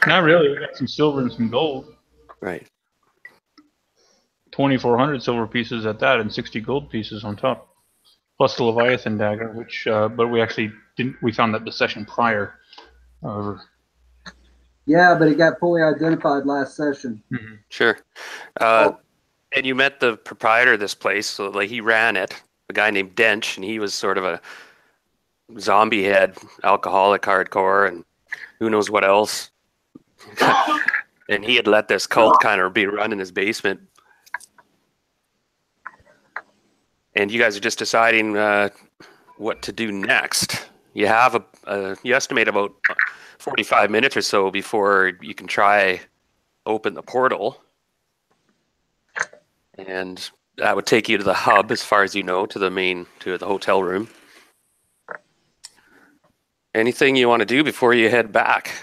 Not really. We got some silver and some gold. Right. 2,400 silver pieces at that, and 60 gold pieces on top, plus the Leviathan dagger, which but we actually didn't. We found that the session prior. Yeah, but it got fully identified last session. Mm-hmm. Sure. And you met the proprietor of this place, so like he ran it, a guy named Dench, and he was sort of a zombie head, alcoholic, hardcore, and who knows what else. And he had let this cult kind of be run in his basement. And you guys are just deciding what to do next. You have you estimate about 45 minutes or so before you can try open the portal. And that would take you to the hub, as far as you know, to the hotel room. Anything you want to do before you head back?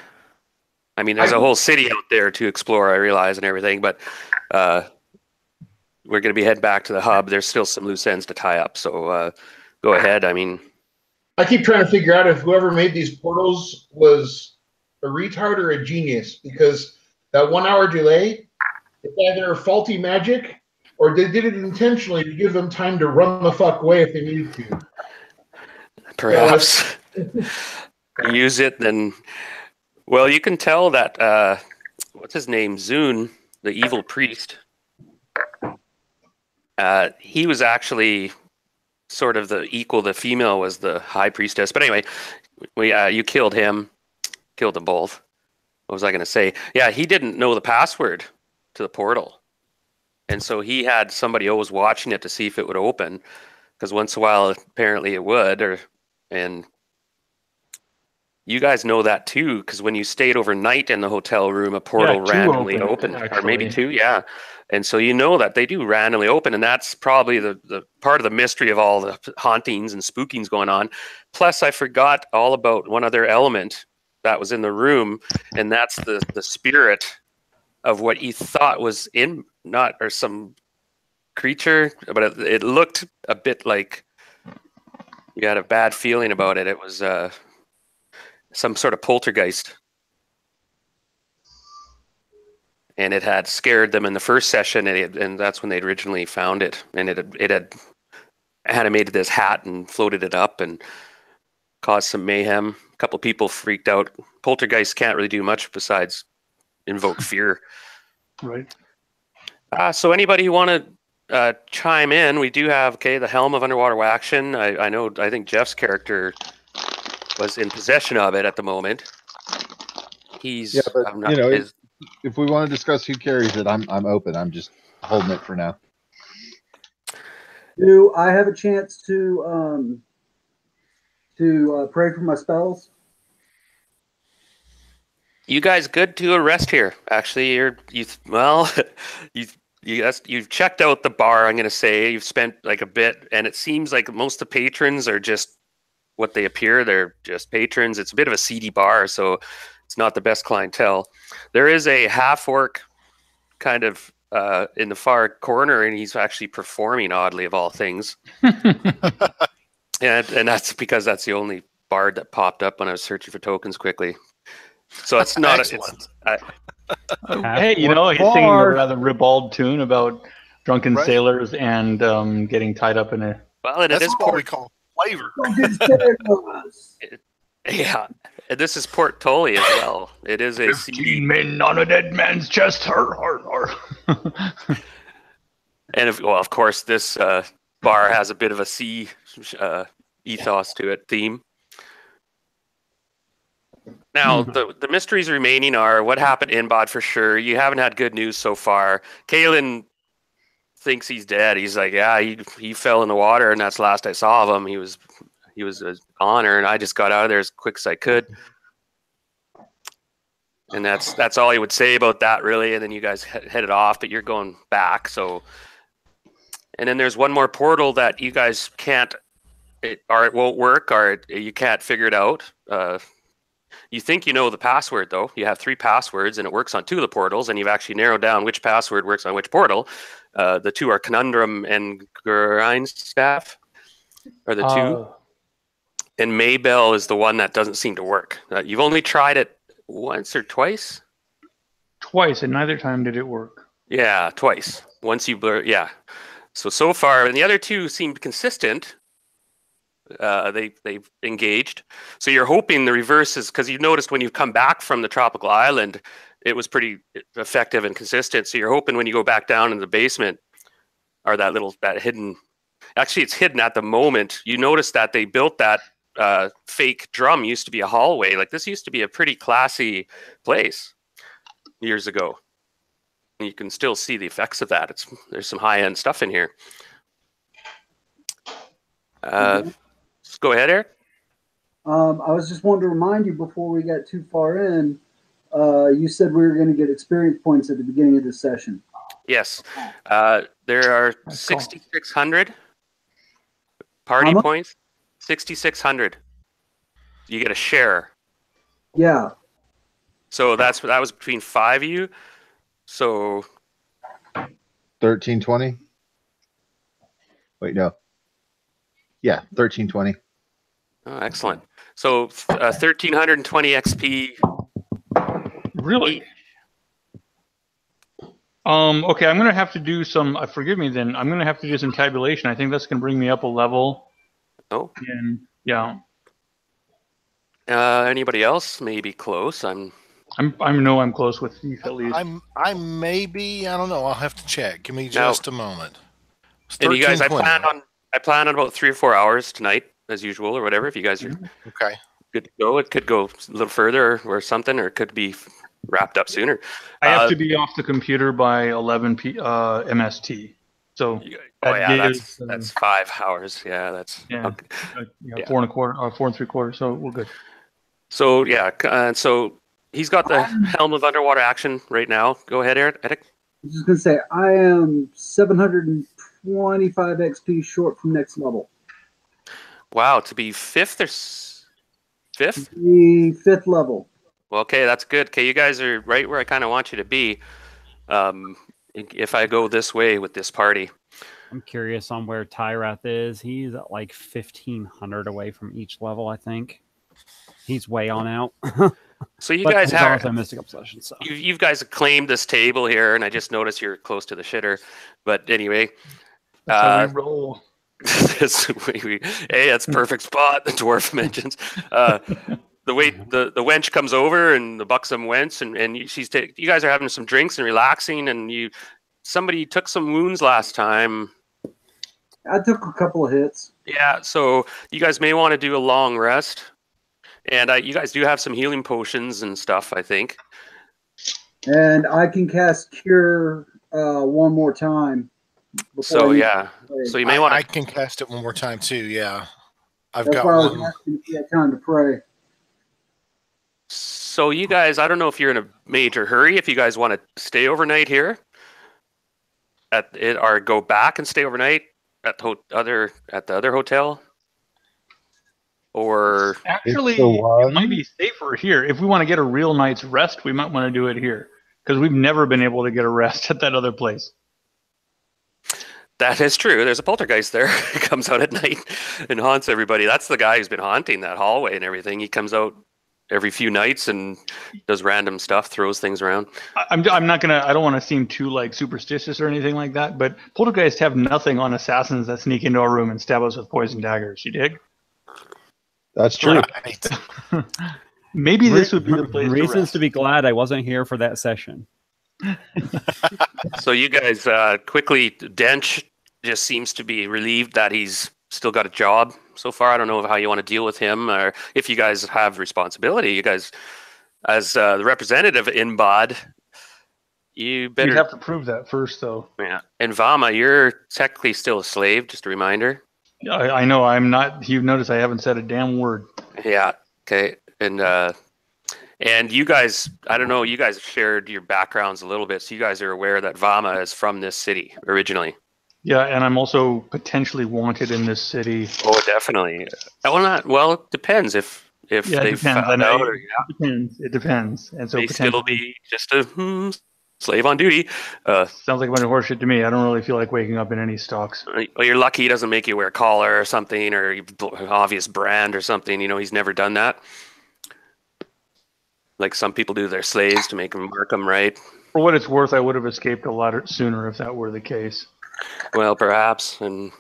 I mean, there's a whole city out there to explore, I realize, and everything, but we're going to be heading back to the hub. There's still some loose ends to tie up, so go ahead. I mean, I keep trying to figure out if whoever made these portals was a retard or a genius, because that 1 hour delay, it's either faulty magic or they did it intentionally to give them time to run the fuck away if they needed to. Perhaps. Use it, then. Well, you can tell that, what's his name? Zune, the evil priest. He was actually sort of the female was the high priestess. But anyway, you killed him, killed them both. What was I going to say? Yeah, he didn't know the password to the portal. And so he had somebody always watching it to see if it would open, because once in a while, apparently it would. And you guys know that too, because when you stayed overnight in the hotel room, a portal randomly opened, or maybe two, yeah. And so you know that they do randomly open, and that's probably the part of the mystery of all the hauntings and spookings going on. Plus, I forgot all about one other element that was in the room, and that's the spirit of what you thought was some creature, but it looked a bit like you had a bad feeling about it. It was some sort of poltergeist. And it had scared them in the first session, and that's when they'd originally found it. And it had animated this hat and floated it up and caused some mayhem. A couple people freaked out. Poltergeists can't really do much besides invoke fear. Right. So anybody who want to chime in, we do have, the Helm of Underwater Action. I think Jeff's character was in possession of it at the moment. He's... Yeah, but, if we want to discuss who carries it, I'm open. I'm just holding it for now. Do I have a chance to pray for my spells? You guys good to a rest here? Actually, you've checked out the bar. I'm going to say you've spent like a bit, and it seems like most of the patrons are just what they appear. They're just patrons. It's a bit of a seedy bar, so it's not the best clientele. There is a half-orc kind of in the far corner, and he's actually performing, oddly, of all things. and that's because that's the only bard that popped up when I was searching for tokens quickly. So it's not excellent. Hey, he's singing a rather ribald tune about drunken sailors and getting tied up in a... Well, and that's what we call flavor. Yeah, and this is Port Tully as well. It is a 15 men on a dead man's chest. And of course, this bar has a bit of a sea ethos to it, theme. Now, the mysteries remaining are what happened in NBOD for sure. You haven't had good news so far. Kalen thinks he's dead. He's like, yeah, he fell in the water, and that's the last I saw of him. He was an honor, and I just got out of there as quick as I could. And that's all he would say about that, really. And then you guys headed off, but you're going back. So, and then there's one more portal that you guys can't, it won't work, or you can't figure it out. You think you know the password, though. You have 3 passwords, and it works on 2 of the portals, and you've actually narrowed down which password works on which portal. The 2 are Conundrum and Grindstaff, are the 2. And Maybell is the one that doesn't seem to work. You've only tried it once or twice? twice, and neither time did it work. Yeah, twice. Once you blur, yeah. So far, and the other two seemed consistent. They've engaged. So you're hoping the reverse is, because you noticed when you come back from the tropical island, it was pretty effective and consistent. So you're hoping when you go back down in the basement, or that hidden. Actually, it's hidden at the moment. You notice that they built that fake drum used to be a hallway. Like this used to be a pretty classy place years ago. And you can still see the effects of that. There's some high end stuff in here. Let's go ahead, Eric. I was just wanting to remind you before we got too far in. You said we were going to get experience points at the beginning of the session. Yes, there are 6,600 party points. 6,600. You get a share. Yeah. So that was between 5 of you. So 1320. Wait, no. Yeah, 1320. oh, excellent. So 1,320 XP. Really? Okay, I'm gonna have to do some. Forgive me, then. I'm gonna have to do some tabulation. I think that's gonna bring me up a level. Oh. And yeah. Anybody else? Maybe close. I know I'm close with Thief at least. I may be. I don't know. I'll have to check. Give me just a moment. And you guys, I plan on about 3 or 4 hours tonight, as usual, or whatever. If you guys are okay, good to go, it could go a little further or something, or it could be wrapped up sooner. I have to be off the computer by 11 MST. So that's 5 hours. Yeah, that's okay. 4 3/4. So we're good. So so he's got the Helm of Underwater action right now. Go ahead, Eric. I was just gonna say I am 725 XP short from next level. Wow, to be fifth? The 5th level. Well, okay, that's good. Okay, you guys are right where I kind of want you to be. If I go this way with this party. I'm curious on where Tyrath is. He's at like 1,500 away from each level, I think. He's way on out. So you guys have Mystic Obsession. So you guys claimed this table here, and I just noticed you're close to the shitter. But anyway, that's how we roll. Hey, that's perfect spot. The dwarf mentions. The wench comes over and the buxom wench, and you guys are having some drinks and relaxing, and somebody took some wounds last time. I took a couple of hits. Yeah, so you guys may want to do a long rest, and you guys do have some healing potions and stuff, I think. And I can cast Cure one more time. So yeah, so you may want. I can cast it one more time too. Yeah, That's got why one. I was asking if you had time to pray. So you guys, I don't know if you're in a major hurry. If you guys want to stay overnight here, or go back and stay overnight at the other hotel, or actually, it might be safer here. If we want to get a real night's rest, we might want to do it here because we've never been able to get a rest at that other place. That is true. There's a poltergeist there. He comes out at night and haunts everybody. That's the guy who's been haunting that hallway and everything. He comes out every few nights and does random stuff, throws things around. I'm not gonna. I don't want to seem too like superstitious or anything like that. But poltergeists have nothing on assassins that sneak into our room and stab us with poison daggers. You dig? That's true. Right. Maybe this would be the place. Reasons to be glad I wasn't here for that session. So you guys quickly, Dench just seems to be relieved that he's still got a job so far. I don't know how you want to deal with him, or if you guys have responsibility. You guys, as the representative of NBOD, you better. You'd have to prove that first, though. Yeah, and Vama, you're technically still a slave. Just a reminder. Yeah, I know. I'm not. You've noticed I haven't said a damn word. Yeah. Okay. And you guys, I don't know. You guys shared your backgrounds a little bit, so you guys are aware that Vama is from this city originally. Yeah, and I'm also potentially wanted in this city. Oh, definitely. Well, it depends if they found out. Or, It depends. And so may still be just a slave on duty. Sounds like a bunch of horseshit to me. I don't really feel like waking up in any stocks. Well, you're lucky he doesn't make you wear a collar or something, or obvious brand or something. You know, he's never done that. like some people do their slaves to make them mark them right. For what it's worth, I would have escaped a lot sooner if that were the case. Well, perhaps. And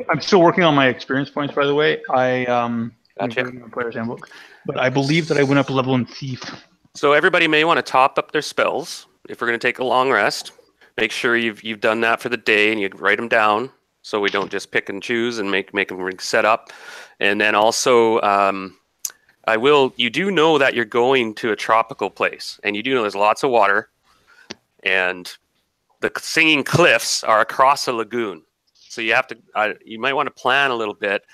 I'm still working on my experience points, by the way. Gotcha. Reviewing the player's handbook, but I believe that I went up a level in Thief. so everybody may want to top up their spells if we're going to take a long rest. Make sure you've done that for the day and you write them down so we don't just pick and choose and make them set up. And then also, you do know that you're going to a tropical place, and you do know there's lots of water, and the Singing Cliffs are across a lagoon. So you have to, you might want to plan a little bit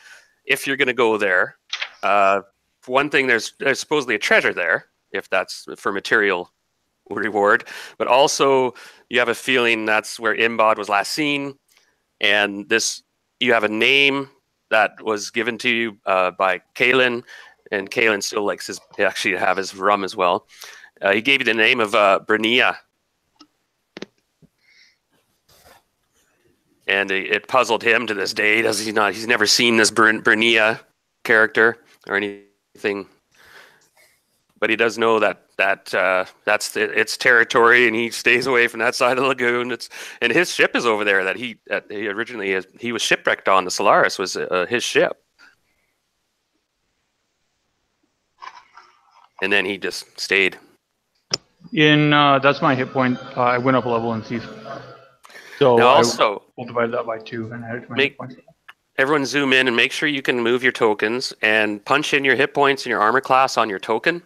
if you're going to go there. For one thing, there's supposedly a treasure there, if that's for material reward, but also you have a feeling that's where NBOD was last seen, and you have a name that was given to you by Kalen, and Kalen still likes actually to have his rum as well. He gave you the name of Brenia, and it puzzled him to this day. He's never seen this Brenia character or anything. But he does know that's its territory, and he stays away from that side of the lagoon. And his ship is over there. He originally was shipwrecked on. The Solaris was his ship, and then he just stayed. That's my hit point. I went up a level in Thief. So now also we'll divide that by 2 and add it to my hit points. Everyone zoom in and make sure you can move your tokens and punch in your hit points and your armor class on your token.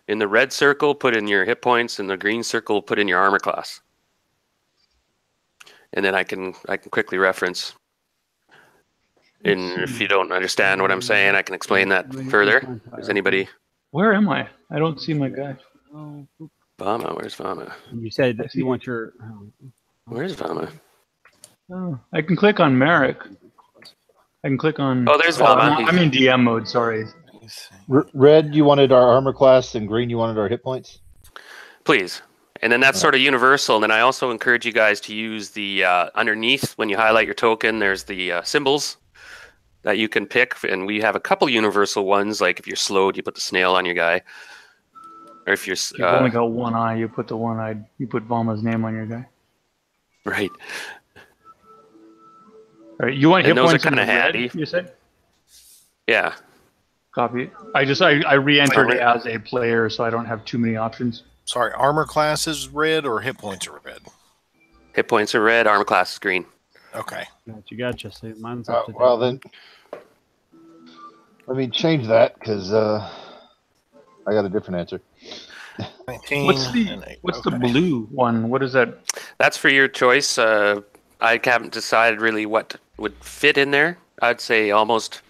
In the red circle, put in your hit points. In the green circle, put in your armor class. And then I can quickly reference. And if you don't understand what I'm saying, I can explain that further. Is anybody? Where am I? I don't see my guy. Vama, where's Vama? You said that you want your. Where's Vama? Oh, I can click on Merrick. I can click on. Oh, there's Vama. I'm in DM mode. Sorry. Red, you wanted our armor class, and green, you wanted our hit points? Please. And then that's sort of universal. And then I also encourage you guys to use the underneath, when you highlight your token, there's the symbols that you can pick. And we have a couple universal ones, like if you're slowed, you put the snail on your guy. Or if you've only got one eye, you put you put Valma's name on your guy. Right. All right, you want hit those points are kind of red, handy. You said? Yeah. Copy. I re-entered it as a player, so I don't have too many options. Sorry, armor class is red or hit points are red? Hit points are red, armor class is green. Okay. Gotcha. So mine's up to date. Well, then, let me change that, because I got a different answer. 19 What's the blue one? What is that? That's for your choice. I haven't decided really what would fit in there. I'd say almost,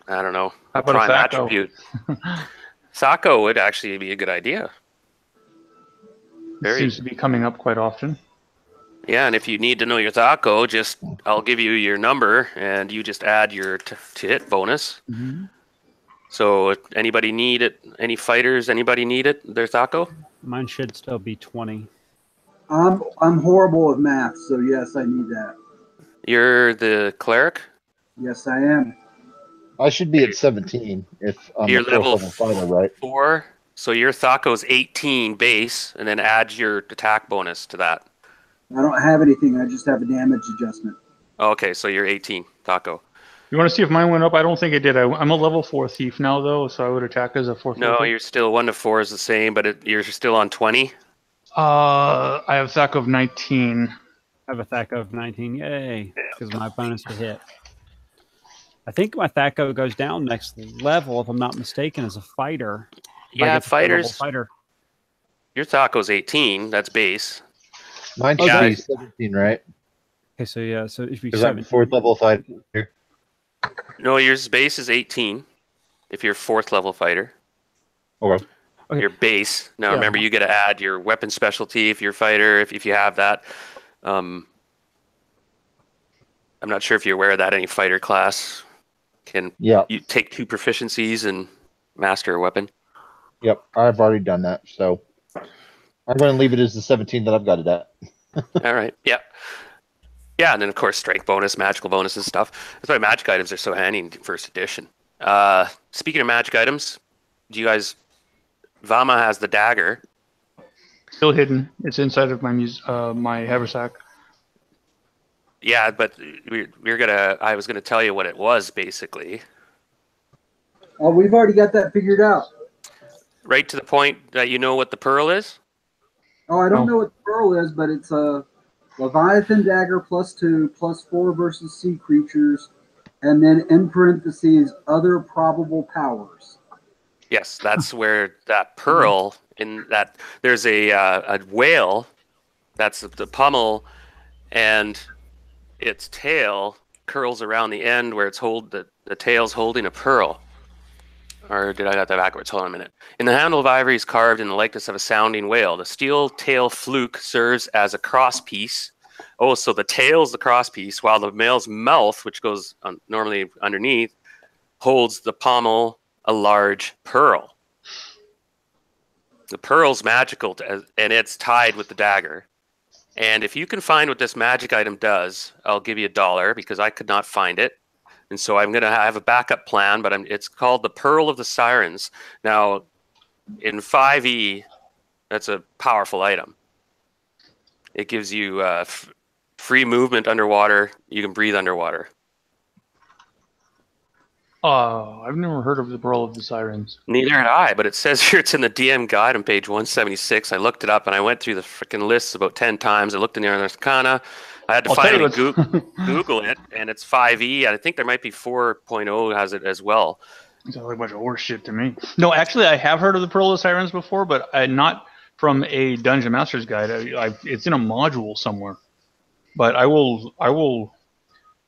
I don't know, How about prime a Thaco? attribute. Thaco would actually be a good idea. It seems to be coming up quite often. Yeah, and if you need to know your Thaco, I'll give you your number, and you just add your to hit bonus. Mm-hmm. So if anybody need it, any fighters, anybody need it, their Thaco? Mine should still be 20. I'm horrible with math, so yes, I need that. You're the cleric? Yes, I am. I should be at 17 if I'm You're a level fighter, right? 4, so your Thaco's 18 base, and then add your attack bonus to that. I don't have anything. I just have a damage adjustment. Okay, so you're 18, Thaco. You want to see if mine went up? I don't think it did. I'm a level 4 thief now, though, so I would attack as a 4th No, level. you're still 1 to 4 is the same, but you're still on 20. I have Thaco of 19. I have a Thaco of 19. Yay. Because my bonus to hit. I think my Thaco goes down next level, if I'm not mistaken, as a fighter. Yeah, fighters. Fighter. Your Thaco's 18. That's base. Mine should be 17, right? Okay, so yeah, so if you Because I'm a 4th level fighter. No, your base is 18 if you're 4th level fighter. Okay. Your base. Now, Yeah. remember, you got to add your weapon specialty if you're a fighter, if you have that. I'm not sure if you're aware of that. Any fighter class can you take 2 proficiencies and master a weapon. Yep, I've already done that, so I'm going to leave it as the 17 that I've got it at. All right. Yeah. Yeah, and then, of course, strength bonus, magical bonus and stuff. That's why magic items are so handy in 1st edition. Speaking of magic items, do you guys Vama has the dagger. Still hidden. It's inside of my haversack. Yeah, but I was gonna tell you what it was basically. Oh, we've already got that figured out. Right to the point that you know what the pearl is. Oh, I don't know what the pearl is, but it's a Leviathan dagger +2/+4 versus sea creatures, and then in parentheses other probable powers. Yes, that's where that pearl in that there's a whale. That's the pommel, and its tail curls around the end where it's the tail's holding a pearl. Or did I got that backwards? Hold on a minute. In the handle of ivory is carved in the likeness of a sounding whale. The steel tail fluke serves as a crosspiece. Oh, so the tail's the crosspiece, while the male's mouth, which goes normally underneath, holds the pommel, a large pearl. The pearl's magical, and it's tied with the dagger. And if you can find what this magic item does, I'll give you $1 because I could not find it. And so I'm going to have a backup plan, but it's called the Pearl of the Sirens. Now, in 5e, that's a powerful item. It gives you free movement underwater. You can breathe underwater. I've never heard of the Pearl of the Sirens. Neither had I, but it says here it's in the DM guide on page 176. I looked it up, and I went through the freaking lists about 10 times. I looked in the Arcana. I had to finally Google it, and it's 5e. I think there might be 4.0 has it as well. It's like a bunch of horse shit to me. No, actually, I have heard of the Pearl of the Sirens before, but not from a Dungeon Master's Guide. It's in a module somewhere. But I will.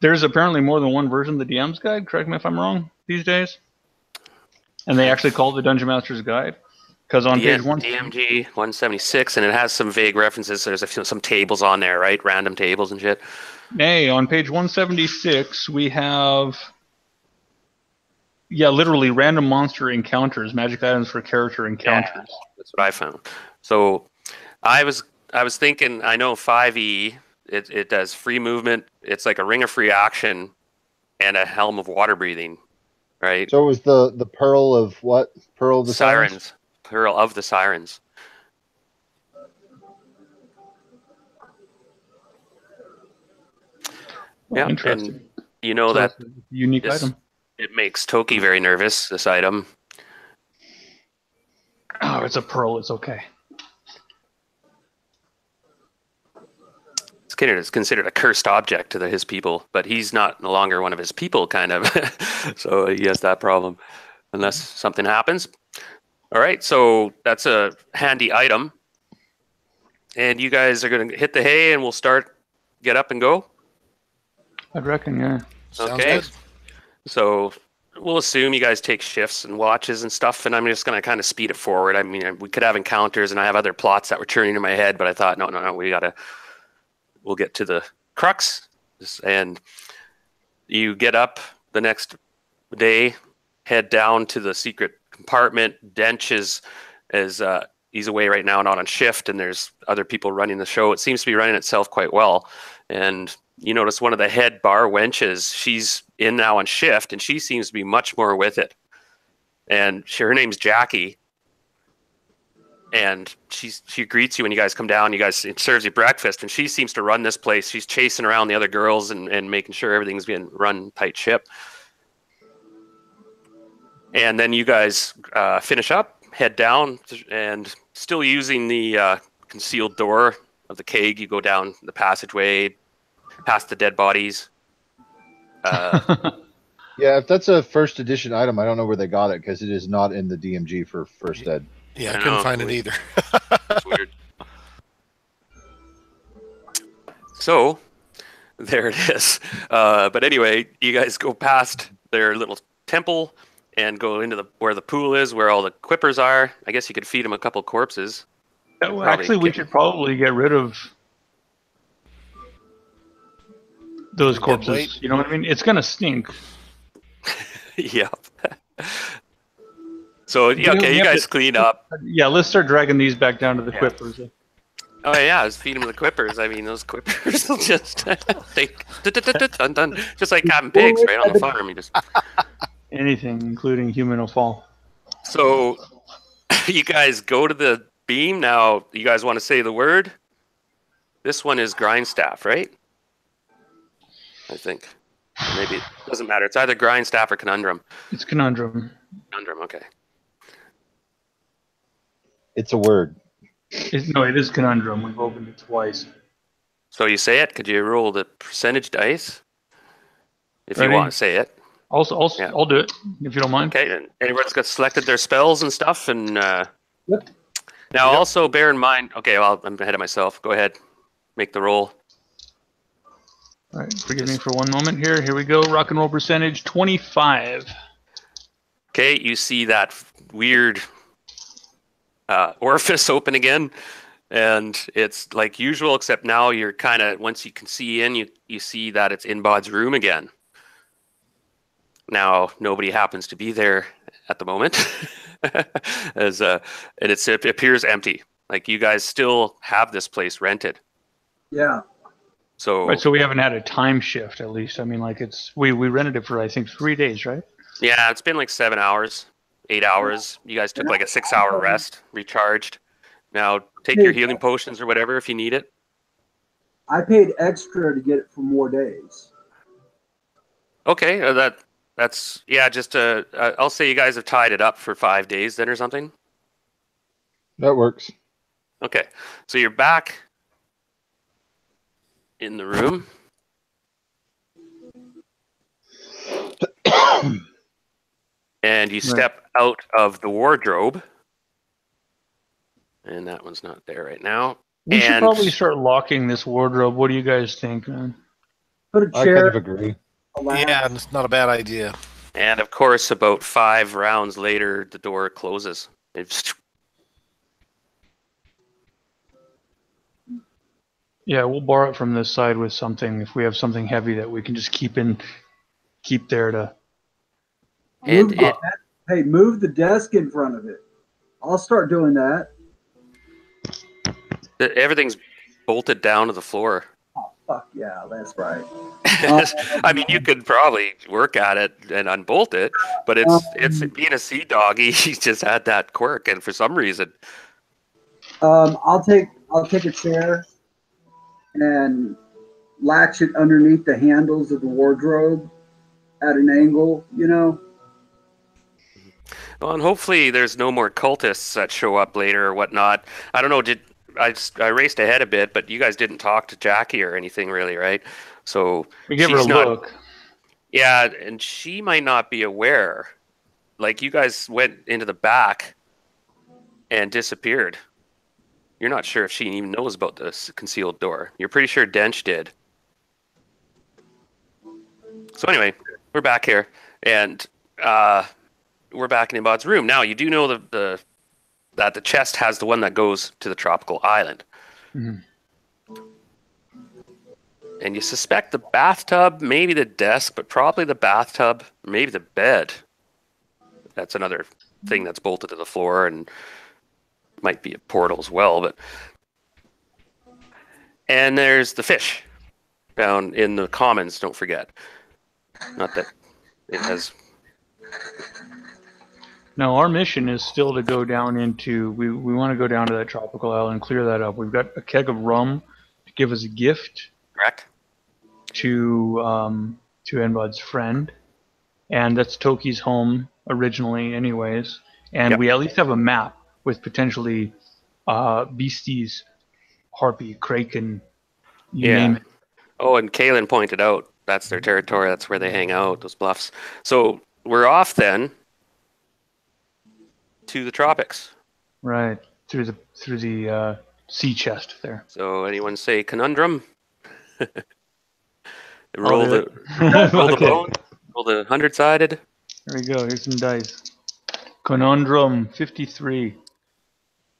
There's apparently more than one version of the DM's Guide. Correct me if I'm wrong these days. And they actually call it the Dungeon Master's Guide. Because on page 1... DMG 176, and it has some vague references. There's some tables on there, right? Random tables and shit. Hey, on page 176, we have... Yeah, literally random monster encounters, magic items for character encounters. Yeah, that's what I found. So I was thinking, I know 5e, it does free movement. It's like a ring of free action and a helm of water breathing, right? So it was the Pearl of what? Pearl of the Sirens? Pearl of the Sirens. Yeah, interesting. And you know so that unique item. It makes Toki very nervous, this item. Oh, it's a pearl. It's okay. It's considered a cursed object to his people, but he's no longer one of his people, kind of. So he has that problem, unless something happens. All right, so that's a handy item. And you guys are going to hit the hay, and we'll get up and go? I'd reckon, yeah. Okay. So we'll assume you guys take shifts and watches and stuff, and I'm just going to kind of speed it forward. I mean, we could have encounters, and I have other plots that were churning in my head, but I thought, no, we'll get to the crux. And you get up the next day, head down to the secret compartment. Dench is he's away right now, not on shift, and there's other people running the show. It seems to be running itself quite well. And you notice one of the head bar wenches, she's in now on shift, and she seems to be much more with it. And her name's Jackie. And she greets you when you guys come down. It serves you breakfast, and she seems to run this place. She's chasing around the other girls and making sure everything's being run tight ship. And then you guys finish up, head down, and still using the concealed door of the keg. You go down the passageway, past the dead bodies. Yeah, if that's a first edition item, I don't know where they got it because it is not in the DMG for first ed. Yeah, I couldn't find it either. It's weird. So, there it is. But anyway, you guys go past their little temple and go into where the pool is, where all the quippers are. I guess you could feed them a couple corpses. Well, actually, we should probably get rid of those corpses. You know what I mean? It's going to stink. Yeah. So, yeah, okay, you guys clean up. Yeah, let's start dragging these back down to the quippers. Oh, yeah, I was feeding them the quippers. I mean, those quippers will just done. Just like having pigs right on the farm. You just anything, including human, will fall. So You guys go to the beam now. You guys want to say the word? This one is Grindstaff, right? I think. Maybe it doesn't matter. It's either Grindstaff or Conundrum. It's Conundrum. Conundrum, okay. It's a word. No, it is Conundrum. We've opened it twice. So you say it. Could you roll the percentage dice if Ready? you want to say it? I'll do it if you don't mind. Okay. And everyone's got selected their spells and stuff. And Yep. now also bear in mind. Okay, well I'm ahead of myself. Go ahead, make the roll. All right, forgive me for one moment here. Here we go. Rock and roll percentage 25. Okay, you see that weird orifice open again, and it's like usual, except now you're kind of, once you can see in, you see that it's NBOD'S room again. Now nobody happens to be there at the moment, and it appears empty. Like you guys still have this place rented. Yeah. So Right, so we haven't had a time shift at least. I mean, like we rented it for I think 3 days, right? yeah, it's been like 7 hours, 8 hours. You guys took like a 6-hour rest, recharged. Now take your healing potions or whatever if you need it. I paid extra to get it for more days. Okay, that's yeah. Just I'll say you guys have tied it up for 5 days then or something. That works. Okay, so you're back in the room. And you step out of the wardrobe. And that one's not there right now. We should probably start locking this wardrobe. What do you guys think, man? Put a I chair. kind of agree. Yeah, it's not a bad idea. And of course, about 5 rounds later, the door closes. Yeah, we'll borrow it from this side with something. If we have something heavy that we can just keep there to. And Hey, move the desk in front of it. I'll start doing that. everything's bolted down to the floor. Oh, fuck yeah, that's right. I mean, you could probably work at it and unbolt it, but it's being a sea doggy. He's just had that quirk, and for some reason, I'll take a chair and latch it underneath the handles of the wardrobe at an angle, you know. well, and hopefully there's no more cultists that show up later or whatnot. I don't know. I raced ahead a bit, but you guys didn't talk to Jackie or anything really, right? So We give her a look. Yeah, and she might not be aware. Like you guys went into the back and disappeared. You're not sure if she even knows about this concealed door. You're pretty sure Dench did. So anyway, we're back here, and we're back in NBOD'S room. Now, you do know that the chest has the one that goes to the tropical island. Mm-hmm. And you suspect the bathtub, maybe the desk, but probably the bathtub, maybe the bed. That's another thing that's bolted to the floor and might be a portal as well. But and there's the fish down in the commons, don't forget. Not that it has... No, our mission is still to go down into. We want to go down to that tropical island and clear that up. We've got a keg of rum to give as a gift. Correct. To NBOD'S friend, and that's Toki's home originally, anyways. And we at least have a map with potentially beasties, harpy, kraken, you name it. Oh, and Kaylin pointed out that's their territory. That's where they hang out, those bluffs. So we're off then to the tropics. Right, through the sea chest there. So anyone say conundrum? Roll the bone. Roll the 100-sided. There we go. Here's some dice. Conundrum 53.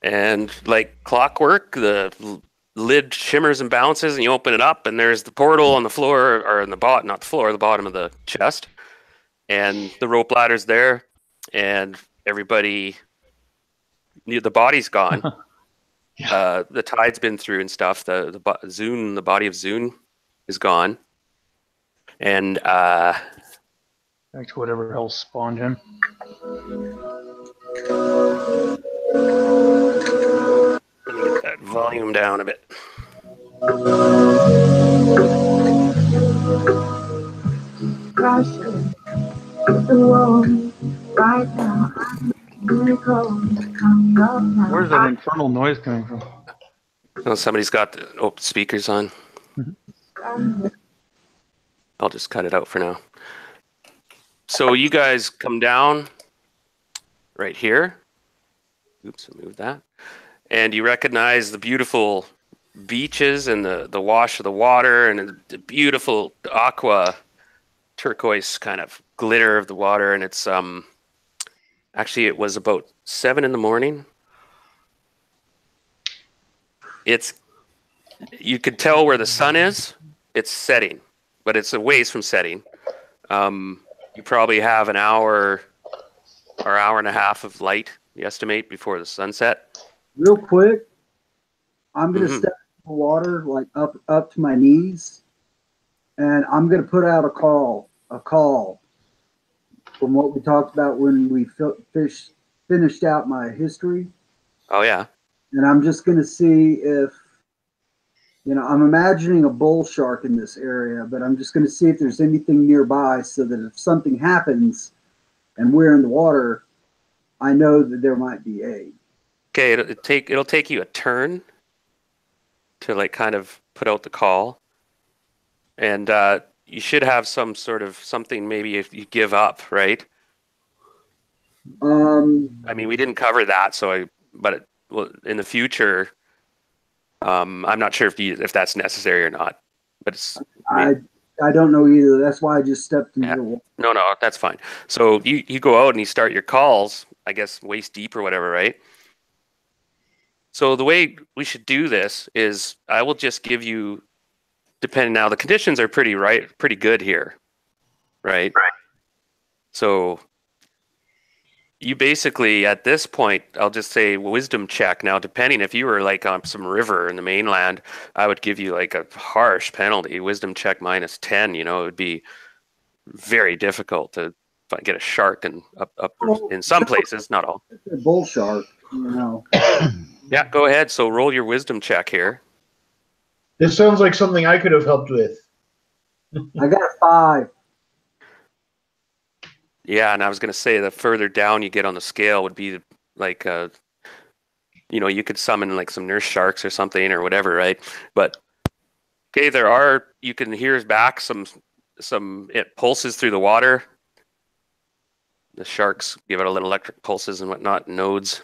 And like clockwork, the lid shimmers and bounces, and you open it up, and there's the portal on the floor, or in the bottom, not the floor, the bottom of the chest, and the rope ladder's there, and everybody, the body's gone. The tide's been through and stuff. The body of Zune is gone. And back to whatever else spawned him. volume down a bit. Where's that infernal noise coming from? Oh, somebody's got the speakers on. I'll just cut it out for now. So you guys come down right here. Oops, I moved that. And you recognize the beautiful beaches and the wash of the water and the beautiful aqua turquoise kind of glitter of the water. And it's actually it was about 7 in the morning. You could tell where the sun is. It's setting, but it's a ways from setting. You probably have an hour or hour and a half of light, you estimate, before the sunset. Real quick, I'm going to step in the water like up to my knees, and I'm going to put out a call from what we talked about when we finished out my history. Oh, yeah. And I'm just going to see if, I'm imagining a bull shark in this area, but I'm just going to see if there's anything nearby so that if something happens and we're in the water, I know that there might be aid. Okay, it'll take you a turn to like kind of put out the call, and you should have some sort of something. Maybe if you give up, right? I mean, we didn't cover that, but in the future, I'm not sure if that's necessary or not. But I don't know either. That's why I just stepped into the water. No, that's fine. So you go out and you start your calls, I guess waist deep or whatever, right? So the way we should do this is I will just give you, depending now, the conditions are pretty good here, right? So you basically, at this point, I'll just say wisdom check. Now, depending if you were like on some river in the mainland, I would give you like a harsh penalty, wisdom check -10. It would be very difficult to get a shark up in some places, not all. It's a bull shark, Yeah, go ahead. So roll your wisdom check here. This sounds like something I could have helped with. I got a 5. Yeah, and I was going to say the further down you get on the scale would be like, you could summon like some nurse sharks or something or whatever, right? But okay, you can hear back it pulses through the water. The sharks give it a little electric pulses and whatnot, nodes.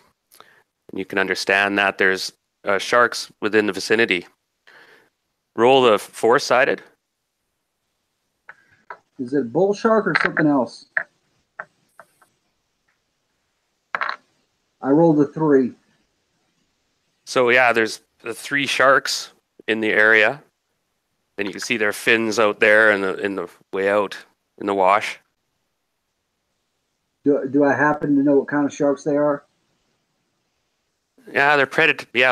And you can understand that there's sharks within the vicinity. Roll the 4-sided. Is it a bull shark or something else? I rolled a 3. So yeah, there's the 3 sharks in the area, and you can see their fins out there in the way out in the wash. Do I happen to know what kind of sharks they are? Yeah, they're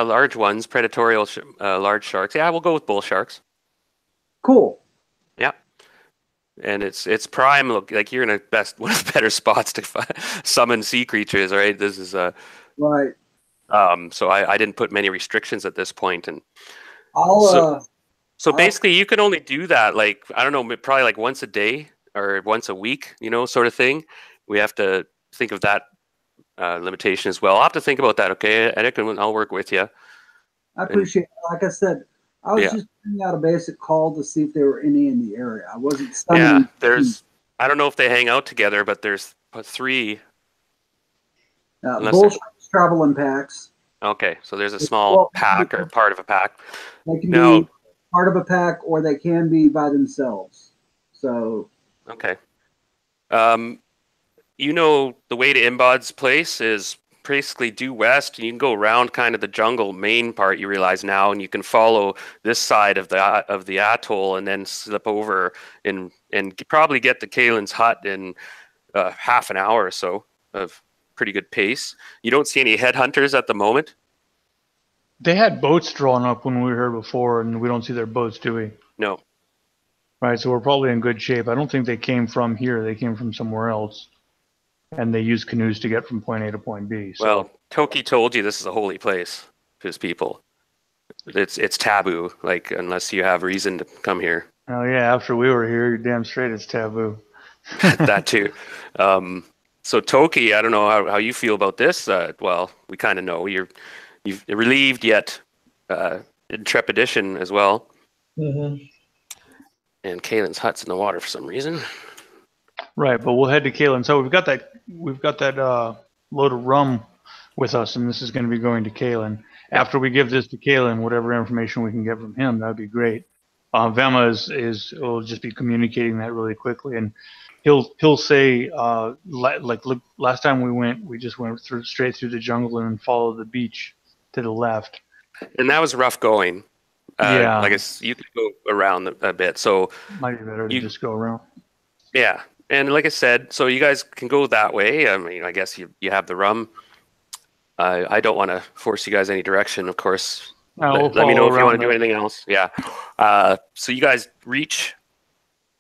large ones, predatorial large sharks. Yeah, we'll go with bull sharks. Cool. Yeah, and it's prime. Look, like you're in one of the better spots to summon sea creatures, right? This is right. So I didn't put many restrictions at this point, and So basically you can only do that like, I don't know, probably like once a day or once a week, sort of thing. We have to think of that limitation as well. I'll have to think about that, okay, Eric, and I'll work with you. I appreciate it. Like I said, I was just putting out a basic call to see if there were any in the area. I wasn't summoning. Yeah, I don't know if they hang out together, but there's 3. Bull sharks travel in packs. Okay, so there's a small pack or part of a pack. They can be part of a pack, or they can be by themselves. So. Okay. The way to NBOD'S place is basically due west, and you can go around kind of the jungle main part, you realize now, and you can follow this side of the atoll and then slip over and probably get to Kalen's hut in half an hour or so of pretty good pace. You don't see any headhunters at the moment? They had boats drawn up when we were here before, and we don't see their boats, do we? No. Right, so we're probably in good shape. I don't think they came from here. They came from somewhere else. And they use canoes to get from point A to point B. So. Well, Toki told you this is a holy place to his people. It's taboo. Like unless you have reason to come here. Oh yeah, after we were here, you're damn straight it's taboo. That too. So Toki, I don't know how you feel about this. Well, we kind of know you're relieved yet in trepidation as well. Mm-hmm. And Kalen's hut's in the water for some reason. Right, but we'll head to Kalen. So we've got that load of rum with us, and this is going to be going to Kalen. After we give this to Kalen, whatever information we can get from him, that'd be great. Vema will just be communicating that really quickly, and he'll say like look, last time we just went straight through the jungle and followed the beach to the left. And that was rough going. Yeah. Like you could go around a bit, so Might be better to just go around. Yeah, and like I said, so you guys can go that way. I mean, I guess you have the rum. I don't want to force you guys any direction, of course. We'll Let me know if you want to do that. anything else. Yeah. So you guys reach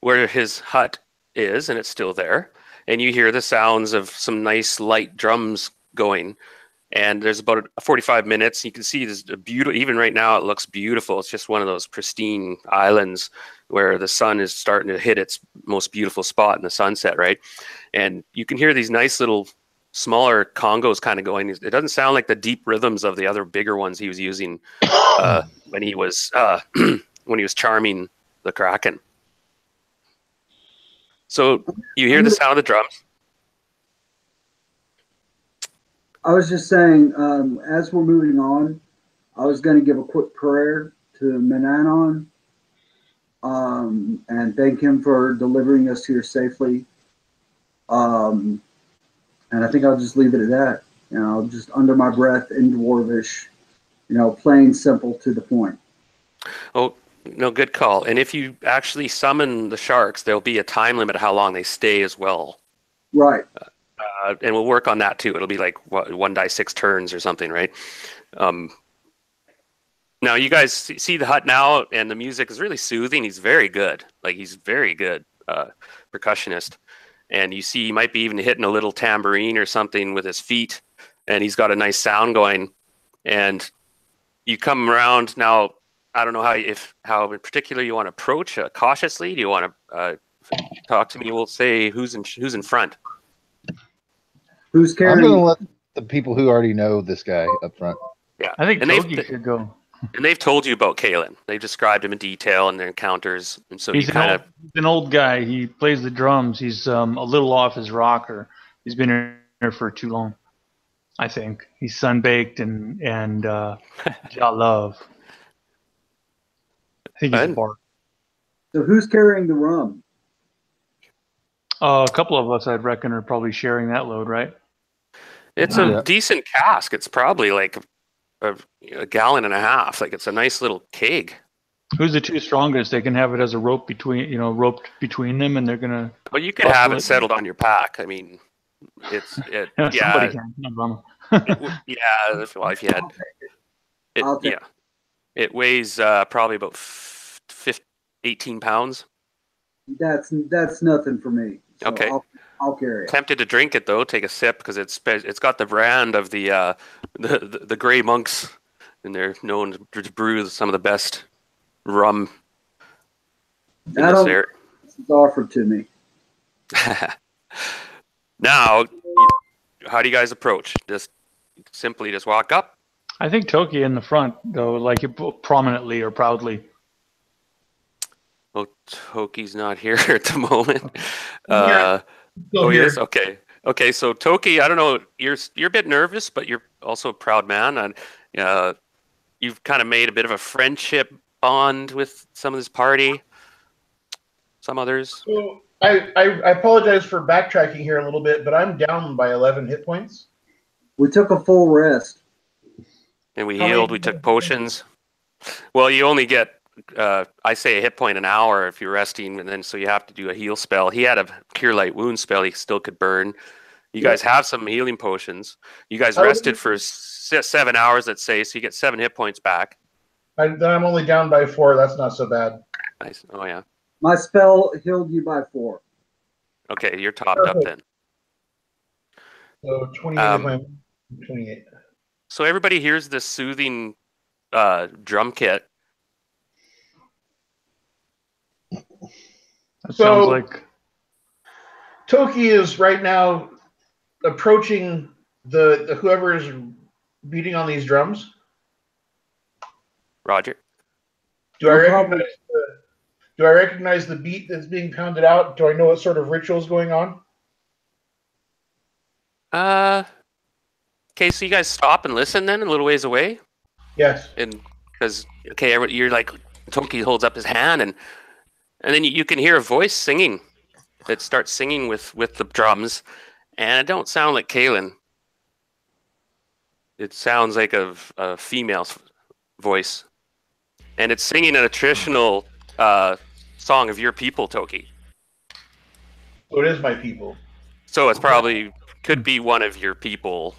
where his hut is, and it's still there, and you hear the sounds of some nice light drums going. And there's about 45 minutes. You can see this beautiful. Even right now, it looks beautiful. It's just one of those pristine islands where the sun is starting to hit its most beautiful spot in the sunset, right? And you can hear these nice little smaller congos kind of going. It doesn't sound like the deep rhythms of the other bigger ones he was using when he was charming the Kraken. So you hear the sound of the drums. I was just saying, as we're moving on, I was going to give a quick prayer to Menanon and thank him for delivering us here safely. And I think I'll just leave it at that. You know, just under my breath in Dwarvish, plain, simple, to the point. Oh, no, good call. And if you actually summon the sharks, there'll be a time limit of how long they stay as well. Right. And we'll work on that too. It'll be like 1d6 turns or something, right? Now you guys see the hut now, and the music is really soothing. He's very good. Like he's very good percussionist. And you see he might be even hitting a little tambourine or something with his feet, and he's got a nice sound going. And you come around now. I don't know how in particular you want to approach cautiously. Do you want to talk to me? We'll say who's in front. Who's I'm carrying? going to let the people who already know this guy up front. Yeah, I think and Togi should go. And they've told you about Kalen. They've described him in detail and their encounters, and so He's you kind of. an old guy. He plays the drums. He's a little off his rocker. He's been here for too long. I think he's sunbaked and ja love. I think he's a bard. So who's carrying the rum? A couple of us, I'd reckon, are probably sharing that load, right? It's a decent cask. It's probably like a gallon and a half. Like it's a nice little keg. Who's the two strongest? They can have it as a rope roped between them, and they're gonna. Well, you could have it settled on your pack. I mean, yeah. Somebody can. No drama. Yeah. Well, if you had. It weighs probably about 18 pounds. That's nothing for me. So Okay. I'll carry it. Tempted to drink it though. Take a sip because it's got the brand of the Grey Monks, and they're known to brew some of the best rum in this area. It's offered to me. Now, how do you guys approach? Just simply walk up. I think Toki in the front, though, like prominently or proudly. Oh, Toki's not here at the moment. Still here. Yes, okay. Okay, so Toki, I don't know, you're a bit nervous, but you're also a proud man, and you've kind of made a bit of a friendship bond with some of this party. Some others. So I apologize for backtracking here a little bit, but I'm down by 11 hit points. We took a full rest. And we healed. We took potions. Well, you only get, I say, a hit point an hour if you're resting, and then so you have to do a heal spell. He had a Cure Light Wound spell he still could burn. You guys have some healing potions. You guys rested for 7 hours, let's say, so you get 7 hit points back. Then I'm only down by 4. That's not so bad. Nice. Oh, yeah. My spell healed you by 4. Okay, you're topped up then. So 28. 28. So everybody hears this soothing drum kit. That So- sounds like Toki is right now approaching the whoever is beating on these drums. Roger. Do I No recognize problem. do I recognize the beat that's being pounded out? Do I know what sort of ritual is going on? Okay, so you guys stop and listen then, a little ways away, Yes. and because you're like Toki holds up his hand, and then you can hear a voice singing that starts singing with the drums, and it don't sound like Kaylin. It sounds like a female's voice, and it's singing a traditional song of your people, Toki. So it is my people. So it's probably could be one of your people.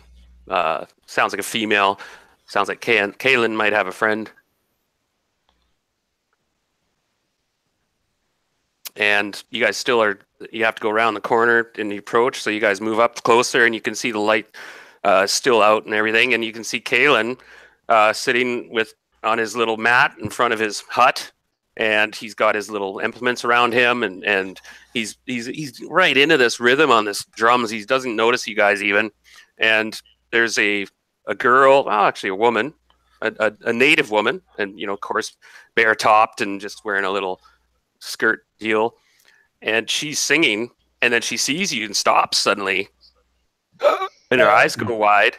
Sounds like a female. Sounds like Kaylin might have a friend. And you guys still are. You have to go around the corner in the approach, so you guys move up closer, and you can see the light still out and everything, and you can see Kaylin sitting on his little mat in front of his hut, and he's got his little implements around him, and he's right into this rhythm on this drums. He doesn't notice you guys even, and there's a girl, well, actually a woman, a native woman, and of course bare topped and just wearing a little skirt deal, and she's singing, and then she sees you and stops suddenly, and her eyes go wide.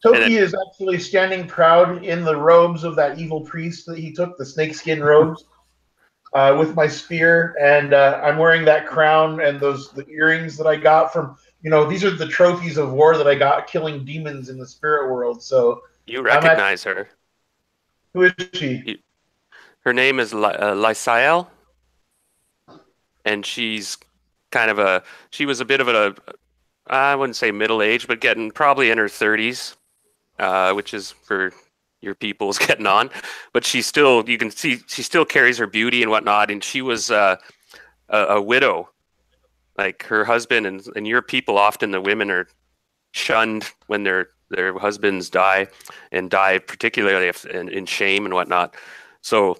Toki is actually standing proud in the robes of that evil priest that he took, the snakeskin robes, with my spear, and I'm wearing that crown and the earrings that I got from, these are the trophies of war that I got killing demons in the spirit world. So you recognize her. Who is she? Her name is Lysael, and she's she was a bit of I wouldn't say middle age, but getting probably in her 30s, which is for your people's getting on. But she still, you can see, she still carries her beauty and whatnot. And she was a widow, like her husband and your people. Often the women are shunned when their husbands die, and die particularly in shame and whatnot. So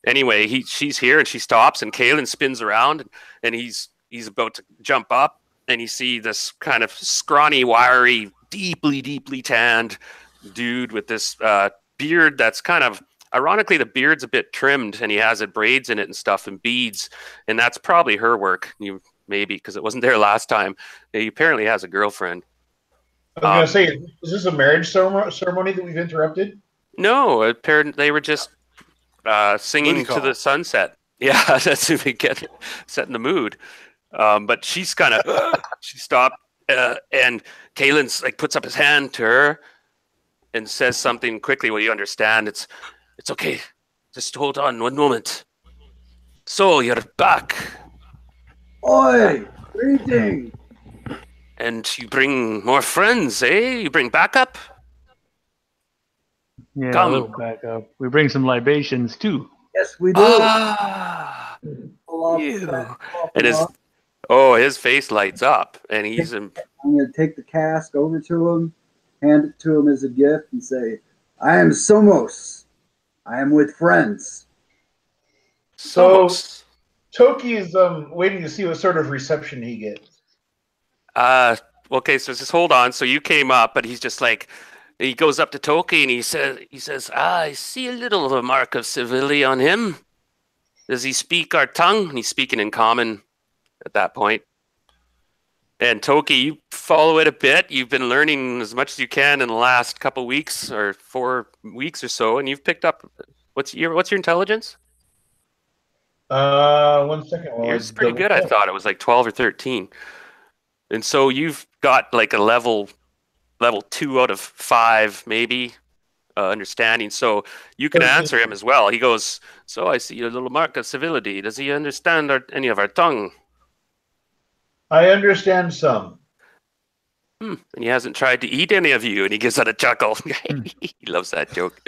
anyway, she's here, and she stops, and Kaylin spins around, and he's about to jump up, and you see this kind of scrawny, wiry, deeply tanned dude with this beard that's kind of, ironically, the beard's a bit trimmed, and he has braids in it and stuff and beads, and that's probably her work. Maybe because it wasn't there last time. He apparently has a girlfriend. I was going to say, is this a marriage ceremony that we've interrupted? No, apparently they were just singing to the sunset. Yeah, that's if we get set in the mood. But she's kind of she stopped, and Kaylin's like puts up his hand to her and says something quickly. Well, you understand. It's okay. Just hold on one moment. So you're back. Oi! Greeting! And you bring more friends, eh? You bring backup? Yeah, Come. a little back up. We bring some libations too. Yes, we do. Ah, you. And his face lights up, and he's I'm going to take the cask over to him, hand it to him as a gift, and say, I am Somos. I am with friends. So Toki is waiting to see what sort of reception he gets. Okay, so just hold on. So you came up, but he's just like, he goes up to Toki and he says, I see a little of a mark of civility on him. Does he speak our tongue? And he's speaking in common at that point. And Toki, you follow it a bit. You've been learning as much as you can in the last couple weeks or 4 weeks or so, and you've picked up. What's your intelligence? 1 second. Yours is pretty good. I thought it was like 12 or 13. And so you've got like a level 2 out of 5, maybe, understanding. So you can answer him as well. He goes, so I see a little mark of civility. Does he understand any of our tongue? I understand some. And he hasn't tried to eat any of you. And he gives out a chuckle. He loves that joke.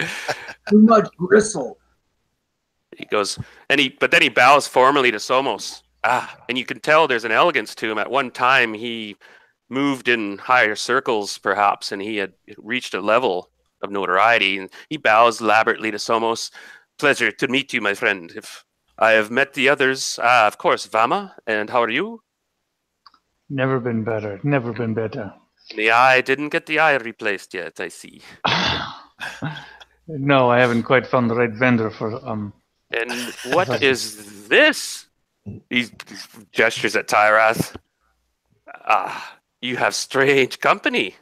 Too much gristle. He goes, but then he bows formally to Somos. And you can tell there's an elegance to him. At one time, he moved in higher circles, perhaps, and he had reached a level of notoriety, and he bows elaborately to Somos. Pleasure to meet you, my friend. If I have met the others, of course, Vama, and how are you? Never been better. Never been better. The eye didn't get the eye replaced yet, I see. No, I haven't quite found the right vendor for And what is this? He gestures at Tyrath. You have strange company,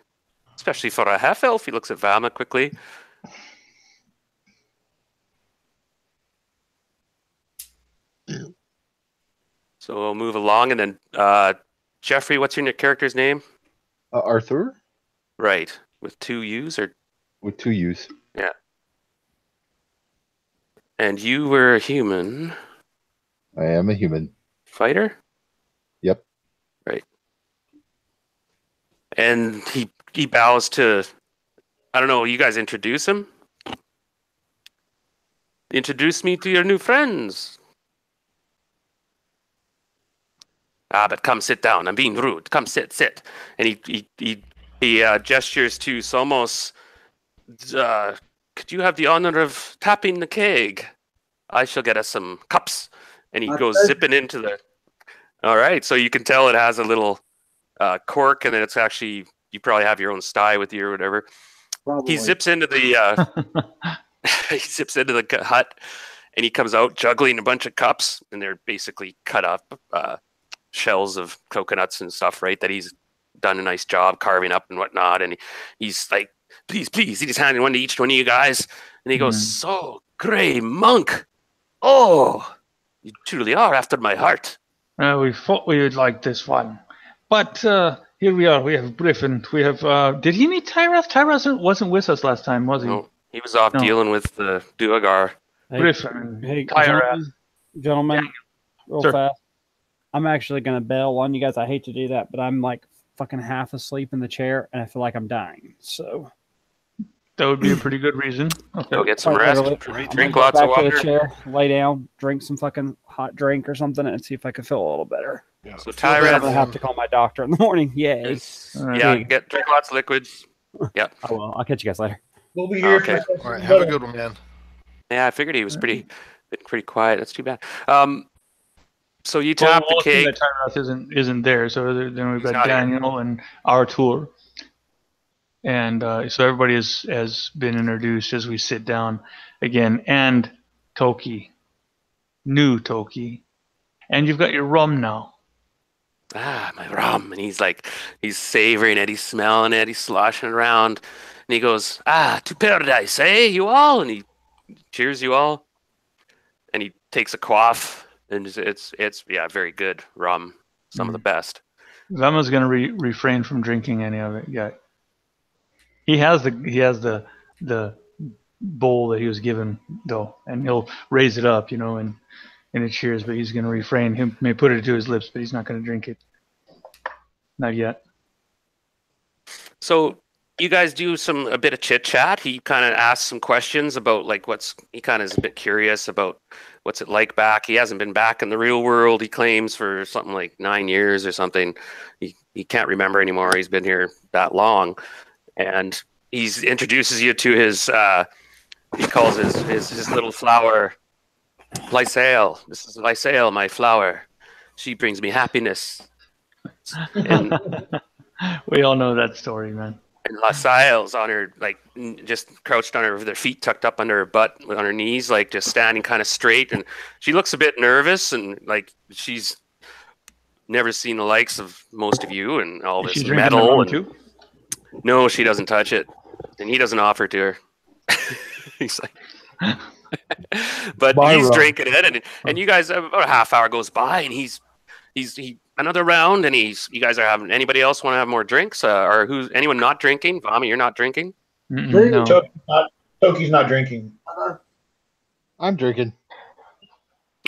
especially for a half-elf. He looks at Vama quickly. So we'll move along, and then Jeffrey, what's your character's name? Arthur Right, with 2 U's or with 2 U's. yeah. And you were a human I am a human. fighter? Yep. Right. And he bows to, I don't know, you guys introduce him? Introduce me to your new friends. But come sit down. I'm being rude. Come sit. And he gestures to Somos. Could you have the honor of tapping the keg? I shall get us some cups. And he goes zipping into the... All right, so you can tell it has a little cork, and then it's actually... You probably have your own sty with you or whatever. Probably. He zips into the... he zips into the hut, and he comes out juggling a bunch of cups, and they're basically cut up shells of coconuts and stuff, right? That he's done a nice job carving up and whatnot. And he's like, please. He's just handing one to each one of you guys. And he goes, so, Grey Monk. Oh, you truly are after my heart. We thought we would like this one. But here we are. We have Griffin. We have... did he meet Tyrath? Tyrath wasn't with us last time, was he? No, he was off dealing with the Duergar. Griffin. Hey, Tyrath. gentlemen, real Sure. fast. I'm actually going to bail on you guys. I hate to do that, but I'm like fucking half asleep in the chair, and I feel like I'm dying. So That would be a pretty good reason. Okay. Go get some Quite rest. literally, I'm Drink gonna lots go of back to water. the chair, lay down, drink some fucking hot drink or something, and see if I can feel a little better. Yeah. So I'm Tyrath, gonna have to call my doctor in the morning. Yay! Alright. yeah, drink lots of liquids. I will. I'll catch you guys later. We'll be here. Okay. All right. Have a good one, man. Yeah, I figured he was been pretty quiet. That's too bad. So you tap the assume cake. that Tyrath isn't there. So then we've He's got not here. Daniel and Artur. And so everybody has been introduced as we sit down again. And Toki. New Toki. And you've got your rum now. My rum. And he's savoring it, he's smelling it, he's sloshing it around. And he goes, to paradise, eh, you all? And he cheers you all. And he takes a quaff. And it's very good rum. Some of the best. Vema's going to refrain from drinking any of it yet. He has the bowl that he was given though, and he'll raise it up, and a cheers. But he's going to refrain. He may put it to his lips, but he's not going to drink it. Not yet. So you guys do a bit of chit chat. He kind of asks some questions about he kind of is a bit curious about what's it like back. He hasn't been back in the real world. He claims for something like 9 years or something. He can't remember anymore. He's been here that long, and he introduces you to his. He calls his little flower, Lysail. This is Lysail, my flower. She brings me happiness. And We all know that story, man. And Lysail's on her, just crouched on her, with her feet tucked up under her butt, on her knees, just standing kind of straight. And she looks a bit nervous, and she's never seen the likes of most of you and all Is this she drinking the metal. rum And too? no, she doesn't touch it, and he doesn't offer to her. He's like, but Buy he's rum. drinking it, and you guys, about a half hour goes by, and he's another round, and you guys are having. Anybody else want to have more drinks? Or anyone not drinking? Vami, you're not drinking. No. Toki's not drinking. I'm drinking.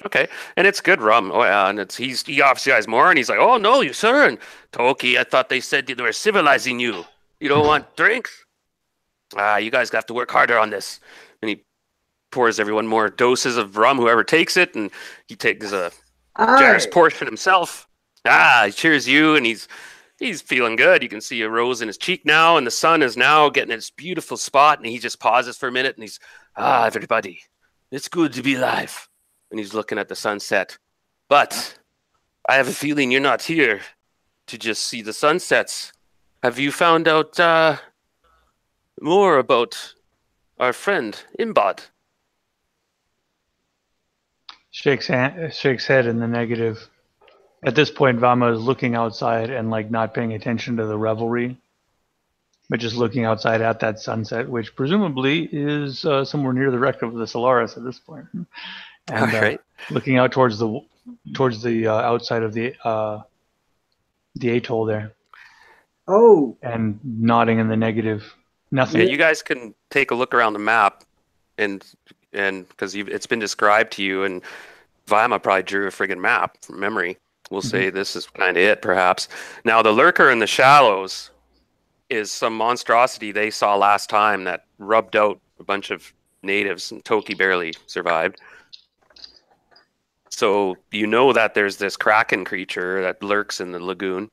Okay, and it's good rum. Oh yeah, and he obviously has more, and he's like, "Oh no, you sir." And Toki, I thought they said they were civilizing you. You don't want drinks? You guys have to work harder on this. And he pours everyone more doses of rum, whoever takes it, and he takes a generous portion himself. He cheers you, and he's He's feeling good. You can see a rose in his cheek now, and the sun is now getting its beautiful spot. And he just pauses for a minute, and he's, everybody, it's good to be alive. And he's looking at the sunset. But I have a feeling you're not here to just see the sunsets. Have you found out more about our friend Imbod? Shakes head in the negative. At this point, Vama is looking outside and like not paying attention to the revelry, but just looking outside at that sunset, which presumably is somewhere near the wreck of the Solaris at this point, and Right. looking out towards the outside of the atoll there, Oh, and nodding in the negative. Nothing. Yeah, you guys can take a look around the map, and because it's been described to you, and Vima probably drew a friggin' map from memory. We'll say this is kind of it, perhaps. Now, the lurker in the shallows is some monstrosity they saw last time that rubbed out a bunch of natives, and Toki barely survived. So you know that there's this kraken creature that lurks in the lagoon,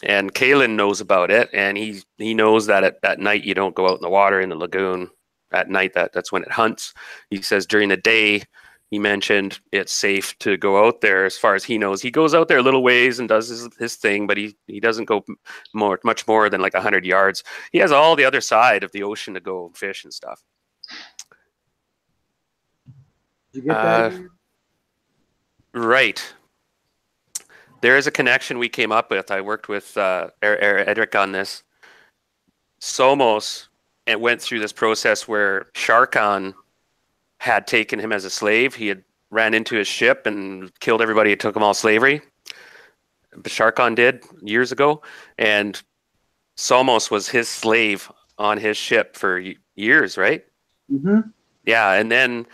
and Kalen knows about it, and he knows that at night you don't go out in the water in the lagoon. At night, that's when it hunts. He says during the day, he mentioned it's safe to go out there. As far as he knows, he goes out there a little ways and does his thing, but he doesn't go much more than like 100 yards. He has all the other side of the ocean to go fish and stuff. did you get that? Right. There is a connection we came up with. I worked with Edric on this. Somos went through this process where Sharkan had taken him as a slave. He had ran into his ship and killed everybody and took them all slavery. But Sharkan did years ago. And Somos was his slave on his ship for years, right? Mm-hmm. Yeah, and then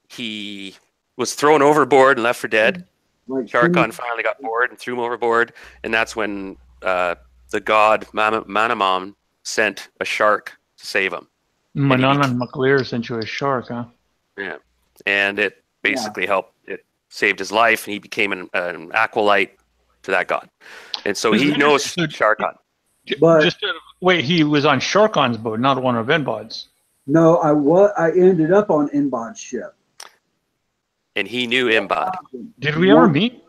he was thrown overboard and left for dead. Like Sharkan finally got bored and threw him overboard, and that's when the god Manamam sent a shark to save him. Manana McLear sent you a shark, huh? Yeah, and it basically helped. It saved his life, and he became an acolyte to that god. And so he knows Sharkan. But wait, he was on Sharkon's boat, not one of NBOD's. no, I ended up on Inbod's ship. And he knew Imbod. Did we ever meet?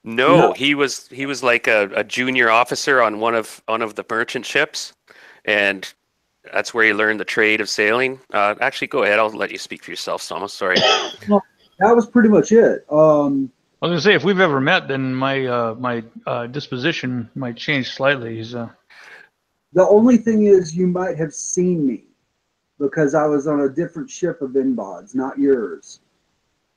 No, he was like a junior officer on one of the merchant ships, and that's where he learned the trade of sailing. Actually, go ahead. I'll let you speak for yourself, Soma. Sorry. That was pretty much it. I was gonna say, if we've ever met, then my disposition might change slightly. The only thing is, you might have seen me because I was on a different ship of Inbod's, not yours.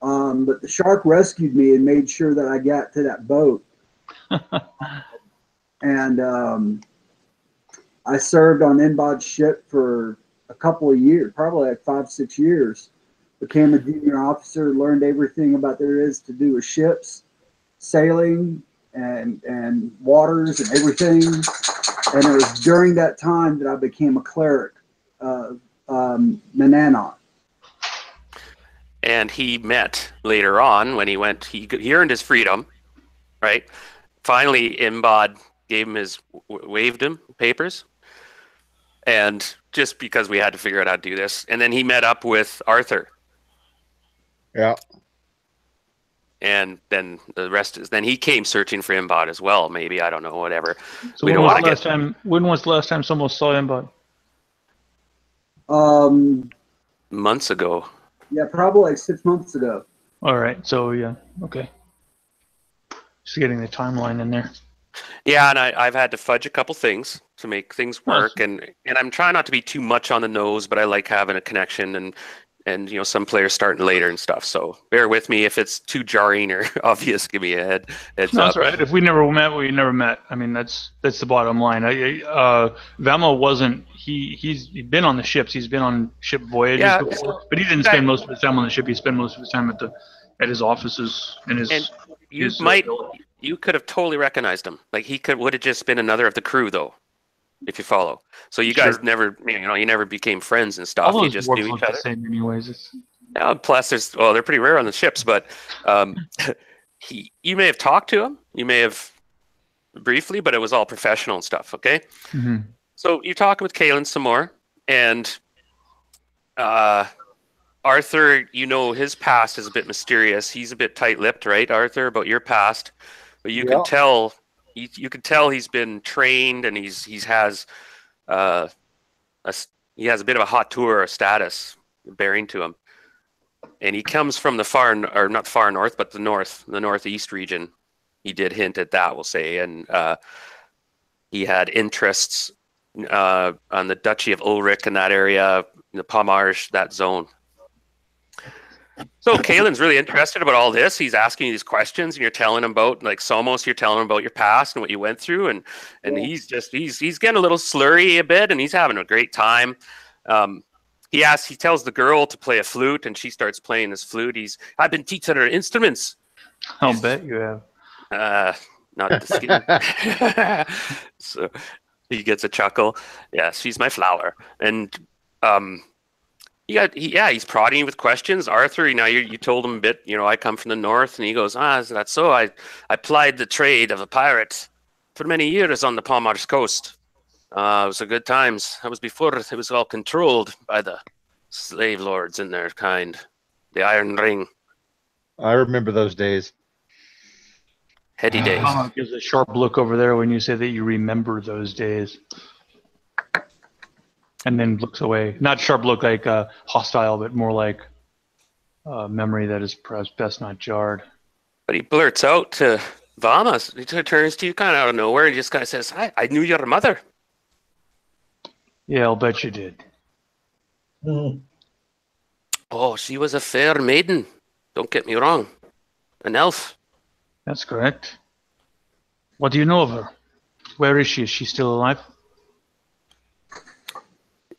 But the shark rescued me and made sure that I got to that boat. And I served on Inbod's ship for a couple of years, probably like 5-6 years. Became a junior officer, learned everything about there is to do with ships, sailing, and waters and everything. And it was during that time that I became a cleric of Mananot. And he met later on when he went. He earned his freedom, right? Finally, Imbod gave him waived him papers, and just because we had to figure out how to do this, and then he met up with Arthur. Yeah. And then the rest is. Then he came searching for Imbod as well. Maybe, I don't know. Whatever. So when was the last time someone saw Imbod? Months ago. Yeah, probably like 6 months ago. All right. So yeah. Okay. Just getting the timeline in there. Yeah, and I've had to fudge a couple things to make things work, and I'm trying not to be too much on the nose, but I like having a connection, and you know, some players starting later and stuff. So bear with me if it's too jarring or obvious. Give me a heads up. That's right. If we never met, we never met. I mean, that's the bottom line. Vamo wasn't. He's been on the ships. He's been on ship voyages before, but he didn't spend most of his time on the ship. He spent most of his time at his offices and his. And you his, you could have totally recognized him. Like he would have just been another of the crew, though, if you follow. So you guys never, you never became friends and stuff. You just knew each other. The same anyways. Yeah, plus, they're pretty rare on the ships, but you may have talked to him. You may have briefly, but it was all professional and stuff. Okay. Mm-hmm. So you're talking with Kaylin some more, and Arthur, you know, his past is a bit mysterious. He's a bit tight-lipped, right, Arthur, about your past. But you can tell, you can tell he's been trained, and he has a bit of a hot tour status bearing to him. And he comes from the not far north, but the northeast region. He did hint at that, we'll say, and he had interests on the Duchy of Ulrich in that area, the Pomarge, that zone. So Kaylin's really interested about all this. He's asking you these questions, and you're telling him about, like Somos, you're telling him about your past and what you went through, and he's getting a little slurry a bit, and he's having a great time. He tells the girl to play a flute, and she starts playing this flute. I've been teaching her instruments. I'll bet you have. Not the skin. So he gets a chuckle. Yeah, she's my flower. And he's prodding you with questions. Arthur, you told him a bit, I come from the north, and he goes, is that so? I plied the trade of a pirate for many years on the Pomarge coast. It was a good times. That was before it was all controlled by the slave lords and their kind. The Iron Ring. I remember those days. Heady days. Gives a sharp look over there when you say that you remember those days. And then looks away. Not sharp look like hostile, but more like memory that is perhaps best not jarred. But he blurts out to Vamas. He turns to you kind of out of nowhere and just kind of says, I knew your mother. Yeah, I'll bet you did. Mhm. Oh, she was a fair maiden. Don't get me wrong. An elf. That's correct. What do you know of her? Where is she? Is she still alive?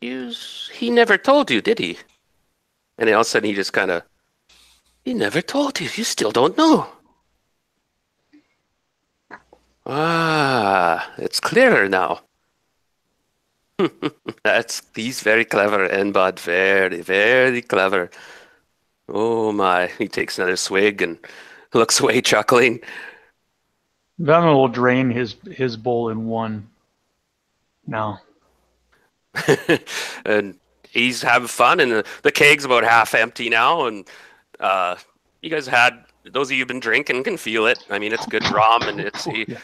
He never told you, did he? And then all of a sudden he just kind of, he never told you. You still don't know. It's clearer now. He's very clever, NBOD. Very, very clever. Oh my. He takes another swig and looks away chuckling. Vama will drain his bowl in one. Now. And he's having fun, and the keg's about half empty now, and you guys those of you who've been drinking can feel it. I mean, it's good rum, and it's and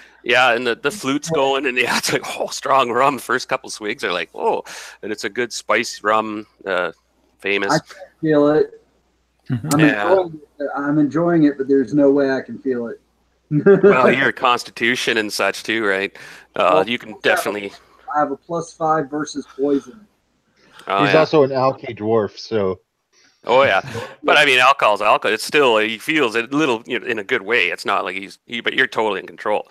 the flute's going, and it's like strong rum. First couple swigs are like and it's a good spicy rum, famous. I can feel it. I'm enjoying it, but there's no way I can feel it. Well, your constitution and such too, right? You can definitely. I have a +5 versus poison. He's also an alky dwarf, so. Oh yeah, but I mean, alcohol's alcohol. It's still he feels it a little, in a good way. It's not like but you're totally in control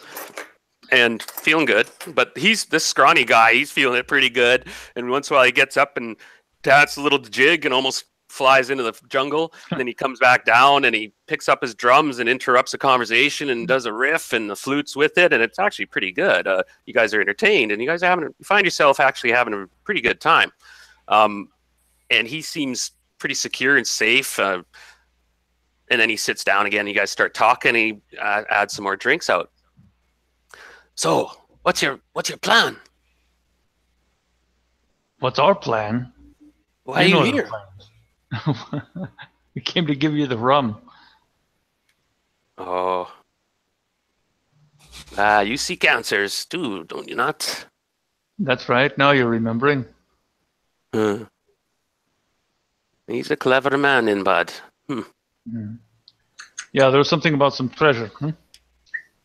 and feeling good. But he's this scrawny guy. He's feeling it pretty good. And once in a while, he gets up and dats a little jig and almost flies into the jungle. And then he comes back down and he picks up his drums and interrupts a conversation and does a riff and the flute's with it. And it's actually pretty good. You guys are entertained and you guys you find yourself actually having a pretty good time. And he seems pretty secure and safe. And then he sits down again. You guys start talking. And he adds some more drinks out. So, what's your plan? What's our plan? Why are you here? We came to give you the rum. Oh. You seek answers too, don't you not? That's right. Now you're remembering. He's a clever man, NBOD. Yeah, there was something about some treasure.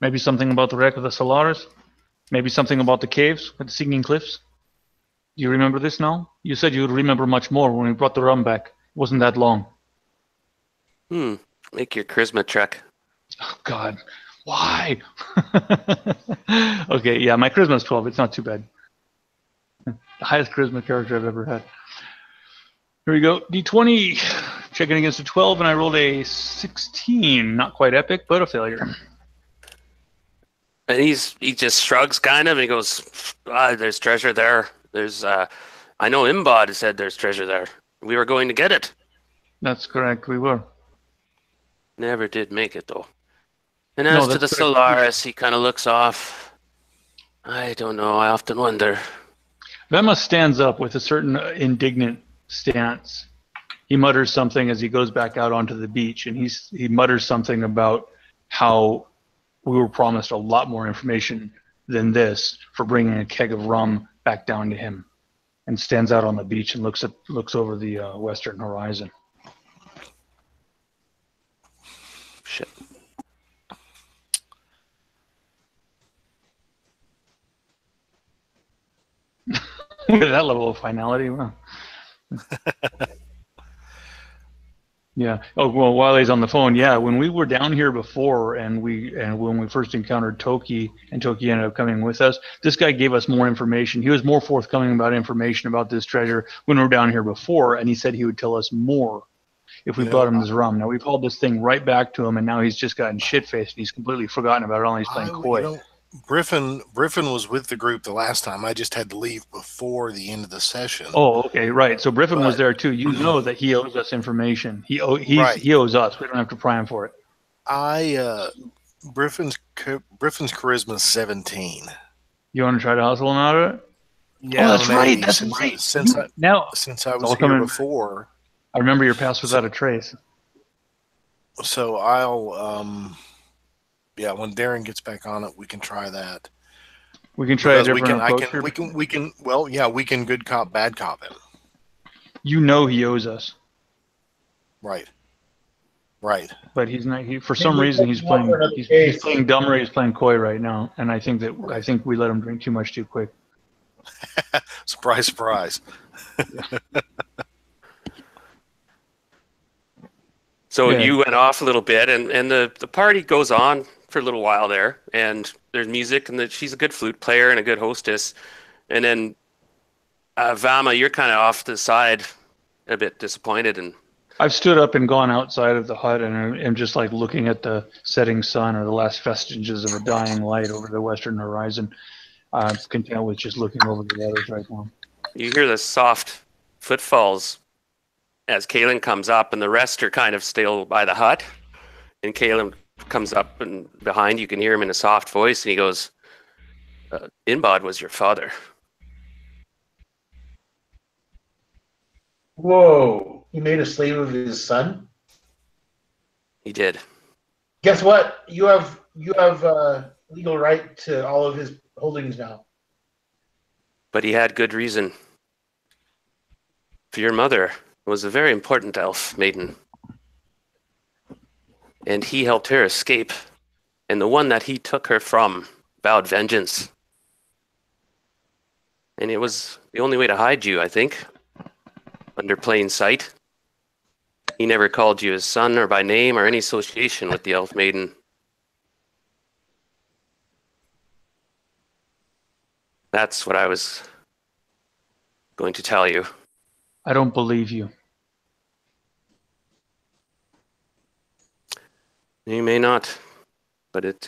Maybe something about the wreck of the Solaris. Maybe something about the caves at the Singing Cliffs. Do you remember this now? You said you'd remember much more when we brought the rum back. It wasn't that long. Make your charisma check. Oh, God. Why? Okay, yeah, my charisma is 12. It's not too bad. The highest charisma character I've ever had. Here we go. D20. Checking against a 12, and I rolled a 16. Not quite epic, but a failure. And he just shrugs kind of, and he goes, there's treasure there. There's, I know NBOD said there's treasure there. We were going to get it. That's correct, we were. Never did make it, though. And as to the Solaris, he kind of looks off. I don't know. I often wonder. Vema stands up with a certain indignant stance. He mutters something as he goes back out onto the beach, and he mutters something about how we were promised a lot more information than this for bringing a keg of rum back down to him, and stands out on the beach and looks over the western horizon. Shit. Look at that level of finality. Wow. Yeah. Oh well, while he's on the phone, yeah. When we were down here before, and when we first encountered Toki, and Toki ended up coming with us, this guy gave us more information. He was more forthcoming about information about this treasure when we were down here before, and he said he would tell us more if we brought him this rum. Now we've hauled this thing right back to him, and now he's just gotten shit-faced, and he's completely forgotten about it. All he's playing coy. Griffin was with the group the last time. I just had to leave before the end of the session. Oh, okay, right. So Griffin was there too. You know that he owes us information. He owes us. We don't have to pry him for it. Griffin's charisma is 17. You want to try to hustle him out of it? Yeah, oh, that's right. That's right. Since I was here before, I remember your pass without a trace. So I'll when Darren gets back on it, we can try that. We can try a different approach. We can good cop, bad cop him. You know he owes us. Right. But he's not. For some reason, he's playing dumb or he's playing coy right now. And I think we let him drink too much too quick. Surprise, surprise. So you went off a little bit, and the party goes on for a little while there, and there's music, and she's a good flute player and a good hostess. And then Vama, you're kind of off to the side, a bit disappointed. And I've stood up and gone outside of the hut, and I'm just like looking at the setting sun or the last vestiges of a dying light over the western horizon. I'm content with just looking over the waters right now. You hear the soft footfalls as Kalen comes up, and the rest are kind of still by the hut. And Kalen comes up, and behind you can hear him in a soft voice, and he goes, "NBOD was your father." Whoa! He made a slave of his son? He did. Guess what? You have legal right to all of his holdings now. But he had good reason. For your mother was a very important elf maiden. And he helped her escape. And the one that he took her from vowed vengeance. And it was the only way to hide you, I think. Under plain sight. He never called you his son or by name or any association with the elf maiden. That's what I was going to tell you. I don't believe you. You may not, but it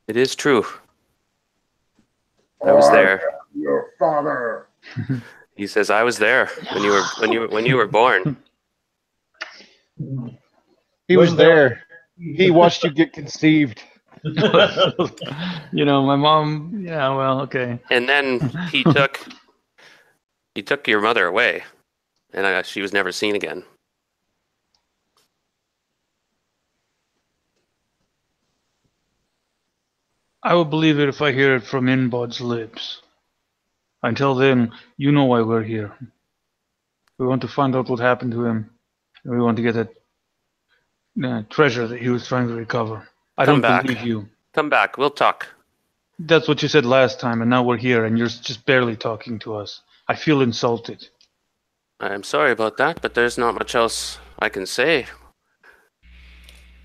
is true. I was there. Your father. He says I was there when you were born. He was there. He watched you get conceived. You know, my mom. Yeah, well, okay. And then he took your mother away, and she was never seen again. I will believe it if I hear it from NBOD'S lips. Until then, you know why we're here. We want to find out what happened to him. And we want to get that treasure that he was trying to recover. I don't believe you. Come back. We'll talk. That's what you said last time, and now we're here, and you're just barely talking to us. I feel insulted. I'm sorry about that, but there's not much else I can say.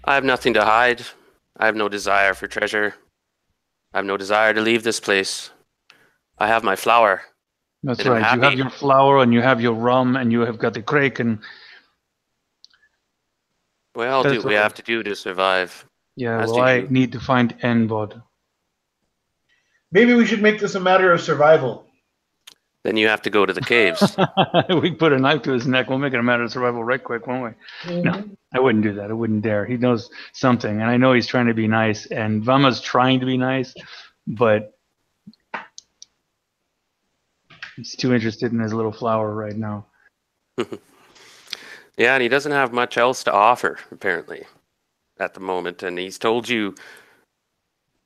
I have nothing to hide. I have no desire for treasure. I have no desire to leave this place. I have my flower. That's right. You have your flower, and you have your rum, and you have got the kraken. We all do what we have to do to survive. Yeah, well, I need to find NBOD. Maybe we should make this a matter of survival. Then you have to go to the caves. We put a knife to his neck. We'll make it a matter of survival right quick, won't we? Mm-hmm. No, I wouldn't do that. I wouldn't dare. He knows something, and I know he's trying to be nice, and Vama's trying to be nice, but he's too interested in his little flower right now. Yeah, and he doesn't have much else to offer, apparently, at the moment. And he's told you,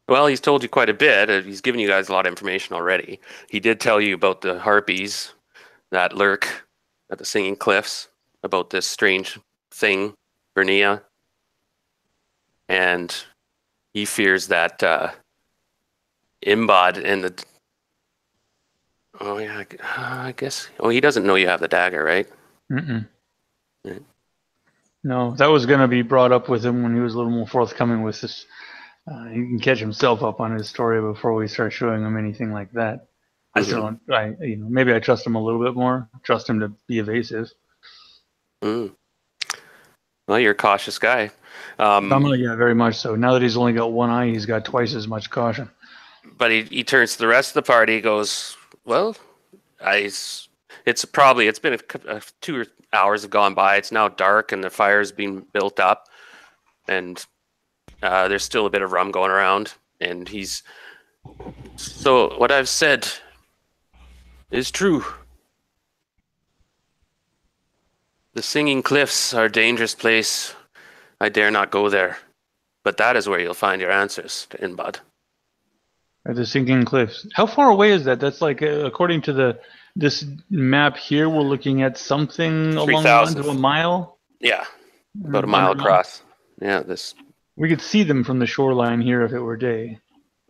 well, he's told you quite a bit. He's given you guys a lot of information already. He did tell you about the harpies that lurk at the Singing Cliffs, about this strange thing, Bernia. And he fears that Imbod and the... Oh, yeah, I guess... Oh, he doesn't know you have the dagger, right? Mm-mm. Right. No, that was going to be brought up with him when he was a little more forthcoming with this. He can catch himself up on his story before we start showing him anything like that. I still don't. Maybe I trust him a little bit more. Trust him to be evasive. Mm. Well, you're a cautious guy. Yeah, very much so. Now that he's only got one eye, he's got twice as much caution. But he turns to the rest of the party, goes, well, it's been 2 hours have gone by. It's now dark and the fire's been built up, and there's still a bit of rum going around. And so what I've said is true. The Singing Cliffs are a dangerous place. I dare not go there. But that is where you'll find your answers to Inbod. At the Sinking Cliffs. How far away is that? That's like, according to this map here, we're looking at something along the lines of a mile? Yeah, about a mile across. Yeah, we could see them from the shoreline here if it were day.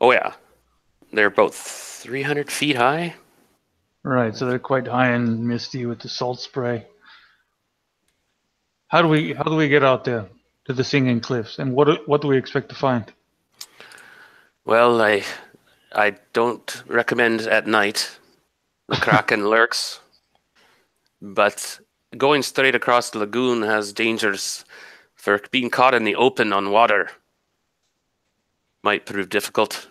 Oh, yeah. They're about 300 feet high. Right, so they're quite high and misty with the salt spray. How do we get out there to the Singing Cliffs, and what do we expect to find? Well, I don't recommend at night. The Kraken lurks, but going straight across the lagoon has dangers for being caught in the open on water. Might prove difficult.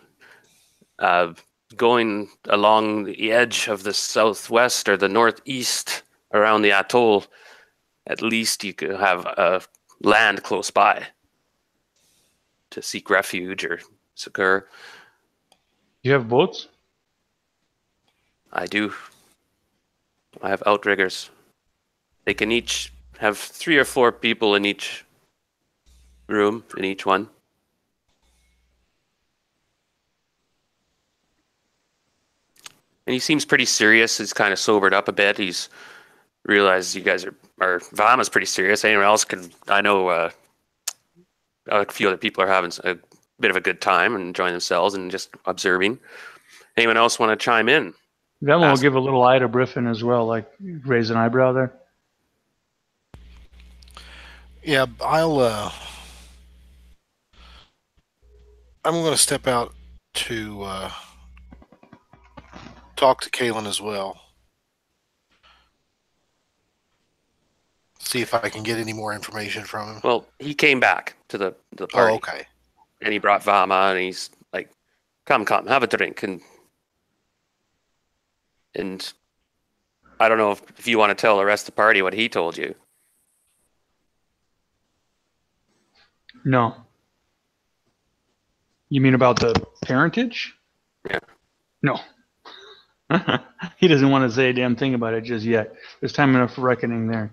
Going along the edge of the southwest or the northeast around the atoll, at least you could have land close by to seek refuge or succor. You have boats? I do. I have outriggers. They can each have 3 or 4 people in each room, in each one. And he seems pretty serious. He's kind of sobered up a bit. He's realized you guys are Vama's pretty serious. Anyone else can, I know a few other people are having a bit of a good time and enjoying themselves and just observing. Anyone else want to chime in? That one will give a little eye to Briffin as well, like raise an eyebrow there. Yeah, I'm going to step out to talk to Kalen as well. See if I can get any more information from him. Well, he came back to the party. Oh, okay. And he brought Vama, and he's like, come, have a drink. And I don't know if you want to tell the rest of the party what he told you. No. You mean about the parentage? Yeah. No. He doesn't want to say a damn thing about it just yet. There's time enough for reckoning there.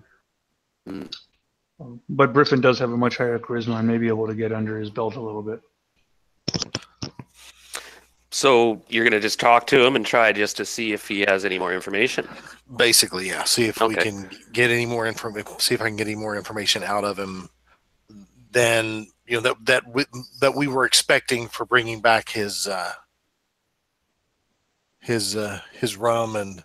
Mm. But Briffin does have a much higher charisma and may be able to get under his belt a little bit. So you're going to just talk to him and try just to see if he has any more information? Basically, yeah. See if we can get any more information. See if I can get any more information out of him than that we were expecting for bringing back his rum and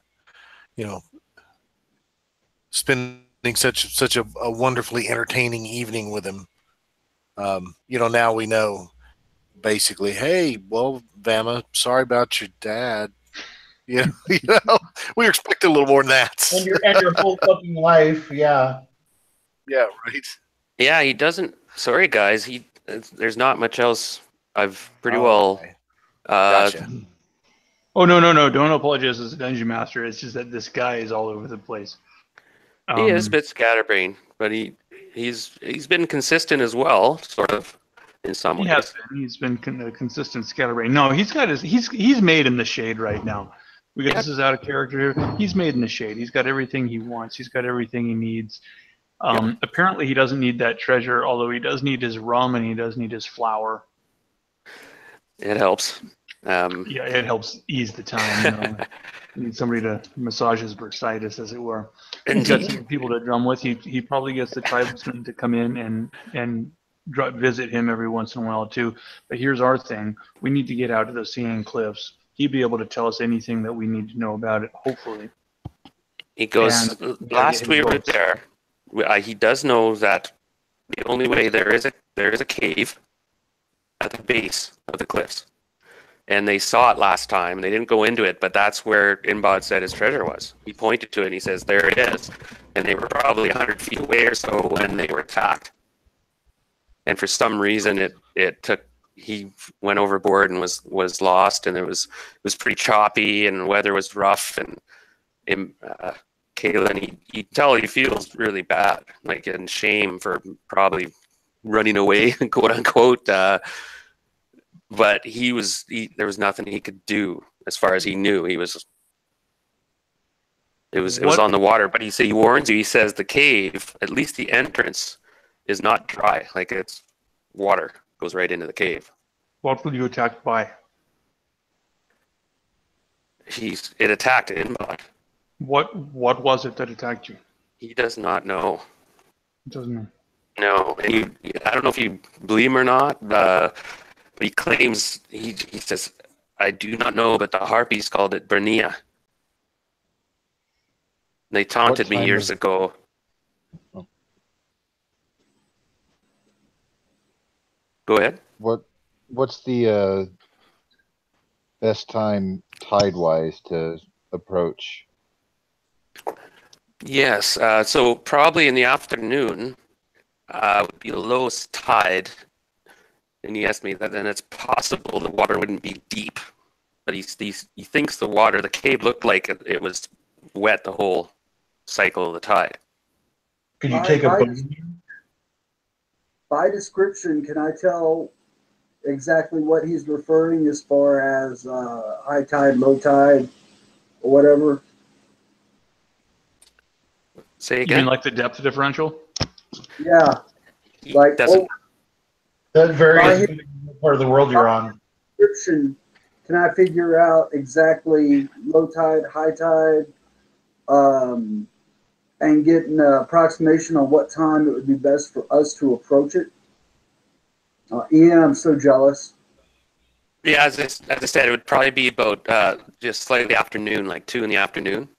spending such a wonderfully entertaining evening with him. Now we know. Basically, hey, well, Vama, sorry about your dad. We were expecting a little more than that. And your whole fucking life, yeah. Yeah, right. Yeah, he doesn't. Sorry, guys. There's not much else. I've pretty Okay. Gotcha. Oh no! Don't apologize as a dungeon master. It's just that this guy is all over the place. He is a bit scatterbrained, but he's been consistent as well, sort of. in some He ways. has been. He's been a consistent scatterbrain. No, he's got his. He's made in the shade right now. Because this is out of character here. He's made in the shade. He's got everything he wants. He's got everything he needs. Apparently, he doesn't need that treasure, although he does need his rum and he does need his flour. It helps. Yeah, it helps ease the time. You know. You need somebody to massage his bursitis, as it were. He's got some people to drum with. He probably gets the tribesmen to come in and visit him every once in a while too. But here's our thing: we need to get out to the Singing Cliffs. He'd be able to tell us anything that we need to know about it. Hopefully. He goes. Last we were there, he does know that the only way there is a cave at the base of the cliffs, and they saw it last time. They didn't go into it, but that's where NBOD said his treasure was. He pointed to it and he says, "There it is," and they were probably 100 feet away or so when they were attacked. And for some reason, it took. He went overboard and was lost, and it was pretty choppy, and the weather was rough, and Kalen, he tell he feels really bad, like in shame for probably running away, quote unquote. But there was nothing he could do as far as he knew. It was on the water, but he warns you. He says the cave, at least the entrance, is not dry. Like it's water goes right into the cave. What were you attacked by? It attacked NBOD. What was it that attacked you? He does not know. He doesn't know. No, and I don't know if you believe him or not, but he claims he says, "I do not know, but the Harpies called it Bernia. They taunted me years ago." Oh. Go ahead. What's the best time tide-wise to approach? Yes, so probably in the afternoon would be the lowest tide. And he asked me that, then it's possible the water wouldn't be deep. But he thinks the cave looked like it was wet the whole cycle of the tide. Could you take a boat? By description, can I tell exactly what he's referring as far as high tide, low tide, or whatever? Say You again? mean like the depth differential? Yeah. He Like, doesn't. That varies depending on what part of the world you're on. Description, can I figure out exactly low tide, high tide, and get an approximation on what time it would be best for us to approach it? Ian, I'm so jealous. Yeah, as I said, it would probably be about just slightly afternoon, like 2 in the afternoon.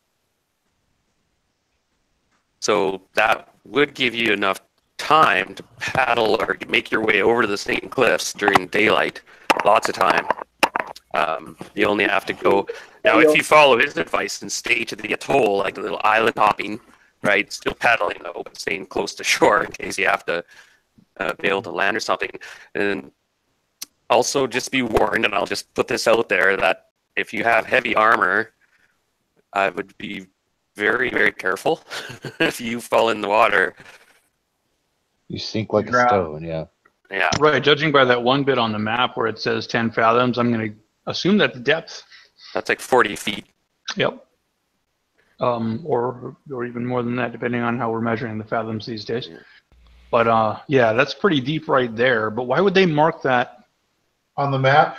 So that would give you enough time to paddle or make your way over to the Singing Cliffs during daylight. Lots of time. You only have to go. Now, if you follow his advice and stay to the atoll, like a little island hopping, right? Still paddling though, but staying close to shore in case you have to be able to land or something. And also just be warned, and I'll just put this out there, that if you have heavy armor, I would be very, very careful. If you fall in the water, You sink like a Drown. stone, yeah. yeah. Right. Judging by that one bit on the map where it says 10 fathoms, I'm going to assume that's depth. That's like 40 feet. Yep. Or even more than that, depending on how we're measuring the fathoms these days. Yeah. But yeah, that's pretty deep right there. But why would they mark that? On the map?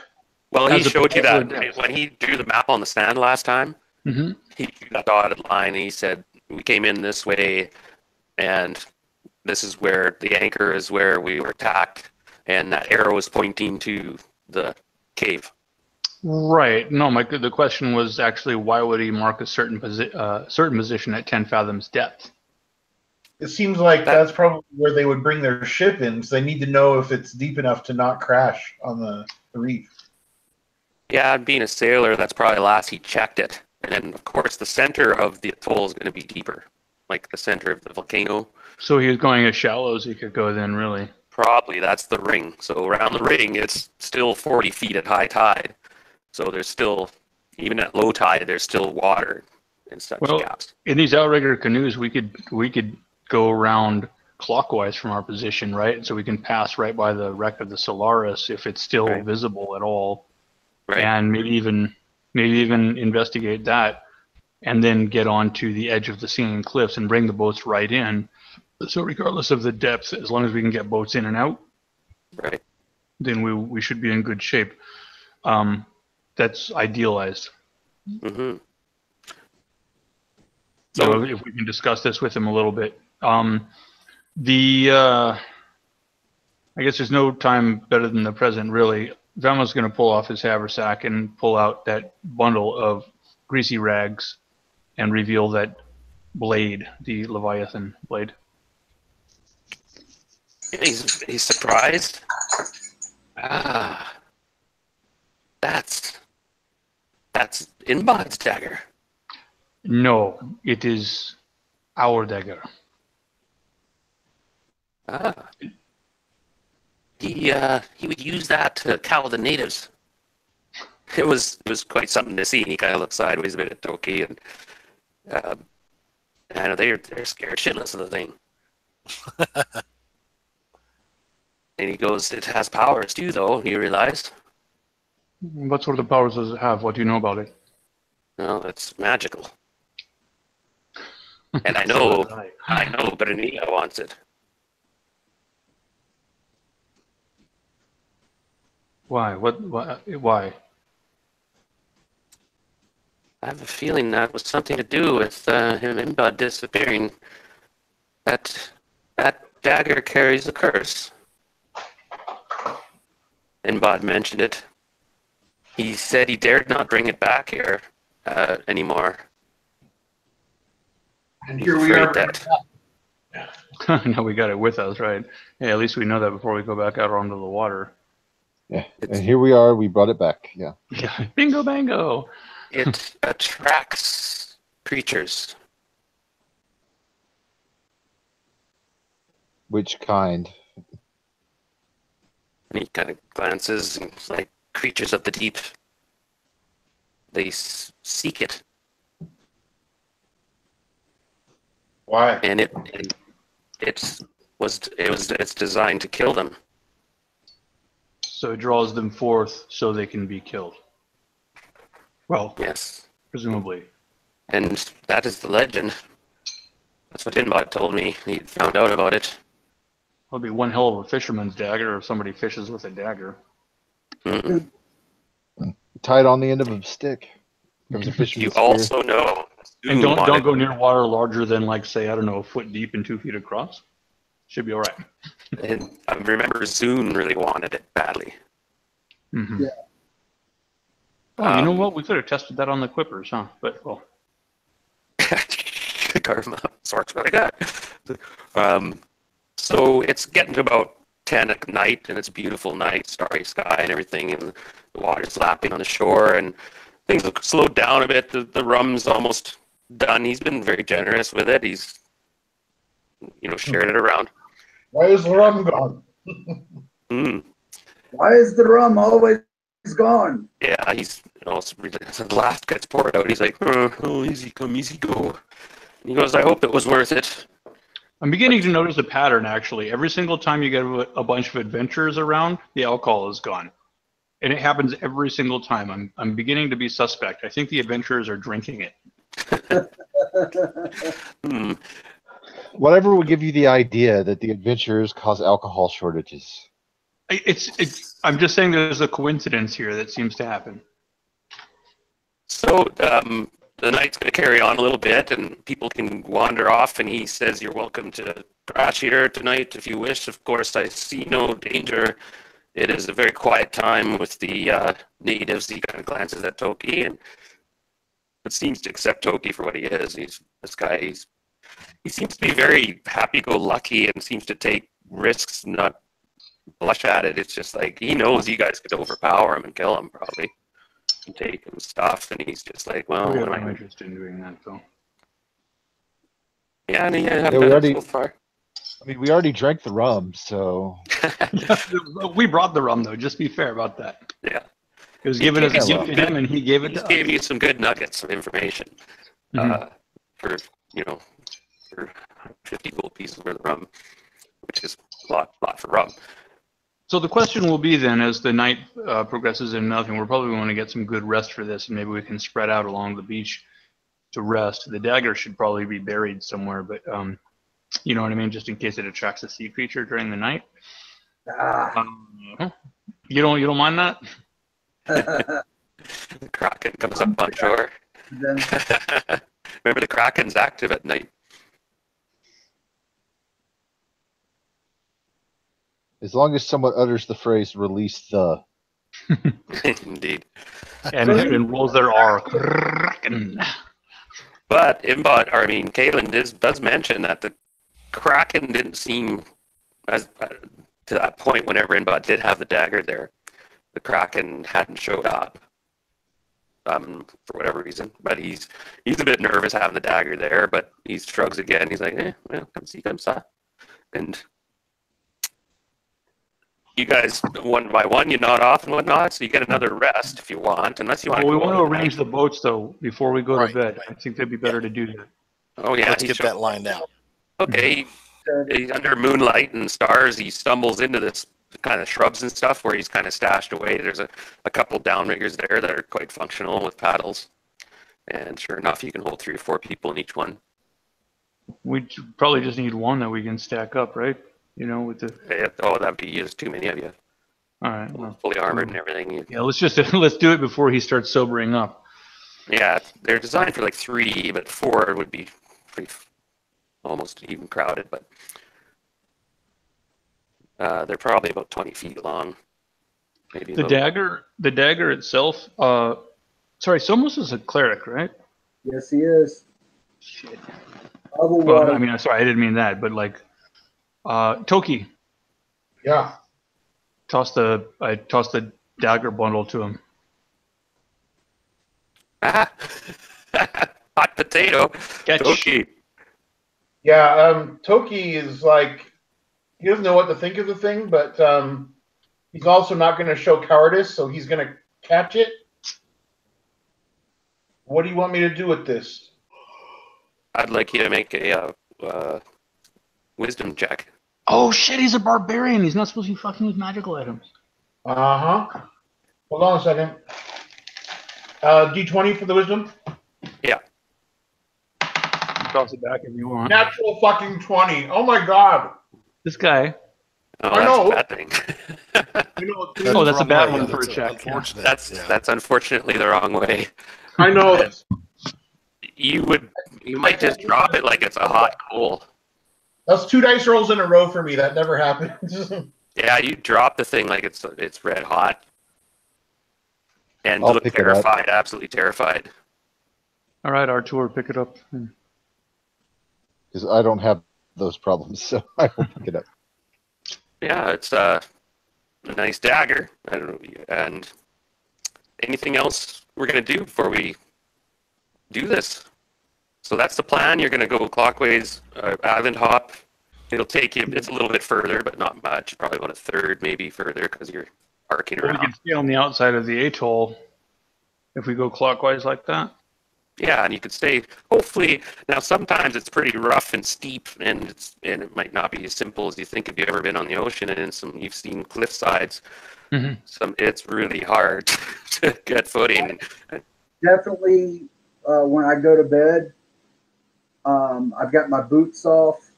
Well, he As a showed you that particular depth. when he drew the map on the stand last time. Mm-hmm. He drew that dotted line, and he said, we came in this way, and this is where the anchor is, where we were attacked, and that arrow is pointing to the cave. Right. No, the question was actually why would he mark a certain position at 10 fathoms depth? It seems like that's probably where they would bring their ship in, so they need to know if it's deep enough to not crash on the reef. Yeah, being a sailor, that's probably the last he checked it. And then, of course, the center of the atoll is going to be deeper, like the center of the volcano. So he was going as shallow as he could go then, really. Probably that's the ring. So around the ring, it's still 40 feet at high tide. So there's still, even at low tide, there's still water in such gaps. In these outrigger canoes, we could go around clockwise from our position, right? So we can pass right by the wreck of the Solaris if it's still Right. visible at all, Right. and maybe even investigate that, and then get onto the edge of the Singing Cliffs and bring the boats right in. So regardless of the depth, as long as we can get boats in and out, Right. then we should be in good shape. That's idealized. Mm-hmm. So if we can discuss this with him a little bit. I guess there's no time better than the present, really. Vama's going to pull off his haversack and pull out that bundle of greasy rags and reveal that blade, the Leviathan blade. He's surprised. Ah, that's NBOD'S dagger. No, it is our dagger. Ah, he would use that to cow the natives. It was quite something to see. He kind of looked sideways a bit at Toki, and I know they're scared shitless of the thing. And he goes, it has powers too, though. You realized? What sort of powers does it have? What do you know about it? No, it's magical. And I So know, does I know, Bernina wants it. Why? Why? I have a feeling that was something to do with him and Bud disappearing. That dagger carries a curse. And Bud mentioned it. He said he dared not bring it back here anymore. And He's here we afraid are. that No, we got it with us, right? Yeah, at least we know that before we go back out onto the water. Yeah, It's- and here we are. We brought it back. Yeah. Yeah, bingo, bango. it attracts creatures. Which kind? And he kind of glances, and it's like creatures of the deep. They seek it, Why? and it's designed to kill them. So it draws them forth so they can be killed. Well, Yes, presumably. and that is the legend. That's what Inbot told me. He found out about it. It'll be one hell of a fisherman's dagger if somebody fishes with a dagger. Mm. Tied on the end of a stick. Comes a fisherman's You spear. also know. And Zoom don't wanted- go near water larger than, like, say, I don't know, a foot deep and 2 feet across. Should be all right. And I remember Zune really wanted it badly. Mm-hmm. Yeah. Oh, you know Um, what? We could have tested that on the Quippers, huh? But, well, Karma sorts what I got. So it's getting to about 10 at night, and it's a beautiful night, starry sky and everything, and the water's lapping on the shore, and things have slowed down a bit. The rum's almost done. He's been very generous with it. He's, shared it around. Why is the rum gone? Mm. Why is the rum always gone? Yeah, he's also the last gets poured out. He's like, oh, easy come, easy go. He goes, I hope it was worth it. I'm beginning to notice a pattern, actually. Every single time you get a bunch of adventurers around, the alcohol is gone. And it happens every single time. I'm beginning to be suspect. I think the adventurers are drinking it. Hmm. Whatever will give you the idea that the adventurers cause alcohol shortages. I'm just saying there's a coincidence here that seems to happen. So the night's going to carry on a little bit, and people can wander off, and he says, you're welcome to crash here tonight if you wish. Of course, I see no danger. It is a very quiet time with the natives. He kind of glances at Toki, and but seems to accept Toki for what he is. He seems to be very happy-go-lucky and seems to take risks, not blush at it. It's just like he knows you guys could overpower him and kill him probably, and take him stuff, and he's just like, well, We what have am I no gonna-" interest in doing that, though. Yeah, and yeah, we already- so far. I mean, we already drank the rum, so We brought the rum, though. Just be fair about that. Yeah. It was He given as gave a you gift to some him, and he gave it He to us. gave you some good nuggets of information Mhm. for 50 gold pieces worth of rum. for rum. So the question will be then, as the night progresses and nothing, we're probably going to get some good rest for this, and maybe we can spread out along the beach to rest. The dagger should probably be buried somewhere, but you know what I mean, just in case it attracts a sea creature during the night. You don't mind that? The Kraken comes up on shore. Then Remember, the Kraken's active at night. As long as someone utters the phrase "release the." Indeed. And rolls their R. Kraken. But Caitlin does mention that the Kraken didn't seem as to that point whenever Inbod did have the dagger there. The Kraken hadn't showed up for whatever reason. But he's a bit nervous having the dagger there, but he shrugs again. He's like, well, come see, come saw. And you guys, one by one, you nod off and whatnot, so you get another rest if you want, unless you want. Well, we want to arrange the boats though before we go Right. to bed. I think that'd be better to do that. Oh yeah, Let's get that lined out. Okay, he's under moonlight and stars. He stumbles into this kind of shrubs and stuff where he's kind of stashed away. There's a couple downriggers there that are quite functional with paddles, and sure enough, you can hold 3 or 4 people in each one. We probably just need one that we can stack up, right? You know, with the. Oh, that'd be just too many of you. All right. Well, Fully armored and everything. yeah, let's do it before he starts sobering up. Yeah, they're designed for like 3, but 4 would be pretty almost even crowded. But they're probably about 20 feet long. Maybe The dagger itself. Sorry, Somos is a cleric, right? yes, he is. Shit. Otherwise, Well, I mean, sorry, I didn't mean that, but like, Toki, Yeah. I tossed the dagger bundle to him. hot potato. Catch. Toki. Yeah, Toki is like, he doesn't know what to think of the thing, but he's also not going to show cowardice, so he's going to catch it. What do you want me to do with this? I'd like you to make a wisdom check. Oh shit, he's a barbarian. He's not supposed to be fucking with magical items. Uh-huh. Hold on a second. D20 for the wisdom? Yeah. Toss it back if you want. Natural fucking 20. Oh my god. This guy. Oh, I that's know. a bad thing. Oh, that's a wrong bad way. one for a That's check. Unfortunate. That's unfortunately the wrong way. I know this. You might just drop it like it's a hot coal. That's 2 dice rolls in a row for me. That never happens. Yeah, you drop the thing like it's red hot. And I'll look pick it up. terrified, absolutely terrified. All right, Artur, pick it up. Because I don't have those problems, so I will pick it up. Yeah, it's a nice dagger. I don't know. And anything else we're gonna do before we do this? So that's the plan. You're gonna go clockwise, island hop. It'll take you. It's a little bit further, but not much. Probably about a third, maybe further, because you're arcing We around. can stay on the outside of the atoll if we go clockwise like that. Yeah, and you could stay. Hopefully, now sometimes it's pretty rough and steep, and it might not be as simple as you think if you've ever been on the ocean and you've seen cliff sides. Mm-hmm. It's really hard to get footing. definitely when I go to bed, I've got my boots off,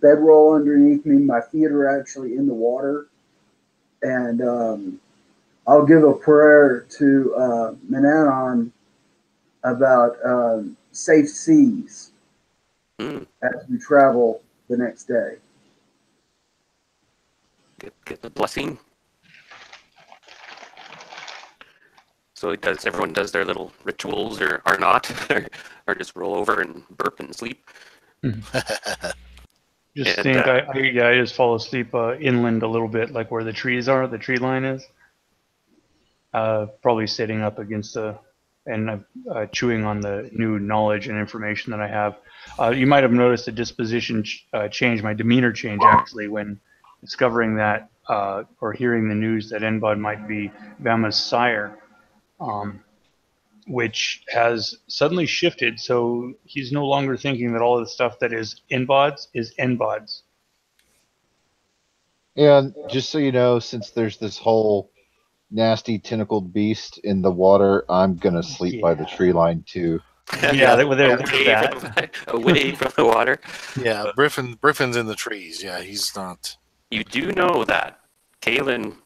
bedroll underneath me. My feet are actually in the water, and I'll give a prayer to Menanon about safe seas as we travel the next day. Get the blessing. So everyone does their little rituals or not, or just roll over and burp and sleep. Just And, think, I just fall asleep inland a little bit, like where the trees are, the tree line is. Probably sitting up against and chewing on the new knowledge and information that I have. You might have noticed the disposition change, my demeanor change actually, when discovering that or hearing the news that NBOD might be Vama's sire, which has suddenly shifted. So he's no longer thinking that all of the stuff that is NBOD's is NBOD's. And just so you know, since there's this whole nasty tentacled beast in the water, I'm gonna sleep by the tree line too. Yeah, there's away that. from, away from the water. Yeah, Griffin's in the trees. Yeah, he's not. You do know that Kalen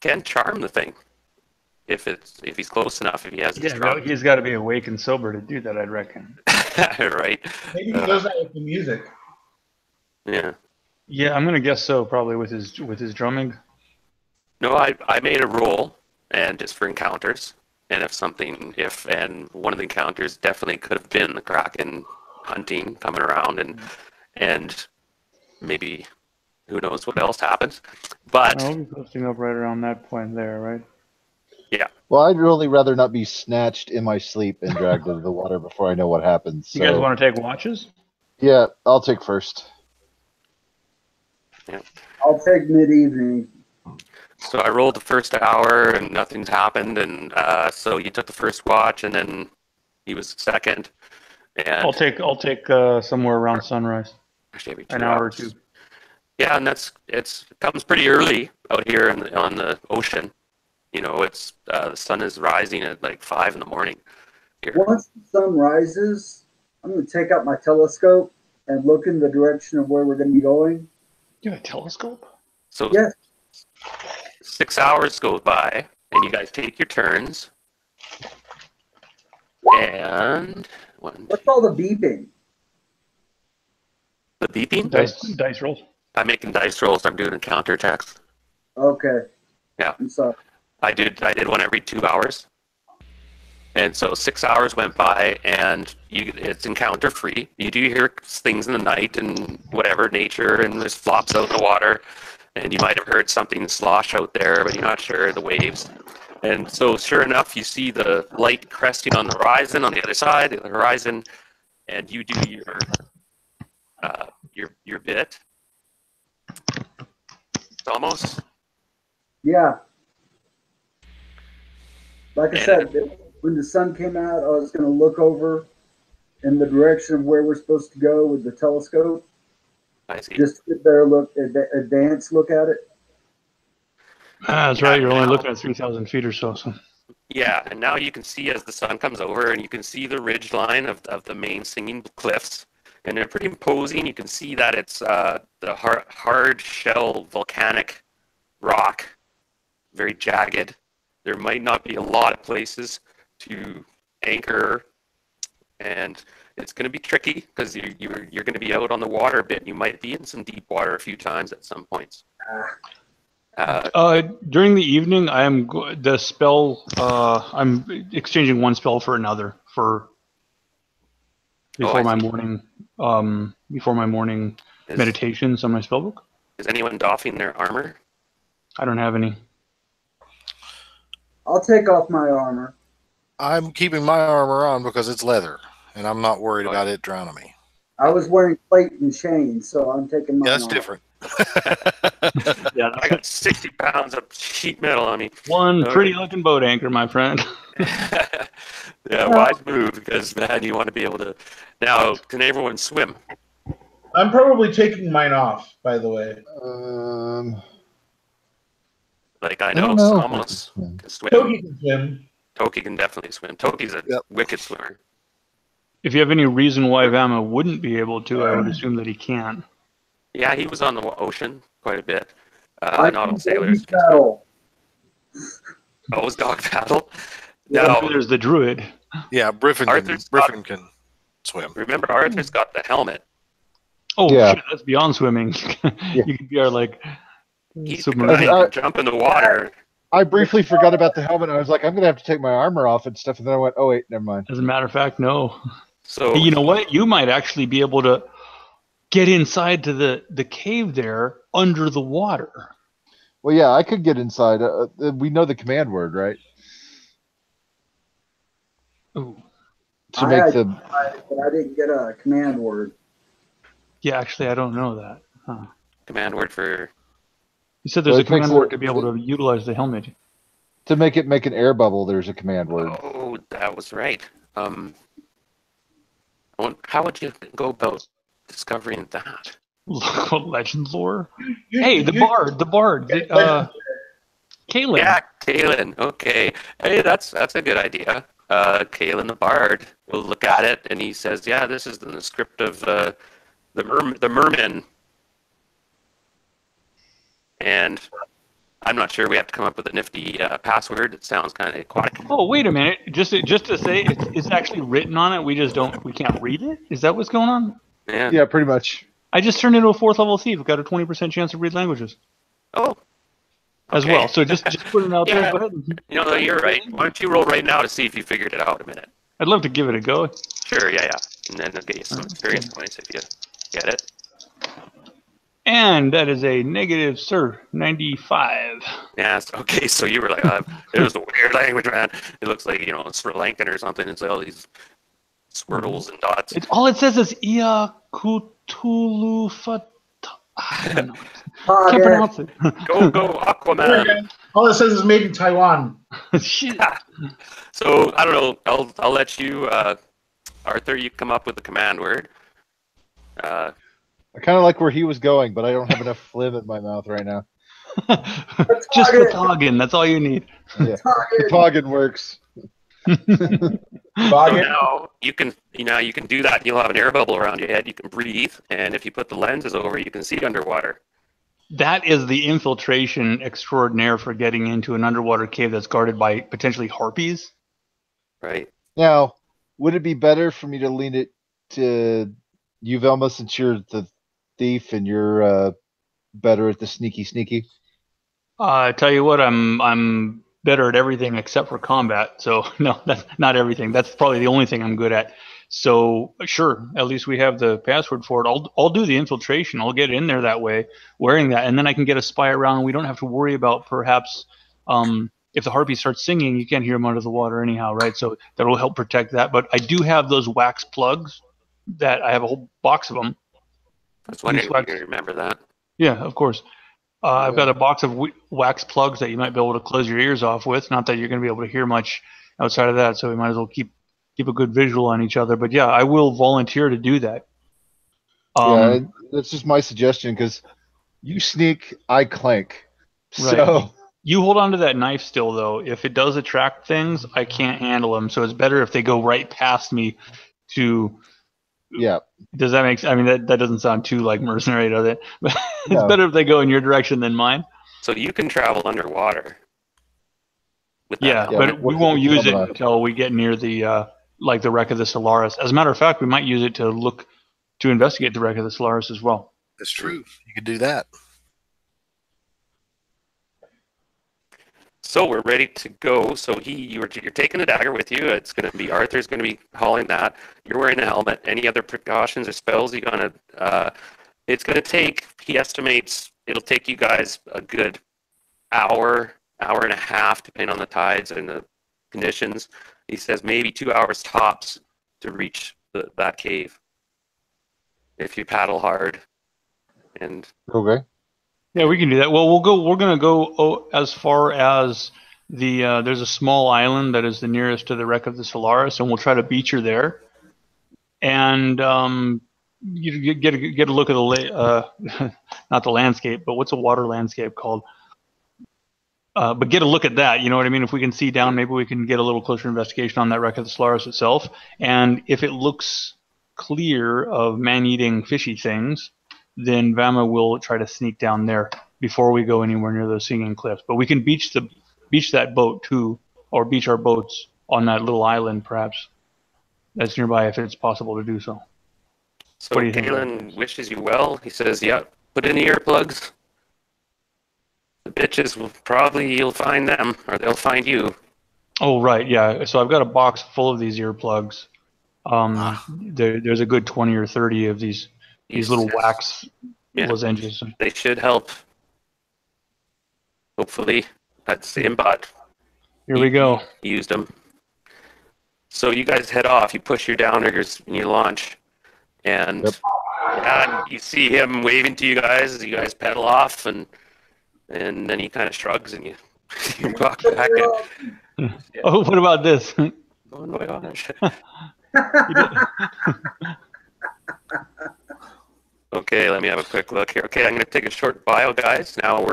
can charm the thing if he's close enough. If he has Yeah, strong, he's got to be awake and sober to do that, I'd reckon. right? Maybe he does that with the music. Yeah. Yeah, I'm gonna guess so. Probably with his drumming. No, I made a roll, and just for encounters, and and one of the encounters definitely could have been the Kraken hunting, coming around, and maybe who knows what else happens. But I'll be posting up right around that point there, right? yeah, Well, I'd really rather not be snatched in my sleep and dragged into the water before I know what happens. You guys So, want to take watches? yeah, I'll take first. I'll take mid-evening. so I rolled the first hour, and nothing's happened, and so you took the first watch, and then he was second, and I'll take somewhere around sunrise, actually every 2 an hour or hours. two. Yeah, and it comes pretty early out here on the ocean. You know, it's the sun is rising at like 5 in the morning here. Once the sun rises, I'm going to take out my telescope and look in the direction of where we're going to be going. You have a telescope? So Yes. 6 hours go by, and you guys take your turns. And What's all the beeping? the beeping. Dice rolls. I'm making dice rolls. I'm doing encounter checks. Okay. Yeah. I'm sorry. I did one every 2 hours. And so 6 hours went by, and it's encounter free. You do hear things in the night and whatever nature, and there's flops out in the water, and you might have heard something slosh out there, but you're not sure, the waves. And so sure enough, you see the light cresting on the horizon, on the other side of the horizon, and you do your bit. Almost. Yeah. Like I Yeah. said, when the sun came out, I was going to look over in the direction of where we're supposed to go with the telescope. I see. Just sit there, advance look at it. That's right. You're only looking at 3,000 feet or so. Yeah, and now you can see as the sun comes over, and you can see the ridge line of the main Singing Cliffs, and they're pretty imposing. You can see that it's the hard shell volcanic rock, very jagged. There might not be a lot of places to anchor, and it's going to be tricky because you're going to be out on the water a bit. You might be in some deep water a few times at some points. During the evening, I'm exchanging one spell for another before my morning meditations on my spellbook. Is anyone doffing their armor? I don't have any. I'll take off my armor. I'm keeping my armor on because it's leather, and I'm not worried about it drowning me. I was wearing plate and chain, so I'm taking mine Yeah, that's off. different. Yeah, I got 60 pounds of sheet metal on me. one pretty looking boat anchor, my friend. Yeah, wise move, because man, you want to be able to. Now, can everyone swim? I'm probably taking mine off, by the way. Like I I know don't know. almost can swim. Toki can swim. Toki can definitely swim. Toki's a wicked swimmer. If you have any reason why Vama wouldn't be able to, I would assume that he can. Yeah, he was on the ocean quite a bit. I Not all can sailors. battle. Oh, it was dog paddle. Now Now, there's the druid. Yeah, Griffin Arthur's can swim. remember, Arthur's got the helmet. Oh Yeah. shit, that's beyond swimming. You can be our He's the submarine. guy who can jump in the water. I briefly forgot about the helmet. I was like, I'm gonna have to take my armor off and stuff, and then I went, oh wait, never mind. As a matter of fact, no. So Hey, you know what? You might actually be able to get inside to the cave there under the water. Well, yeah, I could get inside. We know the command word, right? Ooh. To I make had- the But I didn't get a command word. Yeah, actually, I don't know that. Huh. command word for You said there's Well, a it makes command it- word to be able to utilize the helmet. to make it make an air bubble. There's a command word. Oh, that was right. How would you go about discovering that? Legend lore. You- Hey, the you- bard, the bard, Kalen. Yeah, Kalen. Okay. Hey, that's a good idea. Kalen the Bard will look at it and he says, "Yeah, this is in the script of the merman." And I'm not sure. We have to come up with a nifty password. It sounds kind of aquatic. Oh, wait a minute. Just to say, it's actually written on it. We can't read it. Is that what's going on? Yeah. Yeah, pretty much. I just turned into a 4th level thief. Got a 20% chance to read languages Oh. as Okay. well. So just put it out Yeah. there. Go ahead. You know, you're right. Why don't you roll right now to see if you figured it out a minute? I'd love to give it a go. Sure. Yeah. And then I'll get you some experience points if you get it. And that is a negative, sir, 95. Yeah. Okay. So you were like, it was a weird language, man. It looks like, you know, Sri Lankan or something. It's like all these swirls and dots. All it says is Ia Kutulu Fat. I don't know. Target. Can't pronounce it. Go Aquaman. All it says is made in Taiwan. Shit. So I don't know. I'll let you, Arthur. You come up with the command word. I kind of like where he was going, but I don't have enough phlegm in my mouth right now. Just Katagan. That's all you need. Yeah, Target. Toggen works. So Bargain. now you can do that. You'll have an air bubble around your head. You can breathe, and if you put the lenses over, you can see underwater. That is the infiltration extraordinaire for getting into an underwater cave that's guarded by potentially harpies. Right. Now, would it be better for me to lean it to you, Velma, since you're the thief and you're better at the sneaky? I tell you what, I'm better at everything except for combat. So no, that's not everything. That's probably the only thing I'm good at. So sure, at least we have the password for it. I'll do the infiltration. I'll get in there that way, wearing that, and then I can get a spy around. We don't have to worry about perhaps if the harpy starts singing, you can't hear them under the water anyhow, right? So that will help protect that. But I do have those wax plugs that I have a whole box of them. I was wondering if you can remember that. Yeah, of course. I've got a box of wax plugs that you might be able to close your ears off with. Not that you're going to be able to hear much outside of that, so we might as well keep a good visual on each other. But yeah, I will volunteer to do that. Yeah, that's just my suggestion because you sneak, I clank. Right. So you hold on to that knife still, though. If it does attract things, I can't handle them. So it's better if they go right past me to... Yeah. Does that make sense? I mean, that doesn't sound too like mercenary, does it? But it's No. better if they go in your direction than mine. So you can travel underwater. With that Yeah, helmet. but we won't use it until we get near the the wreck of the Solaris. As a matter of fact, we might use it to investigate the wreck of the Solaris as well. That's true. You could do that. So we're ready to go. So you're taking a dagger with you. It's going to be Arthur's going to be hauling that. You're wearing a helmet. Any other precautions or spells you're going to? It's going to take. He estimates it'll take you guys a good hour and a half, depending on the tides and the conditions. He says maybe 2 hours tops to reach that cave if you paddle hard. And Okay. Yeah, we can do that. Well, we're going to go as far as there's a small island that is the nearest to the wreck of the Solaris, and we'll try to beach her there. And you get a look at the not the landscape, but what's a water landscape called? But get a look at that. You know what I mean? If we can see down, maybe we can get a little closer investigation on that wreck of the Solaris itself. And if it looks clear of man-eating fishy things, then Vama will try to sneak down there before we go anywhere near those singing cliffs. But we can beach that boat too, or beach our boats on that little island perhaps that's nearby if it's possible to do so. so What do you think? Galen wishes you well. He says, "Yeah, put in the earplugs. The bitches you'll find them, or they'll find you." Oh, right, yeah. So I've got a box full of these earplugs. There's a good 20 or 30 of these little wax lozenges. They should help. Hopefully, that's the NBOD. Here we go. He used them. So you guys head off. You push your downriggers and you launch, and you see him waving to you guys as you guys pedal off, and then he kind of shrugs and you walk back. Oh, what about this? Oh my gosh. Okay, let me have a quick look here. Okay, I'm going to take a short bio, guys. Now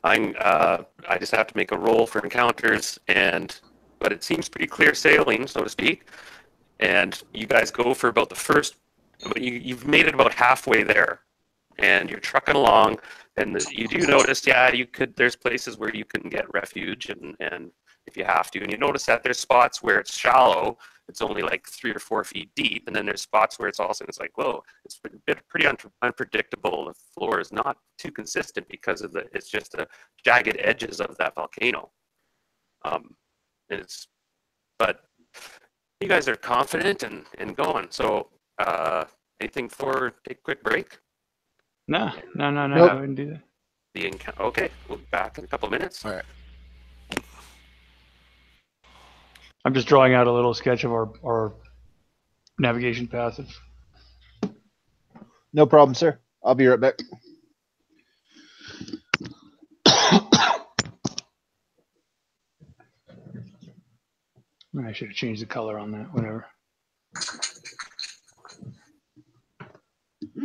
I just have to make a roll for encounters, but it seems pretty clear sailing, so to speak. And you guys go for about the first, but you've made it about halfway there, and you're trucking along. And you do notice, yeah, there's places where you can get refuge, and if you have to, and you notice that there's spots where it's shallow. It's only like 3 or 4 feet deep, and then there's spots where it's like, whoa, it's pretty unpredictable. The floor is not too consistent because it's just the jagged edges of that volcano. But you guys are confident and going. So, anything for take a quick break? No, Nope. I wouldn't do that. Okay, we'll be back in a couple minutes. All right. I'm just drawing out a little sketch of our navigation passive. No problem, sir. I'll be right back. I should have changed the color on that, whatever.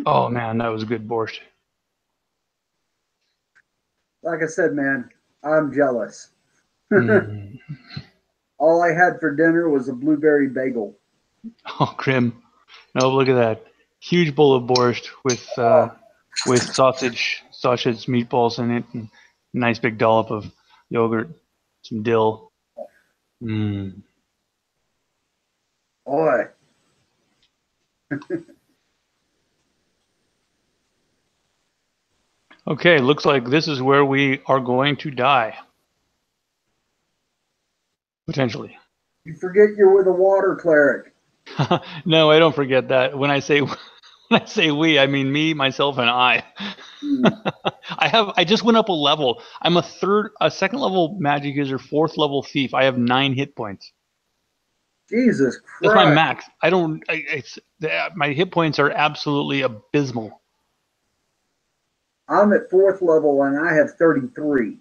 Oh man, that was a good borscht. Like I said, man, I'm jealous. Mm. All I had for dinner was a blueberry bagel. Oh, Grim. No, look at that. Huge bowl of borscht with sausage, meatballs in it, and a nice big dollop of yogurt, some dill. Mm. Boy. Okay, looks like this is where we are going to die. Potentially. You forget you're with a water cleric. No, I don't forget that. When I say we, I mean me, myself, and I. I just went up a level. I'm a second level magic user, 4th level thief. I have 9 hit points. Jesus Christ. That's my max. My hit points are absolutely abysmal. I'm at 4th level and I have 33.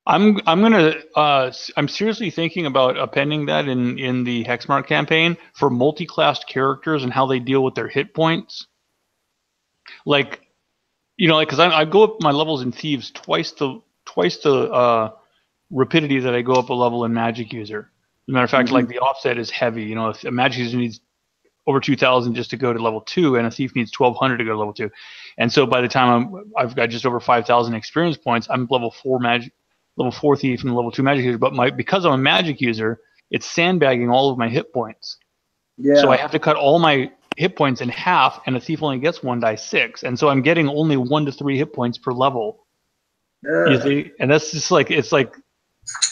I'm seriously thinking about appending that in the Hexmark campaign for multi-classed characters and how they deal with their hit points. Because I go up my levels in Thieves twice the rapidity that I go up a level in Magic User. As a matter of fact, like the offset is heavy. If a Magic User needs over 2,000 just to go to level 2, and a Thief needs 1,200 to go to level 2. And so by the time I've got just over 5,000 experience points, I'm level 4 Thief and level 2 Magic User. But because I'm a Magic User, it's sandbagging all of my hit points. Yeah. So I have to cut all my hit points in half, and a Thief only gets 1d6, and so I'm getting only 1 to 3 hit points per level. You see, and that's just like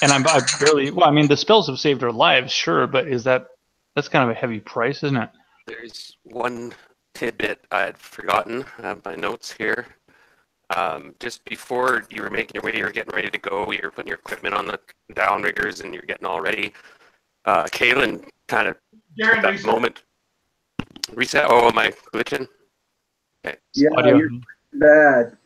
and I barely. Well, I mean, the spells have saved our lives, sure, but that's kind of a heavy price, isn't it? There's one tidbit I had forgotten. I have my notes here. Just before you were making your way, you were getting ready to go. You were putting your equipment on the downriggers, and you're getting all ready. Kaylin kind of at that moment. Reset. Oh, am I glitching? Okay. Yeah, Audio. you're bad.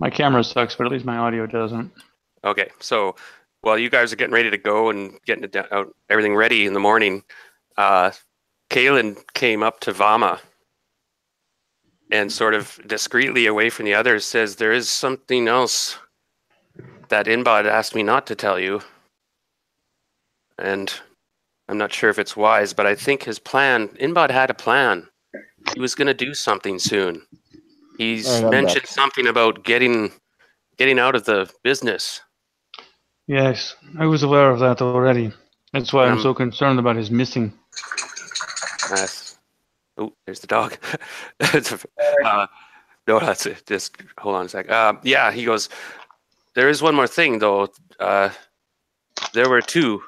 My camera sucks, but at least my audio doesn't. Okay, so while you guys are getting ready to go and getting everything ready in the morning, Kaylin came up to Vama and sort of discreetly away from the others says, there is something else that NBOD asked me not to tell you. And I'm not sure if it's wise, but I think his plan, NBOD had a plan. He was going to do something soon. He's mentioned something about getting out of the business. Yes, I was aware of that already. That's why I'm so concerned about his missing. Oh, there's the dog. No, that's it. Just hold on a sec. Yeah, he goes, there is one more thing, though. There were 2.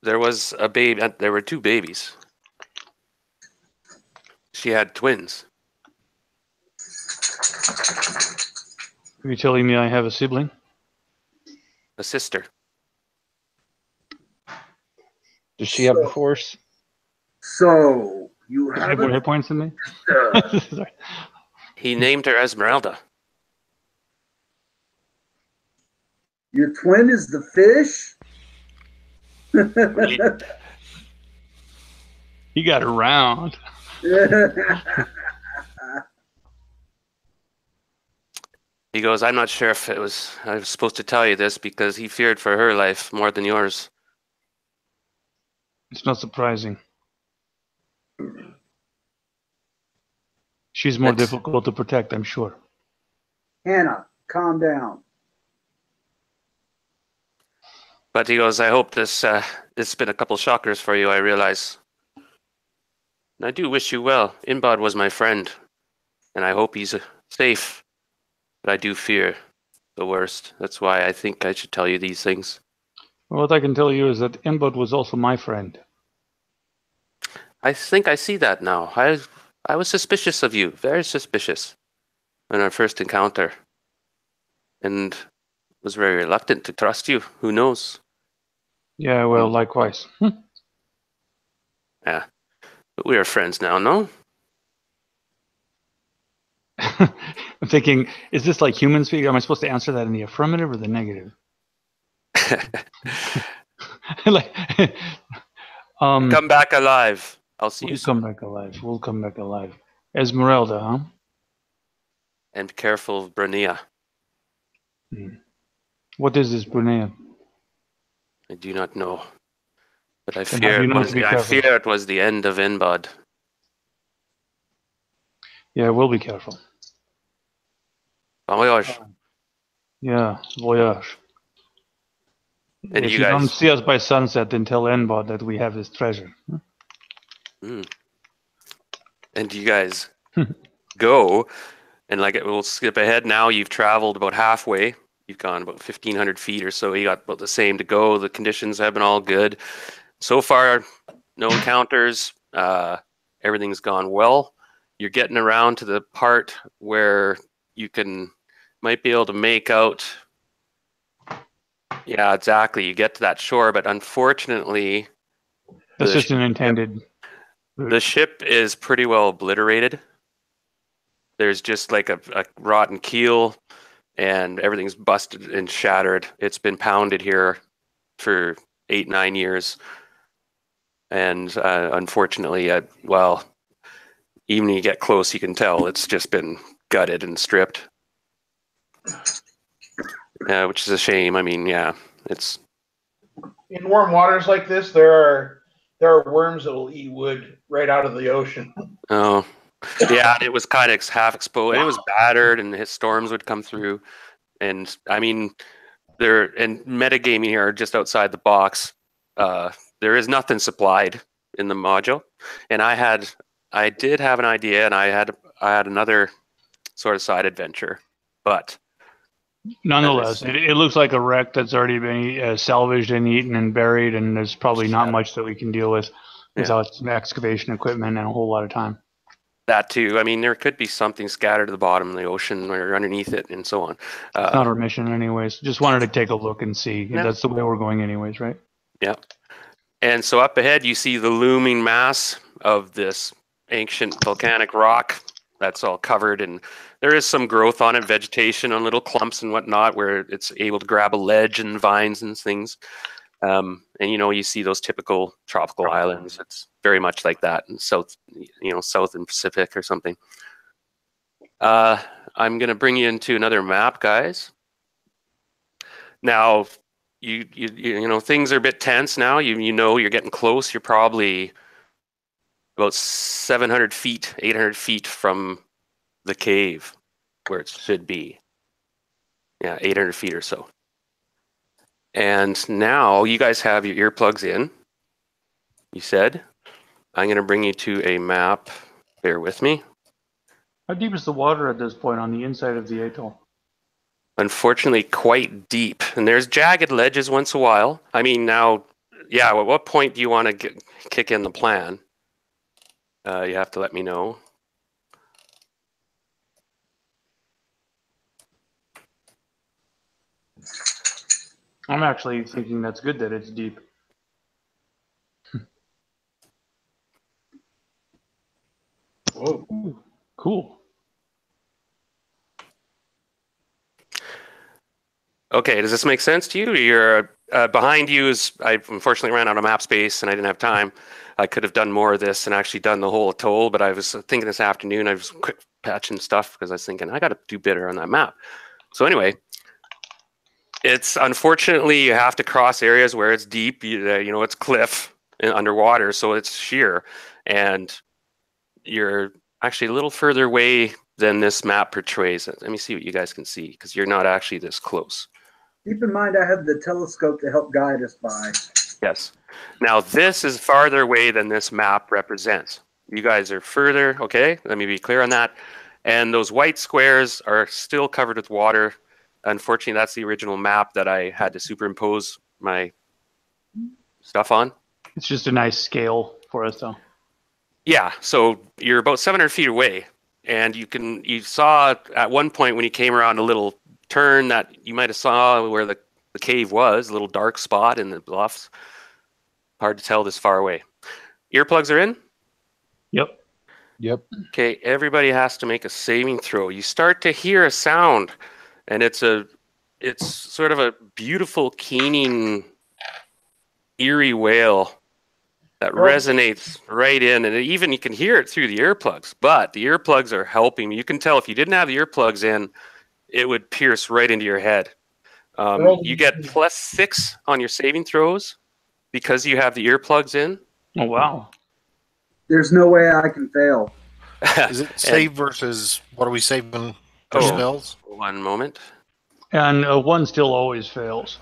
There was a baby. There were 2 babies. She had twins. Are you telling me I have a sibling? A sister. Does she have the Force? So you Does she have have more hit points than me? Sorry. He named her Esmeralda. Your twin is the fish? He got around. He goes, I'm not sure if I was supposed to tell you this because he feared for her life more than yours. It's not surprising. She's more difficult to protect, I'm sure. Hannah, calm down. But he goes, I hope this it's been a couple shockers for you, I realize. And I do wish you well. NBOD was my friend, and I hope he's safe. But I do fear the worst. That's why I think I should tell you these things. Well, what I can tell you is that NBOD was also my friend. I think I see that now. I was suspicious of you, very suspicious, in our first encounter. And was very reluctant to trust you. Who knows? Yeah, well, likewise. Yeah. But we are friends now, no? I'm thinking, is this like human speak? Am I supposed to answer that in the affirmative or the negative? Like, Come back alive. I'll see you we'll soon. come back alive. We'll come back alive. Esmeralda, huh? And be careful of Brunea. What is this, Brunea? I do not know. But I Then fear how do you know to be I careful? fear it was the end of NBOD. Yeah, we'll be careful. Bon voyage. Yeah, voyage. And If you you don't guys- see us by sunset, then tell NBOD that we have this treasure. And you guys go, and like we'll skip ahead now. You've traveled about halfway. You've gone about 1,500 feet or so. You got about the same to go. The conditions have been all good. So far, no encounters. Everything's gone well. You're getting around to the part where you might be able to make out. Yeah, exactly. You get to that shore, but unfortunately, That's just an intended. the ship is pretty well obliterated. There's just like a rotten keel, and everything's busted and shattered. It's been pounded here for 8-9 years. And unfortunately, well, even when you get close, you can tell it's just been gutted and stripped. Which is a shame. I mean, yeah, it's In warm waters like this, there are worms that will eat wood right out of the ocean. oh, yeah. It was kind of half exposed. It was battered, and his storms would come through. And I mean, metagaming here just outside the box. There is nothing supplied in the module, and I did have an idea, and I had another sort of side adventure, but Nonetheless, it looks like a wreck that's already been salvaged and eaten and buried, and there's probably not much that we can deal with without some excavation equipment and a whole lot of time. That too. I mean, there could be something scattered to the bottom of the ocean or underneath it, and so on. It's not our mission, anyways. Just wanted to take a look and see. Yeah. That's the way we're going, anyways, right? Yeah. And so up ahead, you see the looming mass of this ancient volcanic rock that's all covered, and there is some growth on it, vegetation on little clumps and whatnot, where it's able to grab a ledge and vines and things. And you see those typical tropical islands. It's very much like that in South and Pacific or something. I'm going to bring you into another map, guys. Now, you things are a bit tense now. You're getting close. You're probably about 700 feet, 800 feet from the cave where it should be. Yeah, 800 feet or so. And now you guys have your earplugs in. You said, I'm going to bring you to a map. Bear with me. How deep is the water at this point on the inside of the atoll? Unfortunately, quite deep. And there's jagged ledges once in a while. I mean, now, yeah, at what point do you want to kick in the plan? You have to let me know. I'm actually thinking that's good that it's deep. Whoa. Ooh, cool. Okay, does this make sense to you? You're behind you is I unfortunately ran out of map space and I didn't have time. I could have done more of this and actually done the whole atoll, but I was thinking this afternoon I was quick patching stuff because I was thinking I got to do better on that map. So anyway, it's unfortunately you have to cross areas where it's deep. You know, it's cliff and underwater, so it's sheer, and you're actually a little further away than this map portrays. Let me see what you guys can see because you're not actually this close. Keep in mind, I have the telescope to help guide us by. Yes. Now this is farther away than this map represents. You guys are further. Okay, let me be clear on that. And those white squares are still covered with water. Unfortunately, that's the original map that I had to superimpose my stuff on. It's just a nice scale for us, though. Yeah, so you're about 700 feet away, and you saw at one point when you came around a little turn that you might have saw where the cave was, a little dark spot in the bluffs. Hard to tell this far away. Earplugs are in? Yep. Yep. Okay, everybody has to make a saving throw. You start to hear a sound, and it's sort of a beautiful, keening, eerie wail that resonates right in, and even you can hear it through the earplugs. But the earplugs are helping. You can tell if you didn't have the earplugs in, it would pierce right into your head. You get +6 on your saving throws because you have the earplugs in. Oh, wow. There's no way I can fail. Is it save versus what are we saving for spells? One moment. And one still always fails.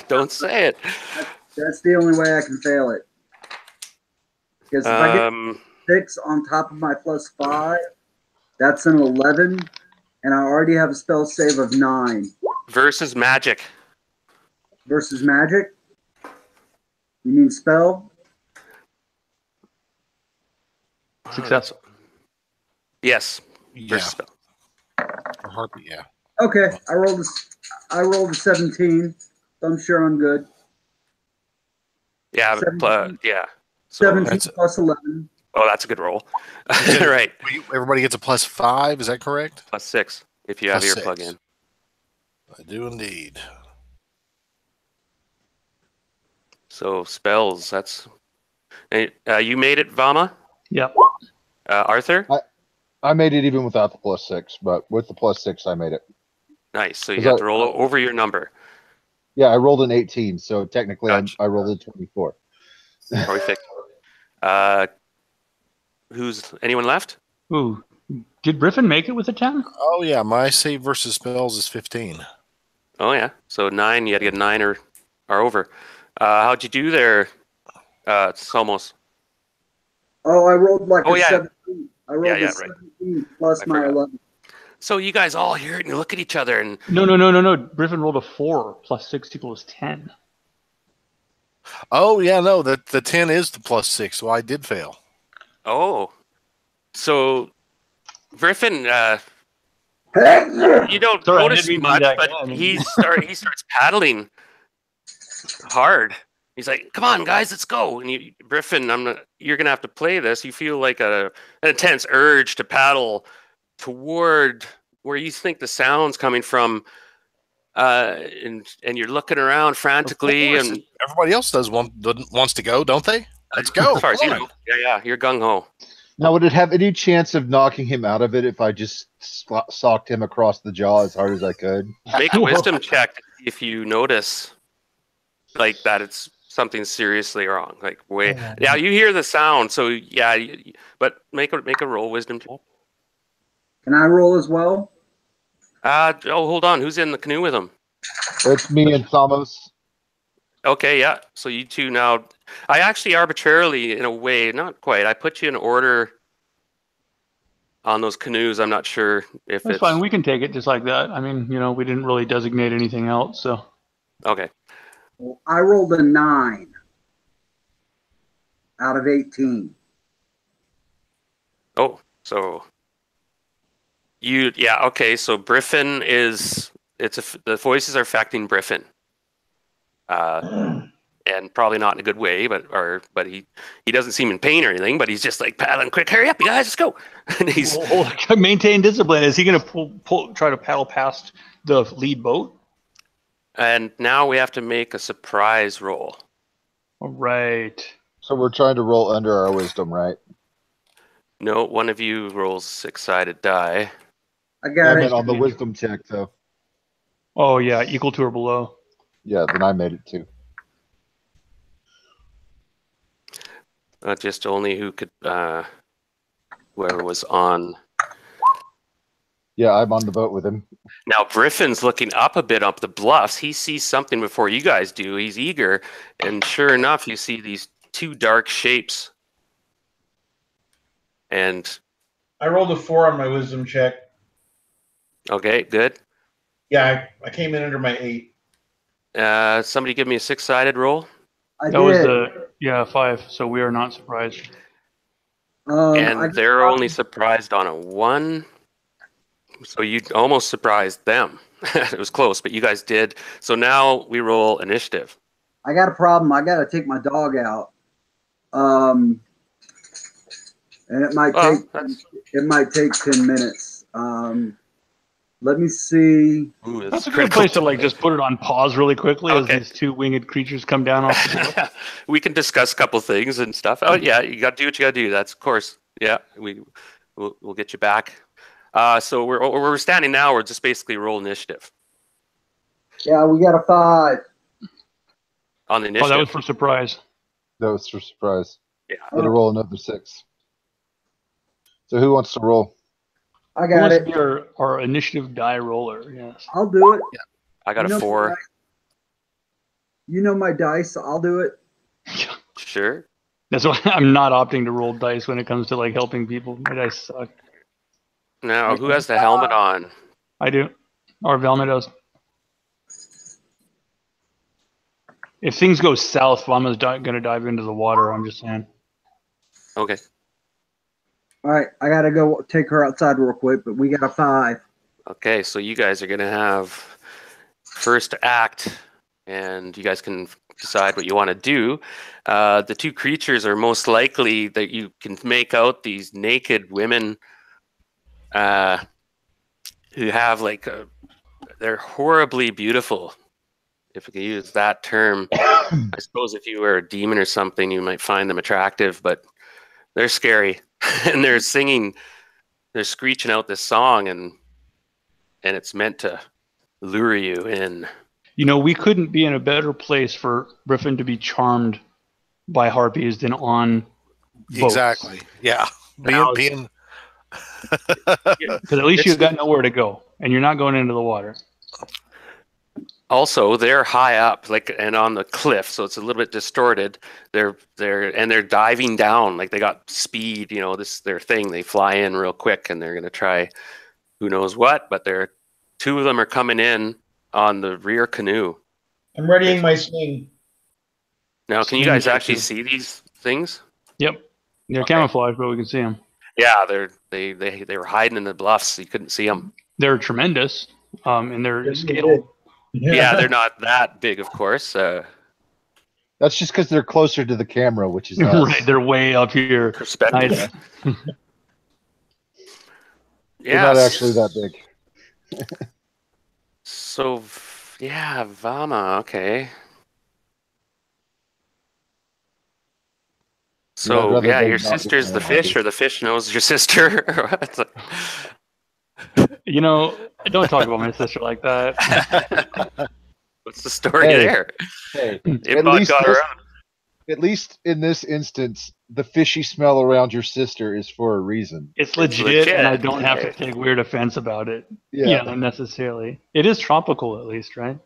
Don't say it. That's the only way I can fail it. Because if I get 6 on top of my +5, that's an 11, and I already have a spell save of 9. Versus magic. Versus magic? You mean spell? Success. Yes. Yeah. Versus spell. Or harpy, yeah. Okay, I rolled a 17, so I'm sure I'm good. Yeah, 17. yeah. So 17 plus 11. Oh, that's a good roll. Right. Everybody gets a +5, is that correct? +6 if you have +6. earplug in. I do indeed. So spells, that's... you made it, Vama? Yep. Arthur? I made it even without the +6, but with the +6, I made it. Nice. So you have to roll over your number. Yeah, I rolled an 18, so technically Gotcha. I rolled a 24. Perfect. Anyone left? Ooh. Did Griffin make it with a 10? Oh, yeah, my save versus spells is 15. Oh, yeah. So 9, you had to get 9 or over. How'd you do there, Somos? Oh, I rolled like a yeah. 17. I rolled Yeah, a right. 17 plus my forgot. 11. So you guys all hear it and you look at each other and... No. Griffin rolled a 4 +6 equals 10. Oh, yeah, no, the 10 is the +6, so I did fail. Oh. So, Griffin, you don't Sorry, I notice didn't mean to much, do that. but Yeah, I mean- he starts paddling hard. He's like, "Come on, guys, let's go!" And Griffin, you're gonna have to play this. You feel like an intense urge to paddle toward where you think the sound's coming from, and you're looking around frantically. Of course, And everybody else wants to go, don't they? Let's go. as far as you Come on. know, yeah, you're gung ho. Now, would it have any chance of knocking him out of it if I just socked him across the jaw as hard as I could? Make a wisdom check to see if you notice, like that it's something seriously wrong. Like yeah, you hear the sound, so yeah, but make a roll wisdom check. Can I roll as well? Hold on, who's in the canoe with him? It's me and Samos. Okay, yeah. So you two now. I actually arbitrarily, in a way, not quite. I put you in order on those canoes. I'm not sure if That's it's fine. We can take it just like that. I mean, we didn't really designate anything else, so. okay. I rolled a 9 out of 18. Oh, so okay. So Griffin the voices are affecting Griffin. And probably not in a good way, but he doesn't seem in pain or anything, but he's just like paddling quick, hurry up, you guys, let's go. And he's Maintain discipline. Is he going to try to paddle past the lead boat? And now we have to make a surprise roll. All right. So we're trying to roll under our wisdom, right? No, one of you rolls 6-sided die. I I got meant it. on the wisdom check, though. Oh yeah, equal to or below. Yeah, then I made it too. Just only who could, whoever was on. Yeah, I'm on the boat with him. Now, Griffin's looking up a bit up the bluffs. He sees something before you guys do. He's eager. And sure enough, you see these two dark shapes. And, I rolled a 4 on my wisdom check. okay, good. Yeah, I came in under my 8. Somebody give me a 6-sided roll. I That was did. the 5. So we are not surprised. And they're only surprised on a 1. So you almost surprised them. It was close, but you guys did. So now we roll initiative. I got a problem. I got to take my dog out. And it might Well, take 10 minutes. Let me see. Ooh, That's a good critical. place to like just put it on pause really quickly Okay. as these two winged creatures come down off the cliff. We can discuss a couple things and stuff. Oh yeah, you got to do what you got to do. That's of course. Yeah, we'll get you back. So where we're standing now, we're just basically roll initiative Yeah, we got a 5. on the Oh, initiative. that was for surprise. That was for surprise. Yeah. Gotta roll another 6. So who wants to roll? I Who got wants to it. be our initiative die roller? Yes. I'll do it. I got You a know 4. my- You know my dice. I'll do it. Sure. That's why I'm not opting to roll dice when it comes to like helping people. My dice suck. Now, who has the helmet on? I do. Or Velma does. If things go south, Velma's going to dive into the water. I'm just saying. Okay. All right, I got to go take her outside real quick, but we got a 5. Okay, so you guys are going to have first act, and you guys can decide what you want to do. The two creatures are most likely that you can make out these naked women who have like they're horribly beautiful, if we can use that term. I suppose if you were a demon or something, you might find them attractive, but they're scary. And they're singing, they're screeching out this song, and it's meant to lure you in. You know, we couldn't be in a better place for Griffin to be charmed by harpies than on boats. Exactly. Yeah. Being Because at least you've got nowhere to go, and you're not going into the water. Also, they're high up, like, and on the cliff, so it's a little bit distorted. They're diving down, like they got speed. You know, this their thing. They fly in real quick, and they're gonna try, who knows what. But two of them are coming in on the rear canoe. I'm readying my sling. Now, can you Sling guys check, actually too. see these things? Yep. They're Okay. camouflaged, but we can see them. Yeah, they were hiding in the bluffs, so you couldn't see them. They're tremendous in their Yes, you scale. did. Yeah, they're not that big, of course. That's just because they're closer to the camera, which is us. Right, they're way up here. Perspective. Nice. They're not actually that big. So, yeah, Vama, okay. So, rather yeah, than your not get sister's the more fish, happy. or the fish knows your sister? It's like- You know, don't talk about my sister like that. What's the story Hey. there? Hey, Imbot got her out. at least in this instance, the fishy smell around your sister is for a reason. It's legit, legit. and I don't have to take weird offense about it. Yeah. Not necessarily. It is tropical, at least, right?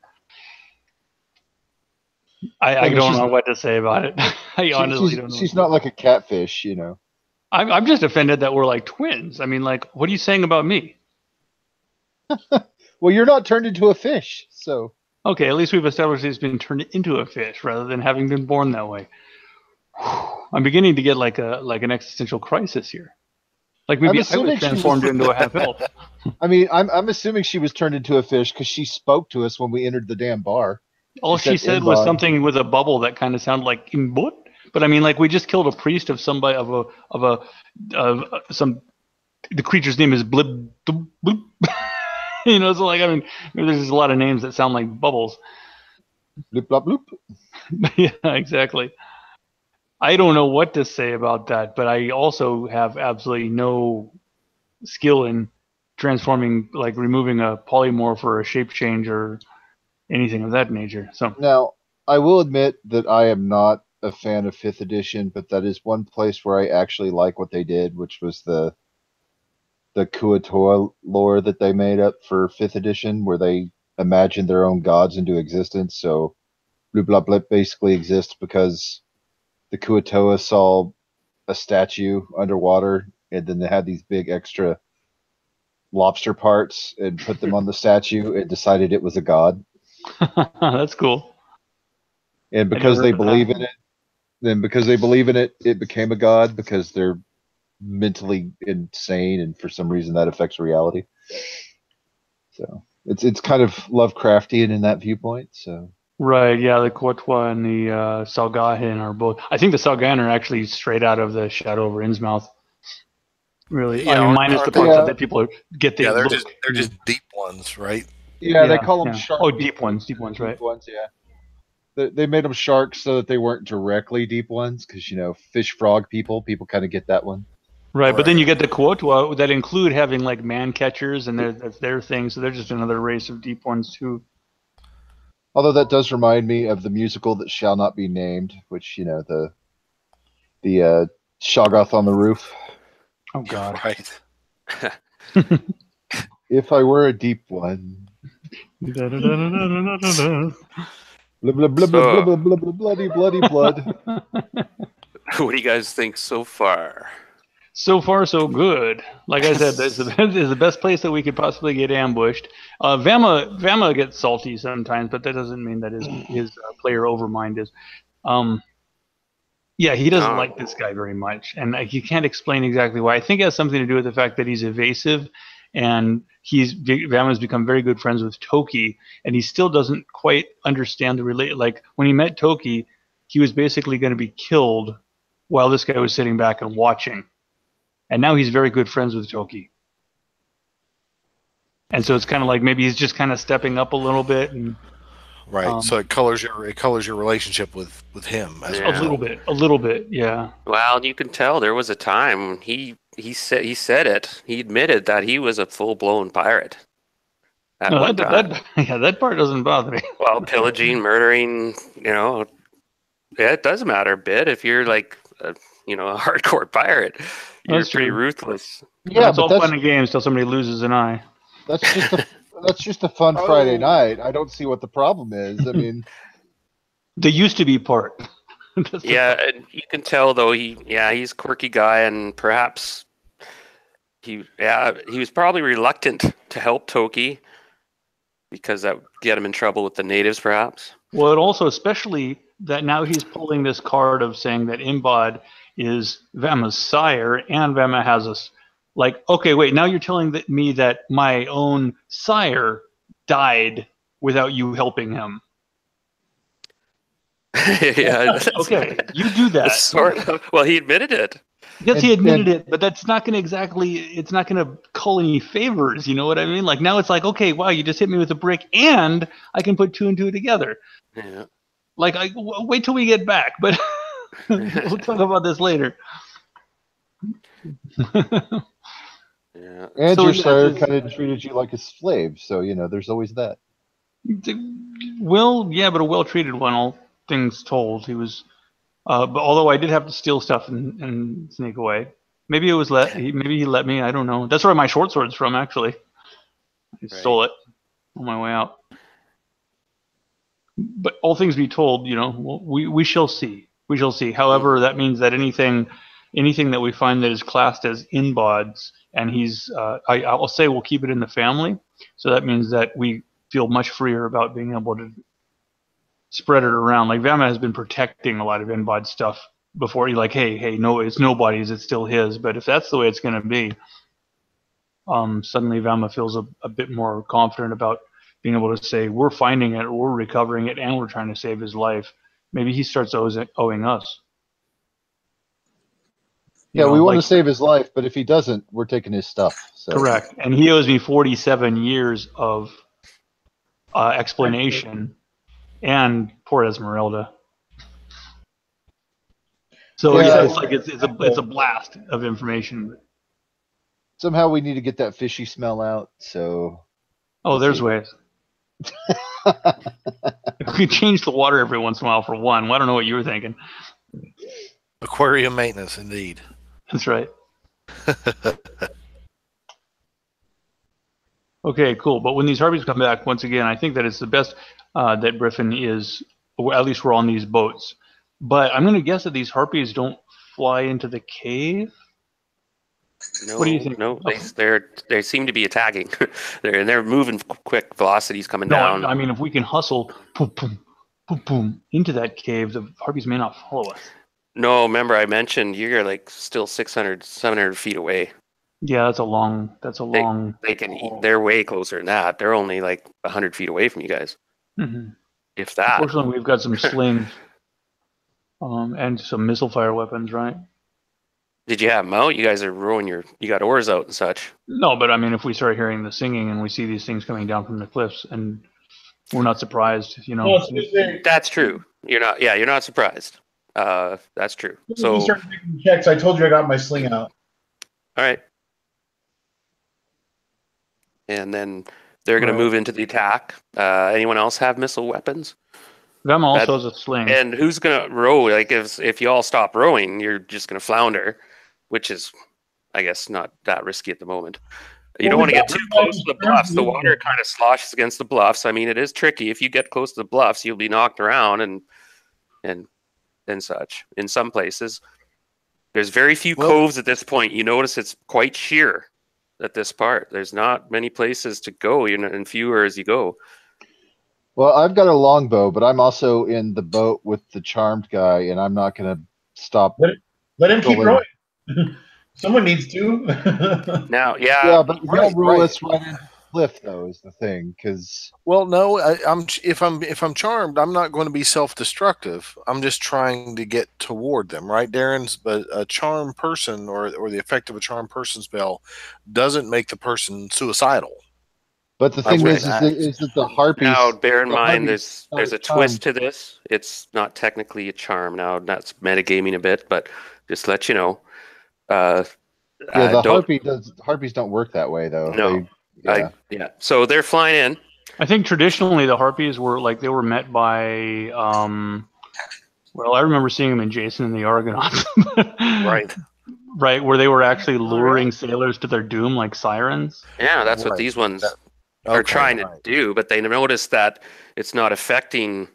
I but don't she's- know what to say about it. I honestly don't know. She's not like a catfish, you know. I'm just offended that we're like twins. I mean, like, what are you saying about me? Well, you're not turned into a fish, so Okay, at least we've established he's been turned into a fish rather than having been born that way. I'm beginning to get like an existential crisis here. Like maybe I assuming was she was- transformed into a half elf. I mean, I'm assuming she was turned into a fish because she spoke to us when we entered the damn bar. All She she said said was Imbod. something with a bubble that kind of sounded like imbot. But I mean, like we just killed a priest of somebody of some. The creature's name is Blib. Blib. You know, so like, I mean, maybe there's just a lot of names that sound like bubbles. Bloop, blop, bloop. Yeah, exactly. I don't know what to say about that, but I also have absolutely no skill in transforming, like removing a polymorph or a shape change or anything of that nature. So, Now, I will admit that I am not a fan of 5th edition, but that is one place where I actually like what they did, which was the Kuatoa lore that they made up for 5th edition, where they imagined their own gods into existence. So Blue Blah Blip basically exists because the Kuatoa saw a statue underwater, and then they had these big extra lobster parts and put them on the statue and decided it was a god. that's cool. And I never because they heard of that. believe in it, then because they believe in it, it became a god because they're mentally insane, and for some reason that affects reality. So it's kind of Lovecraftian in that viewpoint. So Right, yeah, the Kuatwa and the Salgahan are both. I think the Salgahan are actually straight out of the Shadow over Innsmouth. Really, I Yeah, mean, minus aren't the they? parts that people get the Yeah, they're look. just deep ones, right? yeah, they Yeah, call them yeah. shark. Oh, deep ones, right? Deep ones, yeah. They made them sharks so that they weren't directly deep ones, because fish frog people kind of get that one. Right, but then Right. you get the Kuotwa that include having like man catchers, and that's their thing. So they're just another race of deep ones too. Although that does remind me of the musical that shall not be named, which the Shoggoth on the Roof. Oh God. Right. If I were a deep one, blah blah blah blah blah So, blah blah blah bloody bloody blood. what do you guys think so far? So far, so good. Like I said, this is the best place that we could possibly get ambushed. Vama gets salty sometimes, but that doesn't mean that his player overmind is. Yeah, he doesn't Oh, like this guy very much, and you can't explain exactly why. I think it has something to do with the fact that he's evasive, and Vama's become very good friends with Toki, and he still doesn't quite understand the relate. Like when he met Toki, he was basically going to be killed while this guy was sitting back and watching. And now he's very good friends with Toki. And so it's kind of like maybe he's just kind of stepping up a little bit, and Right. So it colors your relationship with him as Yeah. a little bit, yeah. well, you can tell there was a time he said it. He admitted that he was a full blown pirate at No, one time. that part doesn't bother me. Well, pillaging, murdering, yeah, it does matter a bit if you're like a hardcore pirate. You're That's pretty true. ruthless. Yeah, It's all fun and games till somebody loses an eye. that's just a fun Friday night. I don't see what the problem is. I mean, The used to be part. That's the Yeah, part. and you can tell though he's a quirky guy, and perhaps he was probably reluctant to help Toki because that would get him in trouble with the natives, perhaps. Well, it also, especially that now he's pulling this card of saying that Imbod is Vama's sire, and Vama has us. Like, okay, wait, now you're telling me that my own sire died without you helping him. Yeah. Okay, you do that. Sort of. Well, he admitted it. Yes, he admitted it, but that's not going to it's not going to call any favors. You know what I mean? Like now it's like, okay, wow, you just hit me with a brick, and I can put two and two together. Yeah. Like, wait till we get back, but we'll talk about this later. Yeah. and So, your yeah, sire it's- kind of treated you like a slave, so there's always that. Well, yeah, but a well-treated one, all things told. He was, but although I did have to steal stuff and sneak away. Maybe it was maybe he let me. I don't know. That's where my short sword's from, actually. I stole it on my way out. But all things be told, we shall see. We shall see. However, that means that anything that we find that is classed as NBOD'S, and I'll say we'll keep it in the family. So that means that we feel much freer about being able to spread it around. Like Vama has been protecting a lot of NBOD stuff before. He's like, hey, no, it's nobody's, it's still his. But if that's the way it's going to be, suddenly Vama feels a bit more confident about being able to say, we're finding it, we're recovering it, and we're trying to save his life. Maybe he starts owing us. Yeah, we want like, to save his life, but if he doesn't, we're taking his stuff. So. correct. And he owes me 47 years of explanation, and poor Esmeralda. So Yeah. it's like it's a blast of information. Somehow we need to get that fishy smell out. So. Oh, Let's there's see. ways. If we change the water every once in a while for one. Well, I don't know what you were thinking. Aquarium maintenance, indeed. That's right. Okay, cool. But when these harpies come back, once again, I think that it's the best that Griffin is, or at least we're on these boats. But I'm going to guess that these harpies don't fly into the cave. No, What do you think? no, they seem to be attacking. they're moving quick, velocities coming down. No, I mean, if we can hustle, boom, boom, boom, boom, into that cave, the harpies may not follow us. No, remember I mentioned you're like still 600, 700 feet away. Yeah, that's a long. They can. They're way closer than that. They're only like 100 feet away from you guys, if that. Fortunately, we've got some slings, and some missile fire weapons, right? Did you have them out? You guys are rowing you got oars out and such. No, but I mean, if we start hearing the singing and we see these things coming down from the cliffs, and we're not surprised, That's true. You're not surprised. That's true. So you start making checks. I told you I got my sling out. All right. And then they're going to move into the attack. Anyone else have missile weapons? Them also has a sling. And who's going to row? Like if you all stop rowing, you're just going to flounder, which is, I guess, not that risky at the moment. You don't want to get too close to the bluffs. The water kind of sloshes against the bluffs. I mean, it is tricky. If you get close to the bluffs, you'll be knocked around and such. In some places, there's very few coves at this point. You notice it's quite sheer at this part. There's not many places to go, and fewer as you go. Well, I've got a longbow, but I'm also in the boat with the charmed guy, and I'm not going to stop. Let him keep rowing. Someone needs to. Now, yeah, but he'll row us right into the cliff, though, is the thing. Because no, if I'm charmed, I'm not going to be self-destructive. I'm just trying to get toward them, right, Darren's? But a charmed person or the effect of a charmed person spell doesn't make the person suicidal. But the thing is that the harpies. Now, bear in mind, there's a twist to this. It's not technically a charm. Now, that's metagaming a bit, but just to let you know. Harpies don't work that way, though. No. So they're flying in. I think traditionally the harpies were met by. Well, I remember seeing them in Jason and the Argonauts. Right. Right, where they were actually luring sailors to their doom like sirens. Yeah, that's what these ones are trying to do, but they notice that it's not affecting.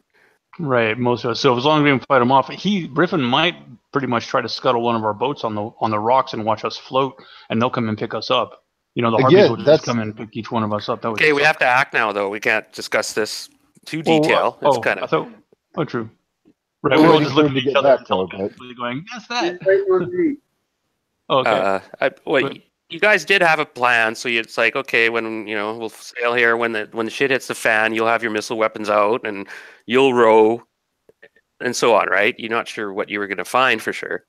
Right, most of us. So as long as we can fight them off, Griffin might pretty much try to scuttle one of our boats on the rocks and watch us float, and they'll come and pick us up. The harpies will just come and pick each one of us up. Okay, we have to act now, though. We can't discuss this too detail. It's kind of. True. Right, we're all just looking at each other going, "That's that." Okay. You guys did have a plan, so it's like, okay, when we'll sail here. When the shit hits the fan, you'll have your missile weapons out, and you'll row, and so on. Right? You're not sure what you were going to find for sure.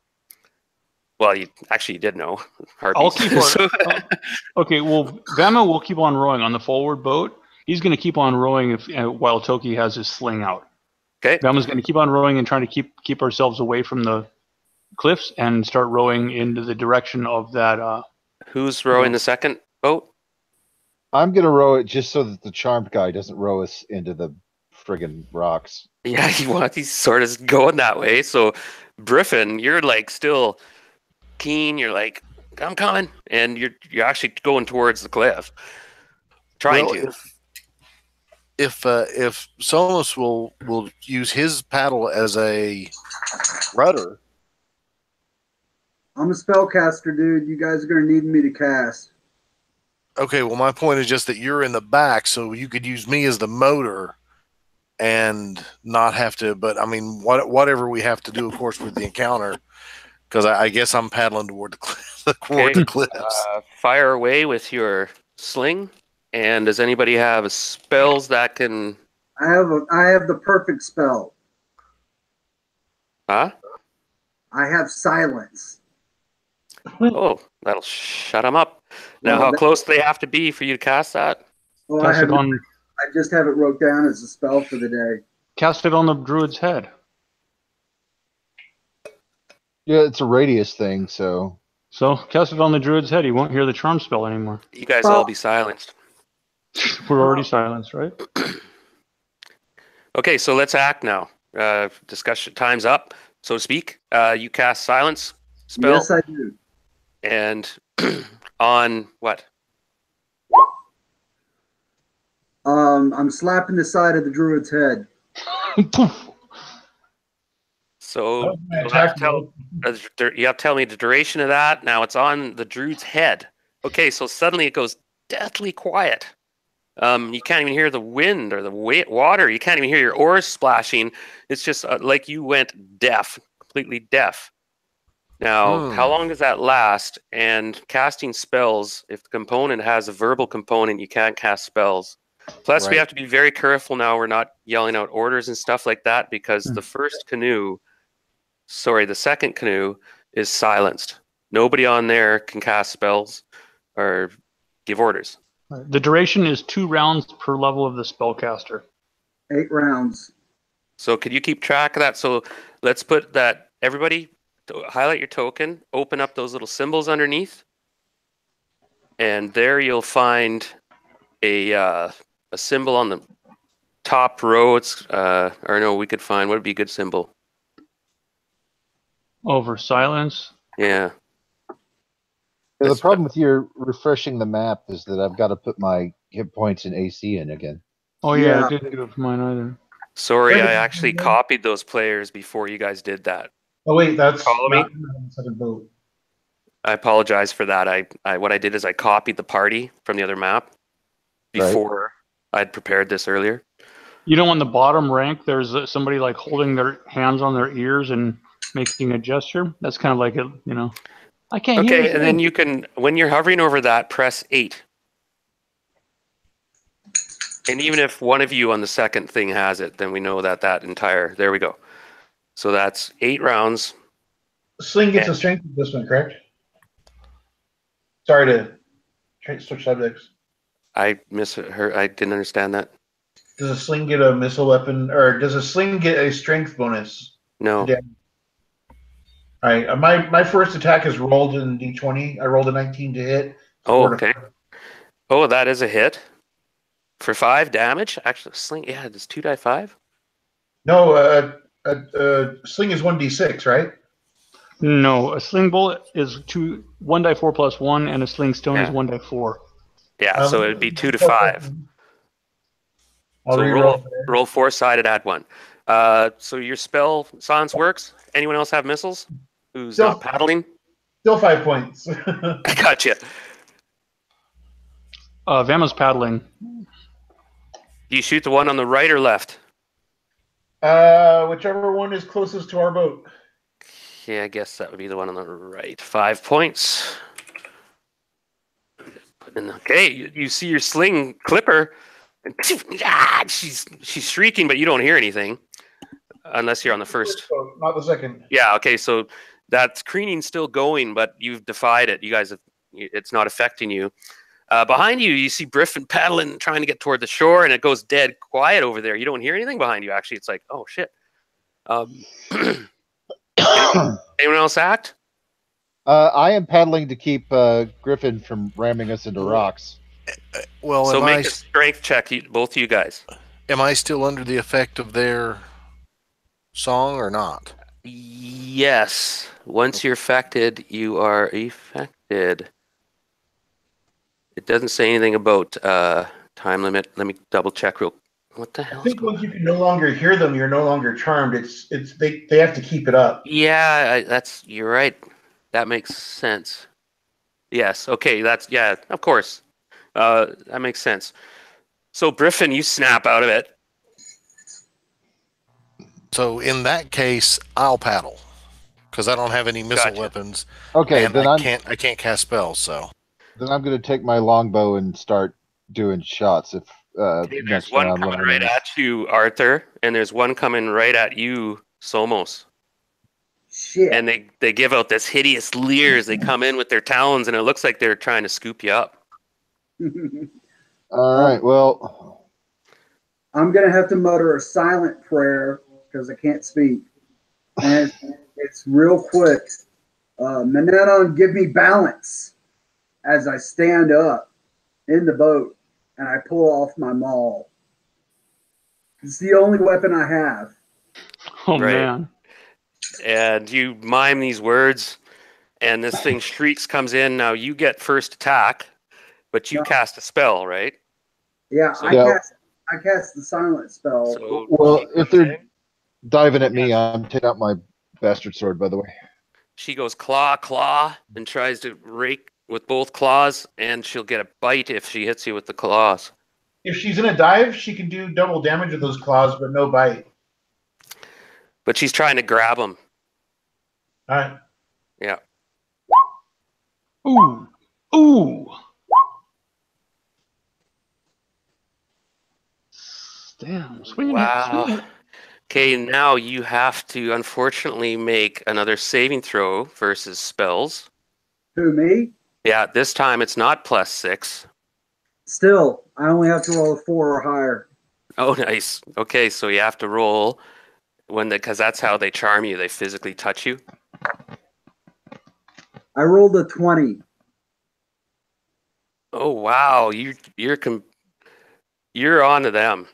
Well, you did know. Harpies. I'll keep on. Okay, well, Vama will keep on rowing on the forward boat. He's going to keep on rowing while Toki has his sling out. Okay. Vama's going to keep on rowing and trying to keep ourselves away from the cliffs and start rowing into the direction of that. Who's rowing the second boat? I'm going to row it just so that the charmed guy doesn't row us into the friggin' rocks. Yeah, he's sort of going that way. So, Griffin, you're like still keen. You're like, I'm coming, and you're actually going towards the cliff, trying to. If Solus will use his paddle as a rudder. I'm a spellcaster, dude. You guys are going to need me to cast. Okay, well, my point is just that you're in the back, so you could use me as the motor and not have to. But, I mean, whatever we have to do, of course, with the encounter, because I guess I'm paddling toward the cliffs. Fire away with your sling. And does anybody have spells that can... I have the perfect spell. Huh? I have silence. Oh, that'll shut them up. Now, Well, how that- close do they have to be for you to cast that? Oh, Cast it on. I just have it wrote down as a spell for the day. Cast it on the druid's head. Yeah, it's a radius thing, so So cast it on the druid's head. He won't hear the charm spell anymore. You guys all be silenced. We're already silenced, right? Okay, so let's act now. Discussion time's up, so to speak. You cast silence spell. Yes, I do. And on what? I'm slapping the side of the druid's head. Poof. So That was my you'll have attack to tell, you have to tell me the duration of that. Now it's on the druid's head. Okay, so suddenly it goes deathly quiet. You can't even hear the wind or the water. You can't even hear your oars splashing. It's just like you went deaf, completely deaf. Now, how long does that last? And casting spells, if the component has a verbal component, you can't cast spells. Plus, we Right. have to be very careful now. We're not yelling out orders and stuff like that because the second canoe is silenced. Nobody on there can cast spells or give orders. The duration is 2 rounds per level of the spellcaster. 8 rounds. So could you keep track of that? So let's put that, everybody highlight your token, open up those little symbols underneath, and there you'll find a symbol on the top row. It's or no, we could find, what would be a good symbol? Over silence. Yeah. the That's problem with your refreshing the map is that I've got to put my hit points and AC in again. Oh yeah, Yeah. I didn't do it for mine either. Sorry, I actually copied those players before you guys did that. Oh wait, that's Follow me? not the second vote. I apologize for that. I what I did is I copied the party from the other map before I'd prepared this earlier. You know, on the bottom rank, there's somebody like holding their hands on their ears and making a gesture. That's kind of like a, you know, I can't hear. Okay, and then you can, when you're hovering over that, press 8. And even if one of you on the second thing has it, then we know that there we go. So that's 8 rounds. Sling gets a strength with this one, correct? Sorry to switch subjects. I didn't understand that. Does a sling get a missile weapon, or does a sling get a strength bonus? No. Yeah. All right. My first attack is rolled in D20. I rolled a 19 to hit. Oh, okay. Oh, that is a hit. For 5 damage? Actually, sling, yeah, it's 2 die 5. No, sling is 1d6, right? No, a sling bullet is 1 die 4 plus 1, and a sling stone is Yeah. 1 die 4. Yeah, so it'd be 2 to 5. I'll So reroll. roll 4-sided, add 1. So your spell silence works. Anyone else have missiles? Who's not paddling? Still 5 points. I gotcha. Vama's paddling. Do you shoot the one on the right or left? Whichever one is closest to our boat. Yeah, I guess that would be the one on the right. 5 points. Okay, you see your sling clipper. And she's shrieking, but you don't hear anything unless you're on the first. Not the second. Yeah, okay, so that screening's still going, but you've defied it. You guys it's not affecting you. Behind you, you see Griffin paddling, trying to get toward the shore, and it goes dead quiet over there. You don't hear anything behind you, actually. It's like, oh, shit. Anyone else act? I am paddling to keep Griffin from ramming us into rocks. Well, So make a strength check, both of you guys. am I still under the effect of their song or not? Yes. Once you're affected, you are affected. It doesn't say anything about time limit. Let me double check real. What the hell? I think once you can no longer hear them, you're no longer charmed. They have to keep it up. Yeah, you're right. That makes sense. Yes. Okay. Of course. That makes sense. So Griffin, you snap out of it. So in that case, I'll paddle because I don't have any missile Gotcha. weapons. Okay, and then I can't cast spells. So then I'm going to take my longbow and start doing shots. If There's next one round, coming when right I'm- at you, Arthur, and there's one coming right at you, Somos. Shit. And they give out this hideous leer as they come in with their talons, and it looks like they're trying to scoop you up. All right. Well, I'm going to have to mutter a silent prayer because I can't speak. And it's real quick. Manenon, give me balance as I stand up in the boat and I pull off my maul. It's the only weapon I have. Oh Right. man. And you mime these words, and this thing shrieks, comes in. Now you get first attack, but you No. cast a spell, right? Yeah, So- I cast the silent spell. So well, she if comes they're in, diving at me, I'm taking out my bastard sword. By the way. she goes claw, and tries to rake with both claws, and she'll get a bite if she hits you with the claws. If she's in a dive, she can do double damage with those claws, but no bite. But she's trying to grab him. All right. Yeah. Ooh. Ooh. Damn. Swinging Wow. It. Okay, now you have to unfortunately make another saving throw versus spells. Who, me? Yeah, this time it's not +6. Still, I only have to roll a 4 or higher. Oh, nice. Okay, so you have to roll because that's how they charm you. They physically touch you. I rolled a 20. Oh wow, you're on to them.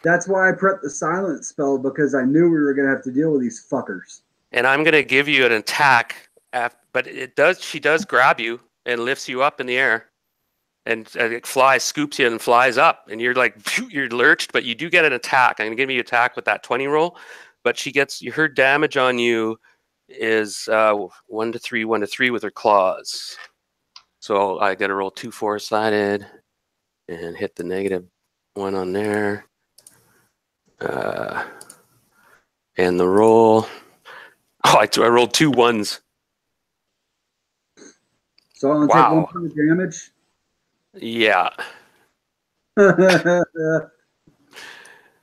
That's why I prepped the silent spell, because I knew we were going to have to deal with these fuckers. And I'm gonna give you an attack, but she does grab you and lifts you up in the air, and it scoops you and flies up, and you're like you're lurched, but you do get an attack. I'm gonna give you an attack with that 20 roll, but her damage on you is 1 to 3, 1 to 3 with her claws. So I got to roll 2 4-sided and hit the -1 on there. And the roll. Oh, I rolled 2 1s. So I'm going to take 1 point of damage. Yeah.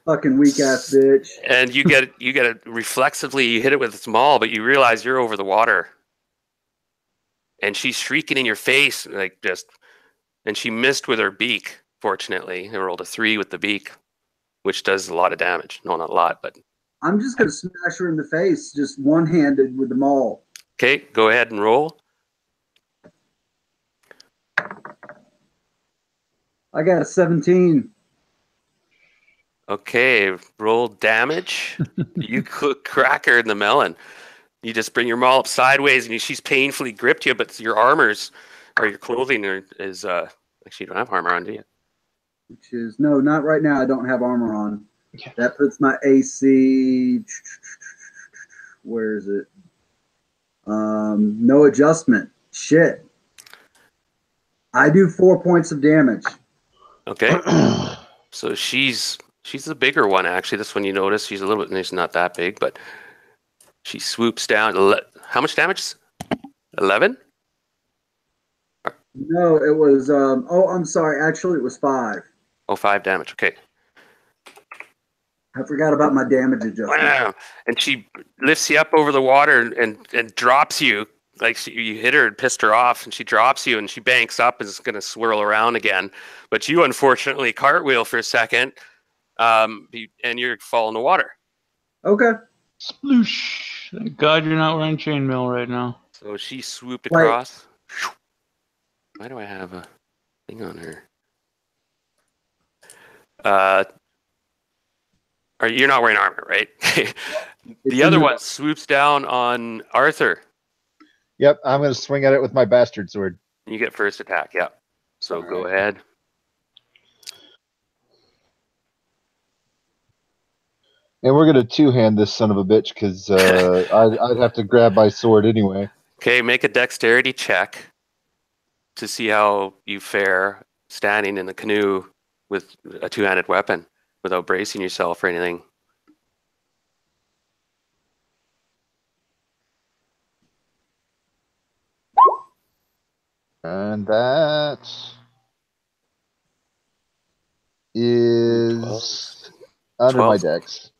Fucking weak ass bitch. And you get it reflexively. You hit it with its maul, but you realize you're over the water. And she's shrieking in your face, and she missed with her beak. Fortunately, I rolled a 3 with the beak, which does a lot of damage. No, not a lot, but I'm just going to smash her in the face, just one-handed with the maul. okay. Go ahead and roll. I got a 17. Okay, roll damage. You crack her in the melon. You just bring your maul up sideways, and she's painfully gripped you, but your your clothing is actually, you don't have armor on, do you? Which is, no, not right now. I don't have armor on. That puts my AC. Where is it? No adjustment. Shit. I do 4 points of damage. Okay. So she's the bigger one, actually. This one you notice. She's not that big, but she swoops down. How much damage? 11? No, it was, I'm sorry. Actually, it was 5. Oh, 5 damage. Okay. I forgot about my damage adjustment. Wow. And she lifts you up over the water and drops you. Like you hit her and pissed her off, and she drops you, and she banks up and is going to swirl around again. But you, unfortunately, cartwheel for a second, and you fall in the water. Okay. Sploosh. Thank God you're not wearing chainmail right now. So she swooped across. Why do I have a thing on her? You're not wearing armor, right? The other one swoops down on Arthur. Yep, I'm going to swing at it with my bastard sword. You get first attack, yeah. So go ahead. And we're going to two-hand this son of a bitch because I'd have to grab my sword anyway. Okay, make a dexterity check to see how you fare standing in the canoe with a two-handed weapon without bracing yourself or anything. And that is under my dex.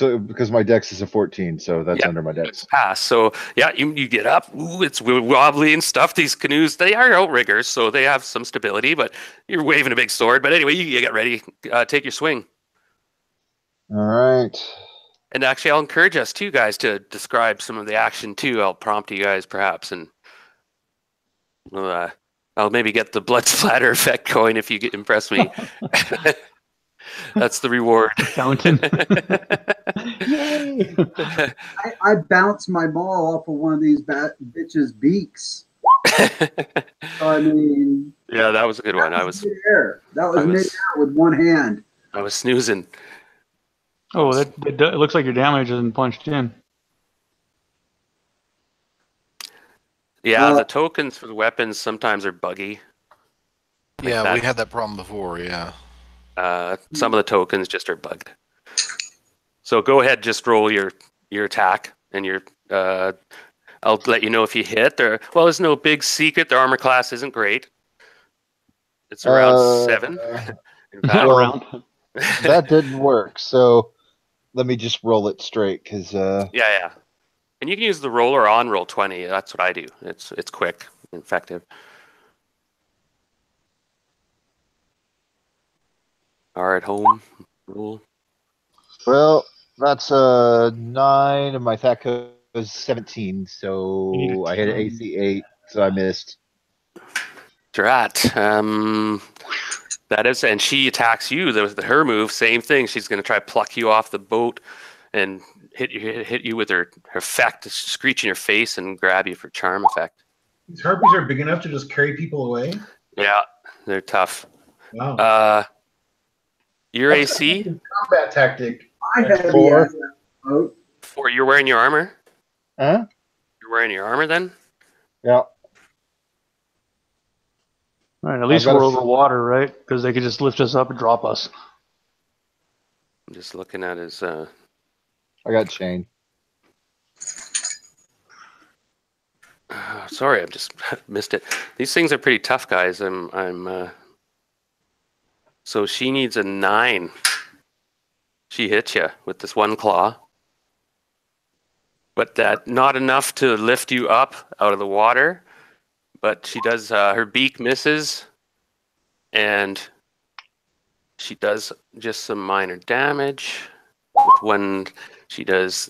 So because my dex is a 14, so that's Yeah. under my dex. Pass. So yeah, you get up. Ooh, it's wobbly and stuff. These canoes, they are outriggers, so they have some stability. But you're waving a big sword. But anyway, you get ready. Take your swing. All right. And actually, I'll encourage us too, guys, to describe some of the action too. I'll prompt you guys perhaps, and I'll maybe get the blood splatter effect going if you impress me. That's the reward. Fountain. Yay! I bounced my ball off of one of these bitches' beaks. I mean, Yeah, that was a good one. that was midair with one hand. I was snoozing. Oh, it looks like your damage isn't punched in. Yeah, the tokens for the weapons sometimes are buggy. Yeah, we had that problem before. Yeah. Some of the tokens just are bugged. So go ahead, just roll your attack, and I'll let you know if you hit. There's no big secret. Their armor class isn't great. It's around 7. Well, that didn't work. So let me just roll it straight, because yeah. And you can use the roller on roll 20. That's what I do. It's quick and effective. Are at home rule. Well, that's 9, and my attack was 17, so I hit an AC 8, so I missed. Drat. That is, and she attacks you. Her move, same thing. She's going to try to pluck you off the boat and hit you with her effect, screech in your face, and grab you for charm effect. These harpies are big enough to just carry people away? Yeah, they're tough. Wow. Your AC? Combat tactic. I had 4. 4. You're wearing your armor? Huh? You're wearing your armor then? Yeah. All right, at least we're over water, right? Because they could just lift us up and drop us. I'm just looking at his. I got chain. Sorry, I just missed it. These things are pretty tough, guys. So she needs a 9. She hits you with this one claw. But that not enough to lift you up out of the water. But she does, her beak misses. And she does just some minor damage. When she does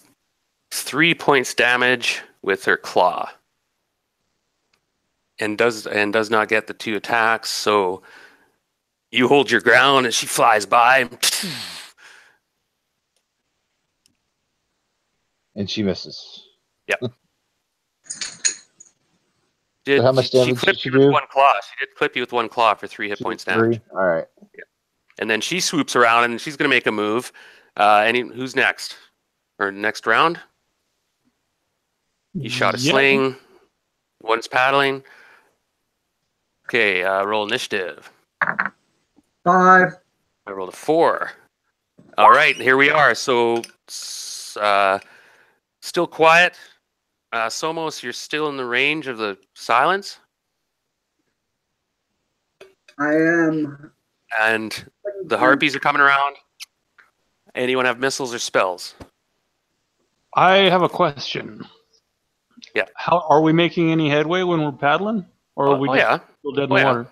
3 points damage with her claw. And does not get the 2 attacks, so you hold your ground and she flies by. And she misses. Yep. So how much damage did she do? With one claw. She did clip you with one claw for 3 hit points damage. 3? All right. Yeah. And then she swoops around and she's going to make a move. Who's next? Or next round? You shot a sling. One's paddling. Okay, roll initiative. 5. I rolled a 4. All right, here we are. So, still quiet. Somos, you're still in the range of the silence. I am. And the harpies are coming around. Anyone have missiles or spells? I have a question. Yeah. How are we making any headway when we're paddling, or are we just still dead in the water?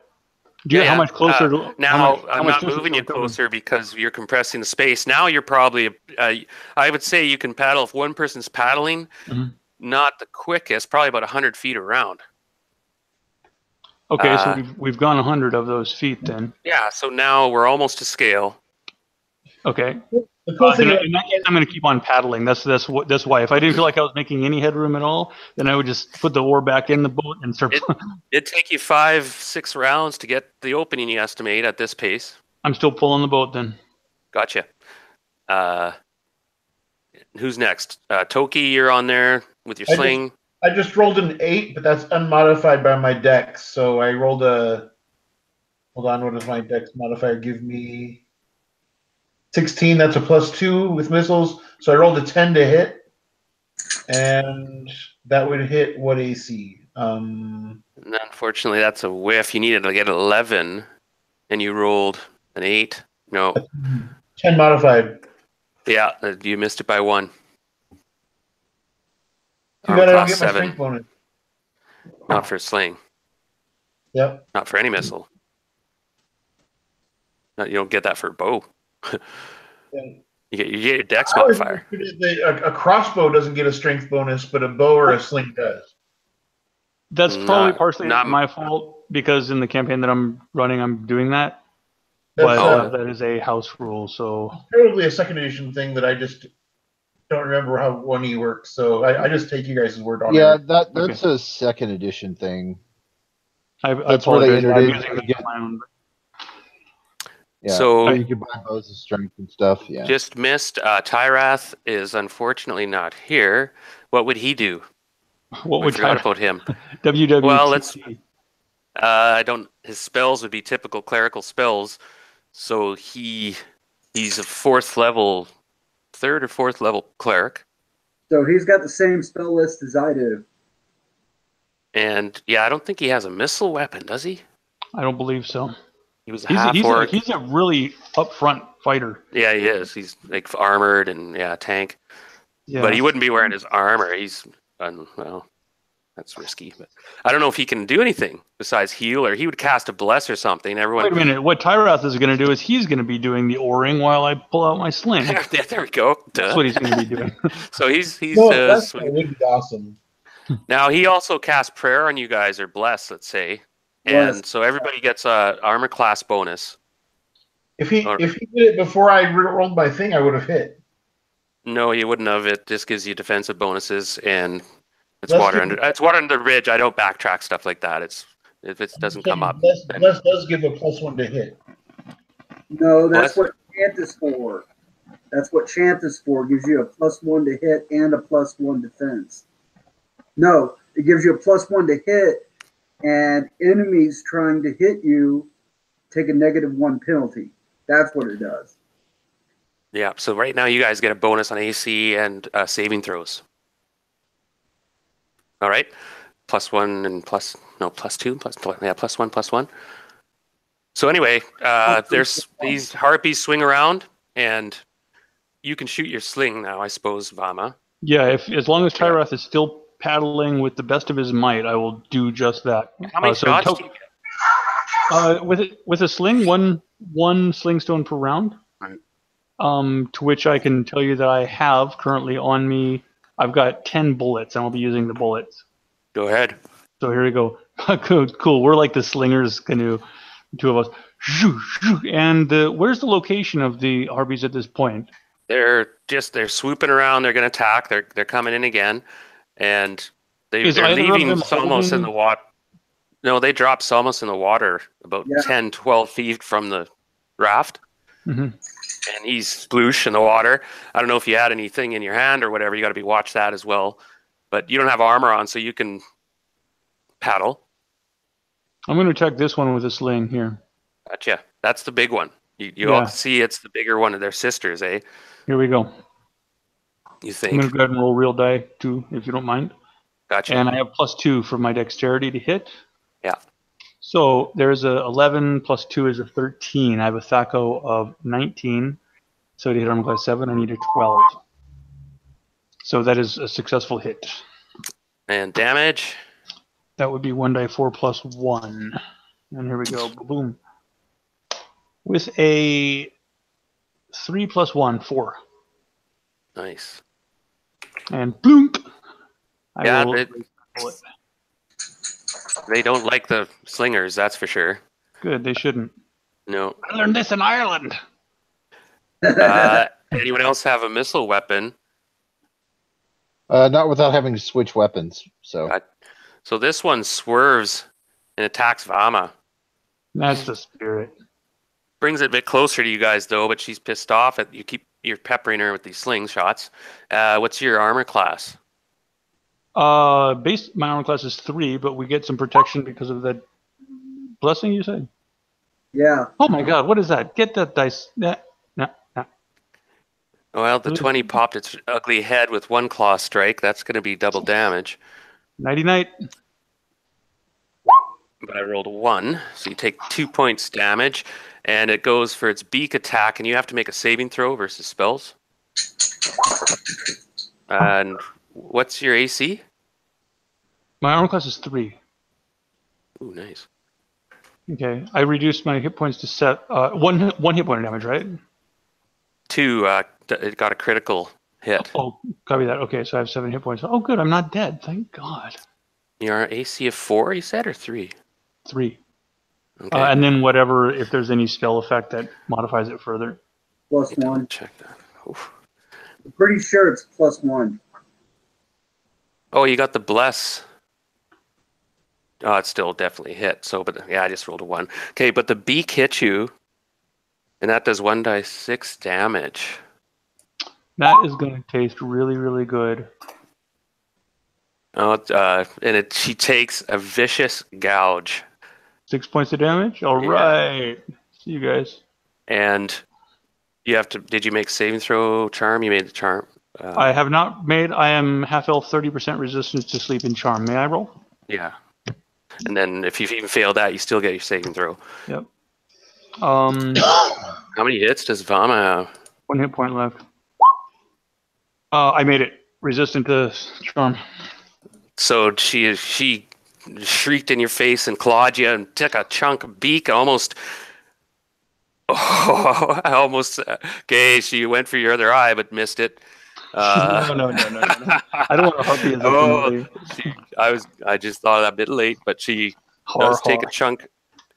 Do you how much closer? Now I'm not moving you closer because you're compressing the space. Now you're probably. I would say you can paddle if one person's paddling, not the quickest, probably about 100 feet around. Okay, so we've gone 100 of those feet then. Yeah, so now we're almost to scale. Okay. In that case, I'm going to keep on paddling. That's why. If I didn't feel like I was making any headroom at all, then I would just put the oar back in the boat and start. It'd take you 5-6 rounds to get the opening, you estimate, at this pace. I'm still pulling the boat then. Gotcha. Who's next? Toki, you're on there with your sling. I just rolled an 8, but that's unmodified by my dex. So I rolled a. Hold on, what does my dex modifier give me? 16, that's a +2 with missiles. So I rolled a 10 to hit. And that would hit what AC? Unfortunately, that's a whiff. You needed to get 11, and you rolled an 8. No. 10 modified. Yeah, you missed it by 1. Too Armor bad I don't class get my 7, strength bonus. not for sling, Yep. not for any missile. No, you don't get that for bow. And You get your dex I always modifier. understood that a crossbow doesn't get a strength bonus, but a bow or a sling does. That's probably partially not- my fault because in the campaign that I'm running, I'm doing that. That's But that is a house rule, so probably a second edition thing that I just don't remember how 1E works. So I just take you guys' word on Yeah, it. that's a second edition thing. I That's where they apologize. entered I'm in. using You this get, on my own. yeah, So you can buy bows of strength and stuff. Yeah. just missed. Tyrath is unfortunately not here. What would he do? What We would forgot Tyra- about him. WWT? Well, let's. I don't. His spells would be typical clerical spells, so he's a 4th level, 3rd or 4th level cleric. So he's got the same spell list as I do. And yeah, I don't think he has a missile weapon, does he? I don't believe so. He was a He's half he's orc. he's a really upfront fighter. Yeah, he is. He's like armored and tank. Yeah. But he wouldn't be wearing his armor. He's well, that's risky. But I don't know if he can do anything besides heal, or he would cast a bless or something. Everyone. Wait a minute. What Tyrath is going to do is he's going to be doing the O-ring while I pull out my sling. Yeah, there we go. That's Duh. what he's going to be doing. So he's No, that swing- would be awesome. Now he also casts prayer on you guys, or bless, let's say, Bless. and so everybody gets a armor class bonus. If he did it before I rolled my thing, I would have hit. No, you wouldn't have. It just gives you defensive bonuses, and it's Let's water give- under. It's water under the ridge. I don't backtrack stuff like that. It's if it doesn't come up. then- Bless does give a +1 to hit. No, that's Bless. what chant is for. That's what chant is for. Gives you a +1 to hit and a +1 defense. No, it gives you a +1 to hit, and enemies trying to hit you take a -1 penalty. That's what it does. Yeah. So right now you guys get a bonus on AC and saving throws. All right, +1 and +2, +1. So anyway, there's these harpies swing around, and you can shoot your sling now, I suppose, Vama. Yeah, as long as Tyrath is still paddling with the best of his might, I will do just that. How many shots do you get? With a sling, one sling stone per round. Right. To which I can tell you that I have currently on me. I've got 10 bullets, and I'll be using the bullets. Go ahead. So here we go. Cool. We're like the slingers canoe, the two of us. And where's the location of the harpies at this point? They're swooping around. They're going to attack. They're coming in again, and they're either of leaving them Salmos in holding- the water. No, they dropped Salmos in the water about Yeah. 10, 12 feet from the raft. Mm-hmm. And he's sploosh in the water. I don't know if you had anything in your hand or whatever. You got to watch that as well. But you don't have armor on, so you can paddle. I'm going to attack this one with a sling here. Gotcha. That's the big one. You Yeah. all see it's the bigger one of their sisters, eh? Here we go. You I'm think? going to go ahead and roll real die too, if you don't mind. Gotcha. And I have +2 for my dexterity to hit. Yeah. So there's a 11 plus 2 is a 13. I have a THACO of 19. So to hit armor class 7, I need a 12. So that is a successful hit. And damage. That would be 1d4 plus 1. And here we go. Boom. With a 3 plus 1, 4. Nice. And bloomp. I Yeah, will it- raise the bullet. They don't like the slingers, that's for sure. Good, they shouldn't. No. I learned this in Ireland. Anyone else have a missile weapon? Not without having to switch weapons. So So this one swerves and attacks Vama. That's the spirit. Brings it a bit closer to you guys, though, but she's pissed off. You're peppering her with these slingshots. What's your armor class? My armor class is 3, but we get some protection because of that blessing you said? Yeah. Oh my god, what is that? Get that dice. Nah. Well, the 20 popped its ugly head with one claw strike. That's going to be double damage. Nighty night. But I rolled a 1, so you take 2 points damage, and it goes for its beak attack, and you have to make a saving throw versus spells. And what's your AC? My armor class is 3. Ooh, nice. Okay, I reduced my hit points to one hit point of damage, right? 2. It got a critical hit. Oh, copy that. Okay, so I have 7 hit points. Oh, good. I'm not dead. Thank God. Your AC of 4, you said, or 3? 3. Okay. And then whatever, if there's any spell effect that modifies it further. +1. Check that. Oof. I'm pretty sure it's +1. Oh, you got the bless. Oh, it's still definitely hit. So, but yeah, I just rolled a 1. Okay, but the beak hit you, and that does 1d6 damage. That is going to taste really, really good. Oh, she takes a vicious gouge. 6 points of damage? All right. See you guys. And you have to. Did you make saving throw charm? You made the charm. I have not made. I am half elf, 30% resistance to sleep and charm. May I roll? Yeah. And then if you've even failed that, you still get your saving throw. Yep. How many hits does Vama have? 1 hit point left. I made it. Resistant to charm. So she shrieked in your face and clawed you and took a chunk of beak, almost. Oh, I almost. Okay, she went for your other eye, but missed it. No. I don't want to harpy as I just thought that a bit late, but she does take a chunk.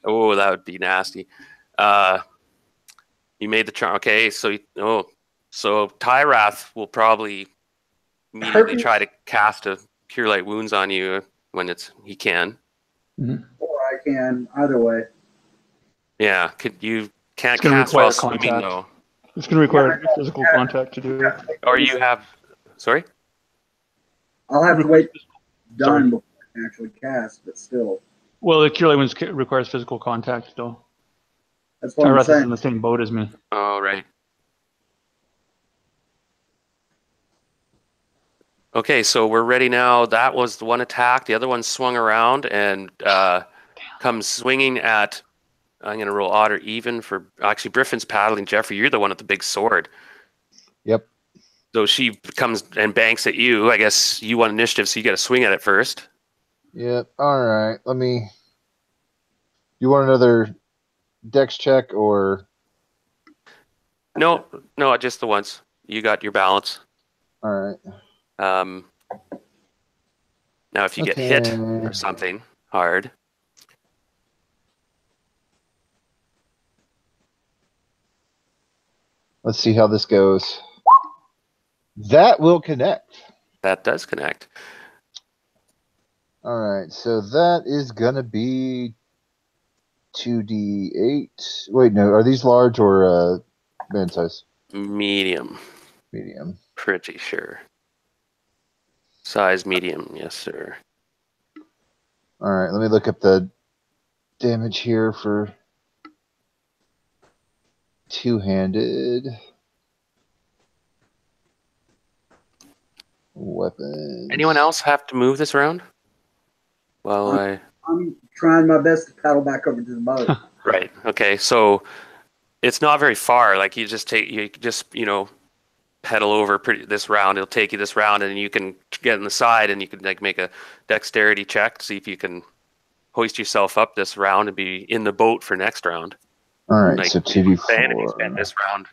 Oh, that would be nasty. You made the charm. Okay, so Tyrath will probably immediately try to cast a Cure Light Wounds on you when he can. Mm-hmm. Or I can, either way. Yeah, you can't cast while swimming though. It's going to require physical contact to do it. Or you have, sorry? I'll have to wait done before I can actually cast, but still. Well, the Cure Light Wounds requires physical contact still. That's what I'm Tyrath is saying. in the same boat as me. Oh, right. Okay, so we're ready now. That was the one attack. The other one swung around and comes swinging at. I'm going to roll odd or even for. Actually, Griffin's paddling. Jeffrey, you're the one with the big sword. Yep. So she comes and banks at you. I guess you want initiative, so you got to swing at it first. Yep. All right. You want another dex check or? No, just the once. You got your balance. All right. Now, if you get hit or something hard. Let's see how this goes. That will connect. That does connect. All right, so that is going to be 2d8. Wait, no, are these large or man size? Medium. Medium. Pretty sure. Size medium, yes, sir. All right, let me look up the damage here for two-handed weapons. Anyone else have to move this around? Well, I'm trying my best to paddle back over to the boat. Right. Okay. So it's not very far. Like you just pedal over this round. It'll take you this round, and you can get on the side, and you can make a dexterity check to see if you can hoist yourself up this round and be in the boat for next round. All right. So 2d4. And if you spend this round,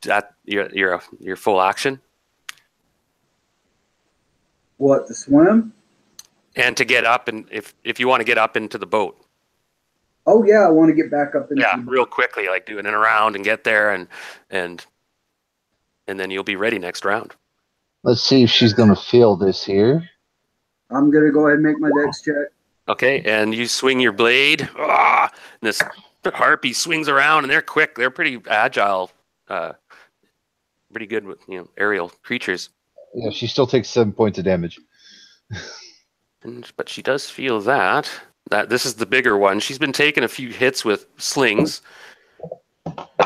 that your full action. What, to swim? And to get up, and if you want to get up into the boat. Oh yeah, I want to get back up into the boat. Real quickly, like doing it around and get there, and then you'll be ready next round. Let's see if she's going to feel this here. I'm going to go ahead and make my dex check. Okay, and you swing your blade. And this harpy swings around, and they're quick. They're pretty agile, pretty good with aerial creatures. Yeah, she still takes 7 points of damage. But she does feel that this is the bigger one. She's been taking a few hits with slings.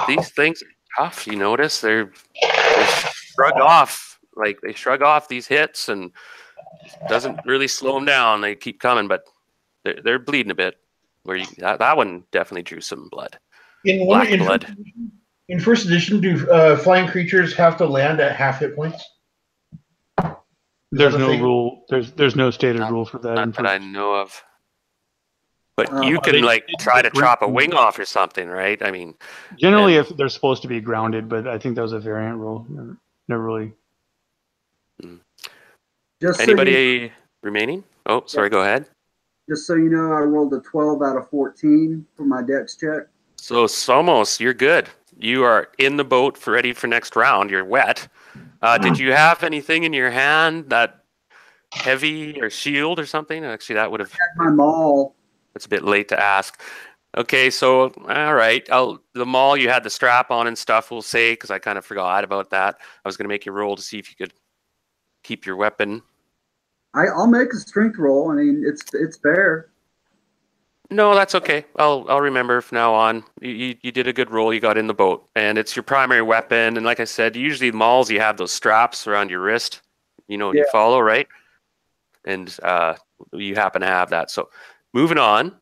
These things are tough. You notice they shrug off. Like they shrug off these hits, and it doesn't really slow them down. They keep coming, but they're bleeding a bit. That one definitely drew some blood. In Black blood. In first edition, do flying creatures have to land at half hit points? There's that a no thing? rule. There's no stated rule for that. Not that I know of. But you Well, can like they do try the to chop a ground- wing off or something, right? I mean, Generally, and- if they're supposed to be grounded, but I think that was a variant rule. Never really. just so anybody remaining? Oh, sorry. Go ahead. just so you know, I rolled a 12 out of 14 for my dex check. So Somos, you're good. You are in the boat for ready for next round. You're wet. Did you have anything in your hand that heavy or shield or something? Actually, that would have. My maul. It's a bit late to ask. Okay, so all right. The maul you had the strap on and stuff. We'll say because I kind of forgot about that. I was going to make you roll to see if you could keep your weapon. I'll make a strength roll. I mean, it's fair. No, that's okay. I'll remember from now on. You did a good roll. You got in the boat, and it's your primary weapon. And like I said, usually mauls you have those straps around your wrist. You follow, right? And you happen to have that. So moving on.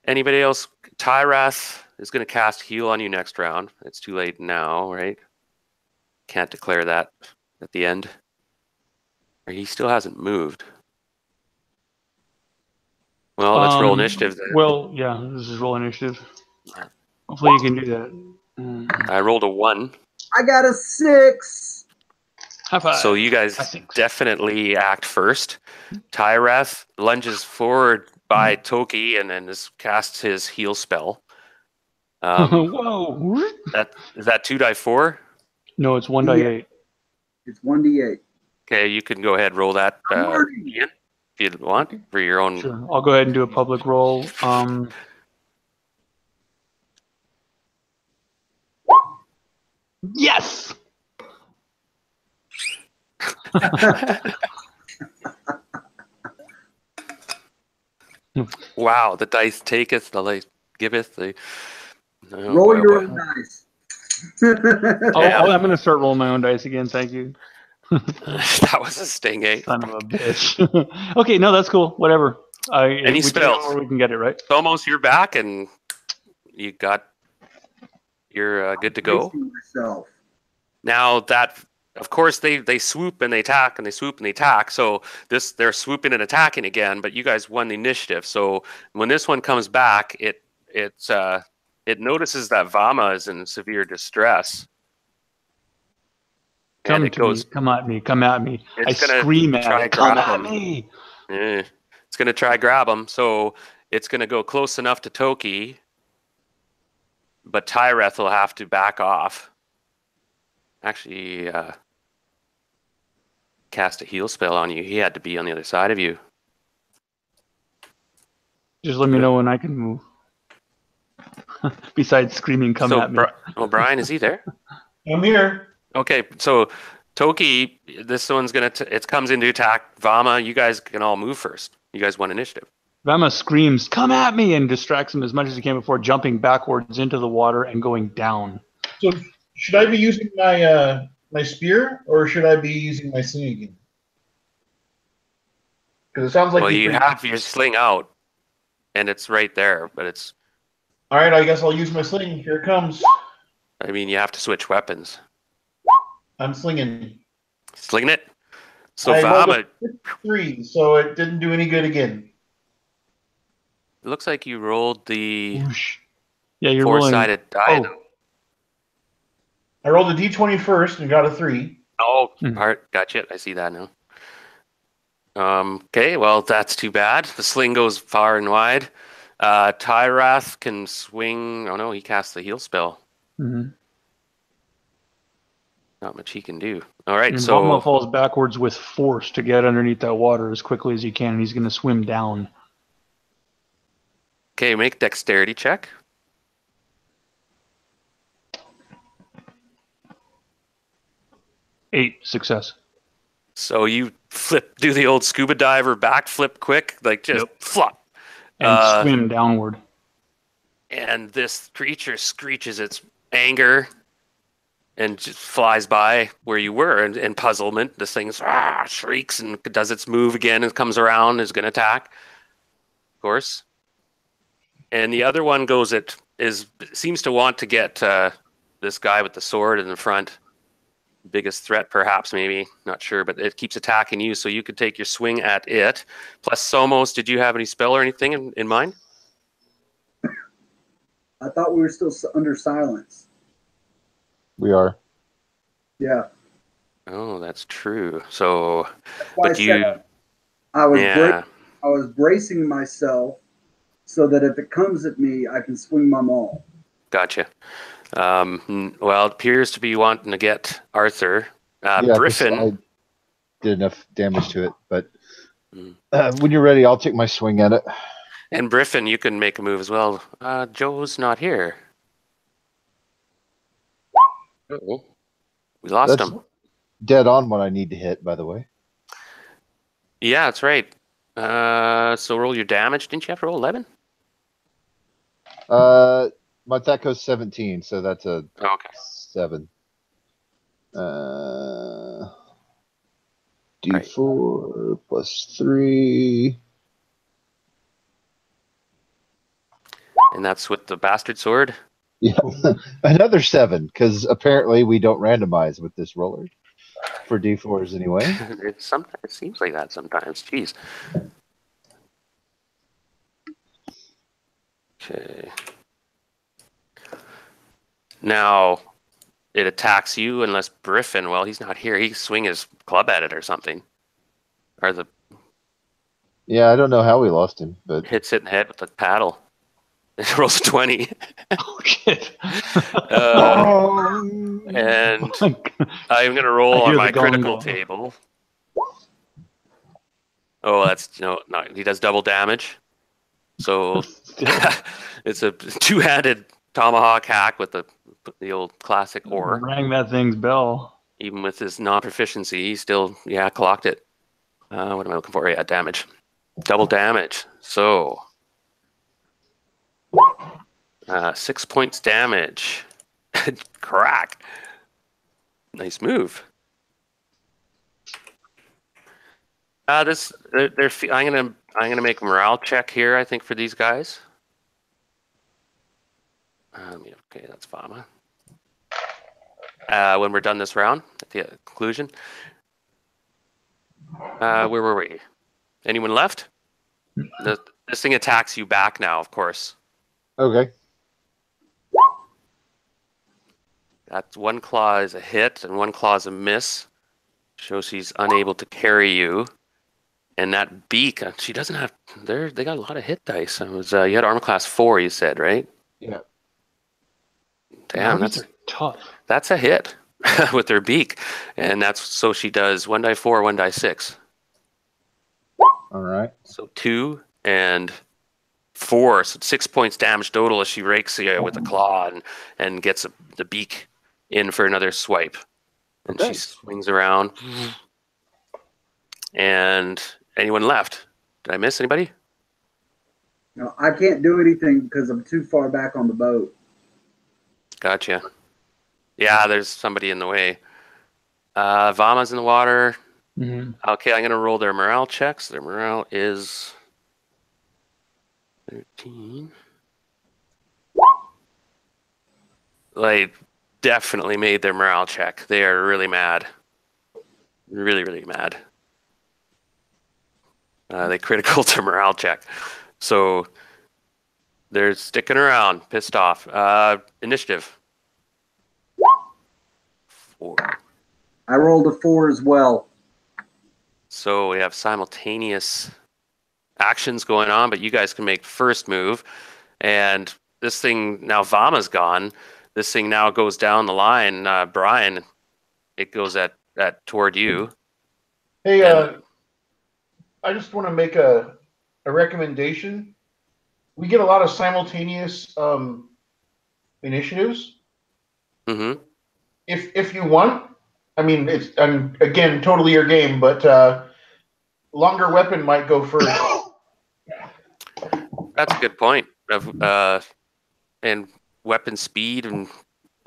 Anybody else? Tyrath is going to cast heal on you next round. It's too late now, right? Can't declare that at the end. Or he still hasn't moved. Well, let's roll initiative then. Well, yeah, this is roll initiative. Hopefully you can do that. I rolled a 1. I got a 6. High five. So you guys definitely act first. Tyrath lunges forward by Toki and then casts his heal spell. Whoa. Is that 2d4? No, it's 1d8. It's 1d8. Okay, you can go ahead and roll that Ian, if you want for your own. Sure. I'll go ahead and do a public roll. Yes. Wow, the dice taketh, the dice giveth. Roll your own dice. I'm going to start rolling my own dice again. Thank you. That was a sting, eh? Son of a bitch. Okay, no, that's cool. Whatever. Any spells? Where we can get it, right? Almost you're back and you're good to go. Myself. Now that, of course, they swoop and they attack and they swoop and they attack. So they're swooping and attacking again, but you guys won the initiative. So when this one comes back, it notices that Vama is in severe distress. Come at me. I scream at it. Come at me. It's going to try grab him. So it's going to go close enough to Toki, but Tyreth will have to back off. Actually, cast a heal spell on you. He had to be on the other side of you. Just let me know when I can move. Besides screaming, come at me. Brian, is he there? I'm here. Okay, so Toki, this one's it comes into attack. Vama, you guys can all move first. You guys won initiative. Vama screams, come at me, and distracts him as much as he can before jumping backwards into the water and going down. So should I be using my spear, or should I be using my sling again? Because it sounds like you have your sling out, and it's right there, but it's... All right, I guess I'll use my sling. Here it comes. I mean, you have to switch weapons. I'm slinging. Slinging it? So I rolled Vama... a 3, so it didn't do any good again. It looks like you rolled the you're four-sided die. Oh. I rolled a d20 first and got a 3. Oh, gotcha. I see that now. Okay, well, that's too bad. The sling goes far and wide. Tyrath can swing. Oh, no, he casts the heal spell. Mm-hmm. Not much he can do. All right, and so... Vama falls backwards with force to get underneath that water as quickly as he can, and he's going to swim down. Okay, make dexterity check. Eight, success. So you do the old scuba diver backflip quick, like just flop. And swim downward. And this creature screeches its anger and just flies by where you were in puzzlement. This thing shrieks and does its move again and comes around and is going to attack, of course. And the other one seems to want to get this guy with the sword in the front. Biggest threat, perhaps, maybe. Not sure, but it keeps attacking you, so you could take your swing at it. Plus, Somos, did you have any spell or anything in mind? I thought we were still under silence. We are. Yeah. Oh, that's true. So, That's why but I you, said I was yeah, I was bracing myself so that if it comes at me, I can swing my maul. gotcha. Well, it appears to be wanting to get Arthur. Yeah, 'cause Griffin. I did enough damage to it, but Mm. when you're ready, I'll take my swing at it. And Griffin, you can make a move as well. Joe's not here. Uh-oh. We lost That's him. dead on what I need to hit, by the way. Yeah, that's right. So roll your damage. Didn't you have to roll 11? My attack goes 17, so that's a Okay. 7. D4 plus 3. And that's with the bastard sword. Yeah, another 7, because apparently we don't randomize with this roller for D4s anyway. It seems like that sometimes. Jeez. Okay. Now it attacks you unless Griffin. Well, he's not here. He swing his club at it or something. Or the Yeah, I don't know how we lost him, but hits it in the head with the paddle. It rolls 20. Oh shit! And I'm gonna roll I hear on my the gong critical gong. table. Oh, that's no. He does double damage. So it's a two-handed tomahawk hack with the old classic ore. Rang that thing's bell. Even with his non-proficiency, he still clocked it. What am I looking for? Yeah, damage. Double damage. So 6 points damage. Crack. Nice move. I'm gonna make a morale check here. I think for these guys. Okay, that's Vama. When we're done this round, at the conclusion. Where were we? Anyone left? This thing attacks you back now, of course. okay. That's one claw is a hit and one claw is a miss. Shows she's unable to carry you. And that beak, she doesn't have. They got a lot of hit dice. It was you had armor class 4, you said, right? Yeah. Damn, These are tough. that's a hit with her beak, and that's so she does 1d4, 1d6. All right. So 2 and 4, so 6 points damage total as she rakes you with the claw and gets the beak in for another swipe. And Okay. she swings around. And anyone left? Did I miss anybody? No, I can't do anything because I'm too far back on the boat. Gotcha. Yeah, there's somebody in the way. Vama's in the water. Mm-hmm. Okay, I'm going to roll their morale checks. Their morale is 13. They definitely made their morale check. They are really mad. Really, really mad. They critical to morale check. So they're sticking around, pissed off. Initiative. 4. I rolled a 4 as well. So we have simultaneous actions going on, but you guys can make first move. And this thing, now Vama's gone. This thing now goes down the line. Brian, it goes at toward you. Hey, And- I just want to make a recommendation. We get a lot of simultaneous initiatives. Mm-hmm. If you want, I mean, it's again totally your game, but longer weapon might go first. That's a good point. And weapon speed, and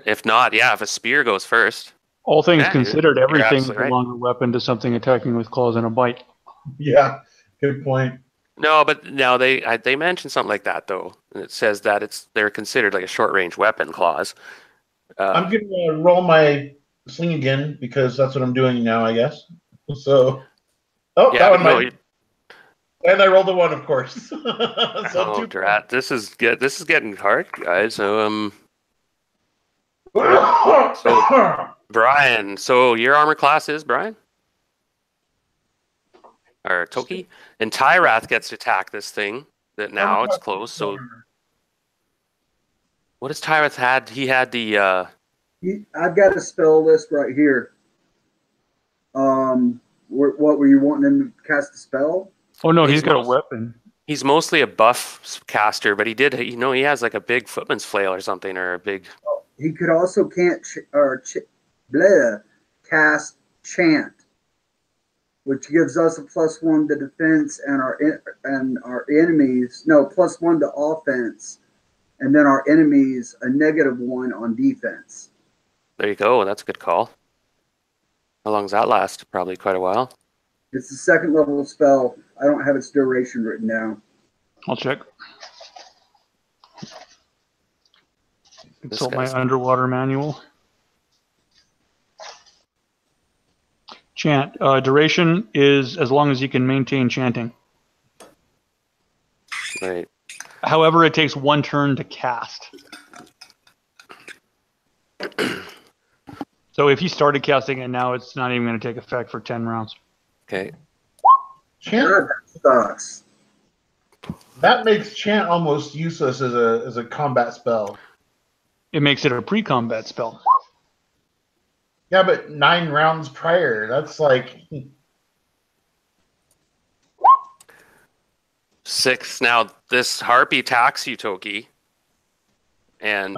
if not, if a spear goes first. All things Yeah, considered, you're everything is absolutely a right. longer weapon to something attacking with claws and a bite. Yeah, good point. No, but now they mentioned something like that though, and it says that they're considered like a short range weapon, claws. I'm going to roll my sling again because that's what I'm doing now, I guess. So, that one might. And I rolled a 1, of course. So drat! This is getting hard, guys. So Brian, so your armor class is Brian? Or Toki? And Tyrath gets to attack this thing that now it's close. So what does Tyrath had? He had the I've got a spell list right here. What were you wanting him to cast a spell? Oh no, he's got a weapon. He's mostly a buff caster, but he has like a big footman's flail or something, or a big. He could also cast chant, which gives us a +1 to defense and our enemies +1 to offense, and then our enemies a -1 on defense. There you go. That's a good call. How long does that last? Probably quite a while. It's the 2nd level spell. I don't have its duration written down. I'll check. Consult my underwater manual. Chant. Duration is as long as you can maintain chanting. Right. However, it takes 1 turn to cast. So if you started casting it now, it's not even going to take effect for 10 rounds. Okay. Chant sucks. That makes chant almost useless as a combat spell. It makes it a pre-combat spell. Yeah, but 9 rounds prior, that's like 6. Now this harpy attacks you, Toki, and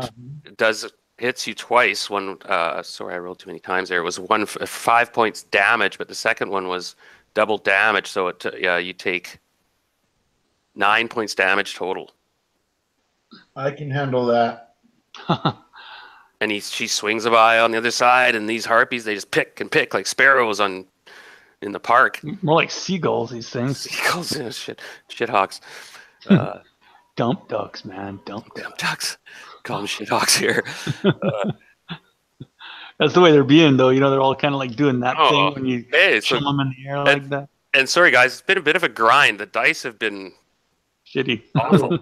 hits you twice. One, sorry, I rolled too many times there. It was 5 points damage, but the second one was double damage. So you take 9 points damage total. I can handle that. And she swings by on the other side, and these harpies, they just pick and pick like sparrows in the park. More like seagulls, these things. Seagulls, shithawks. Dump ducks, man. Dump ducks. Call them shithawks here. That's the way they're being, though. They're all kind of like doing that thing when you chill them in the air like that. And sorry, guys, it's been a bit of a grind. The dice have been shitty. Awful.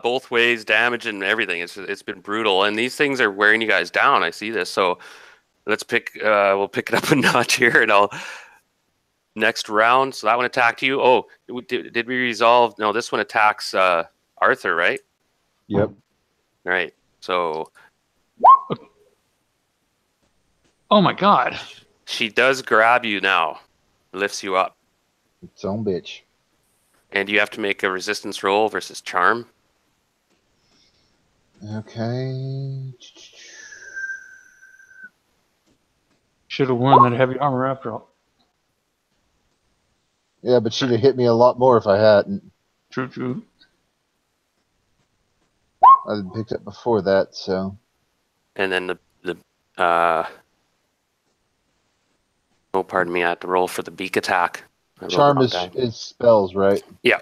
Both ways, damage and everything. It's been brutal, and these things are wearing you guys down. I see this, so we'll pick it up a notch here, and next round. So that one attacked you. Oh, did we resolve? No, this one attacks Arthur, right? Yep. All right. So. Oh my God. She does grab you now, lifts you up. Its own bitch. And you have to make a resistance roll versus charm. Okay. Should have worn that heavy armor after all. Yeah, but she'd have hit me a lot more if I hadn't. True. I'd picked up before that, so. And then pardon me, I had to roll for the beak attack. Charm is spells, right? Yeah.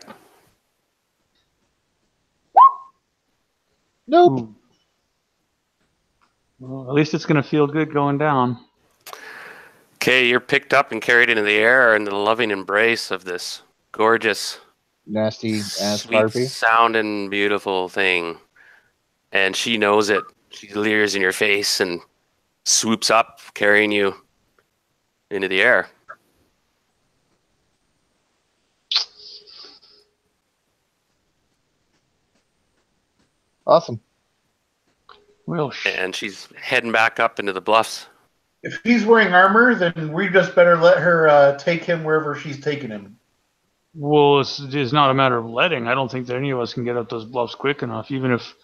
Nope. Well, at least it's going to feel good going down. Okay, you're picked up and carried into the air in the loving embrace of this gorgeous, nasty ass harpy, sounding beautiful thing. And she knows it. She leers in your face and swoops up, carrying you into the air. Awesome. Well, and she's heading back up into the bluffs. If he's wearing armor, then we just better let her take him wherever she's taking him. Well, it's not a matter of letting. I don't think that any of us can get up those bluffs quick enough. Even if,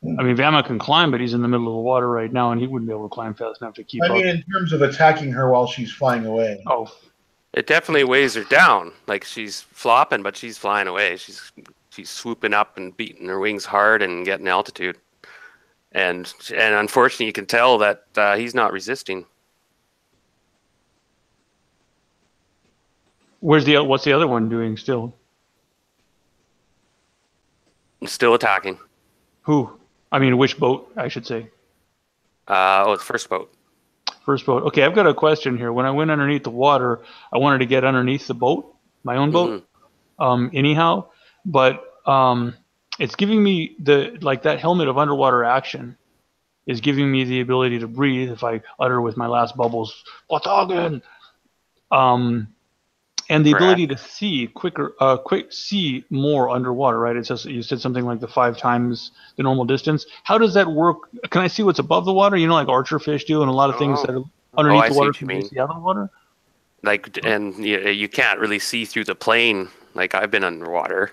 Vama can climb, but he's in the middle of the water right now, and he wouldn't be able to climb fast enough to keep up. In terms of attacking her while she's flying away. Oh. It definitely weighs her down. Like she's flopping, but she's flying away. She's swooping up and beating her wings hard and getting altitude. And unfortunately, you can tell that he's not resisting. What's the other one doing still? Still attacking. Who? Which boat, I should say? The first boat. First boat. Okay, I've got a question here. When I went underneath the water, I wanted to get underneath the boat, my own boat, anyhow. But it's giving me that helmet of underwater action is giving me the ability to breathe if I utter with my last bubbles, Watagan! And the ability to see see more underwater, right? It says you said something like the 5 times the normal distance. How does that work? Can I see what's above the water? Like archer fish do, and a lot of things that are underneath I the see water what you can you mean. see out of the water. And you can't really see through the plane. Like I've been underwater.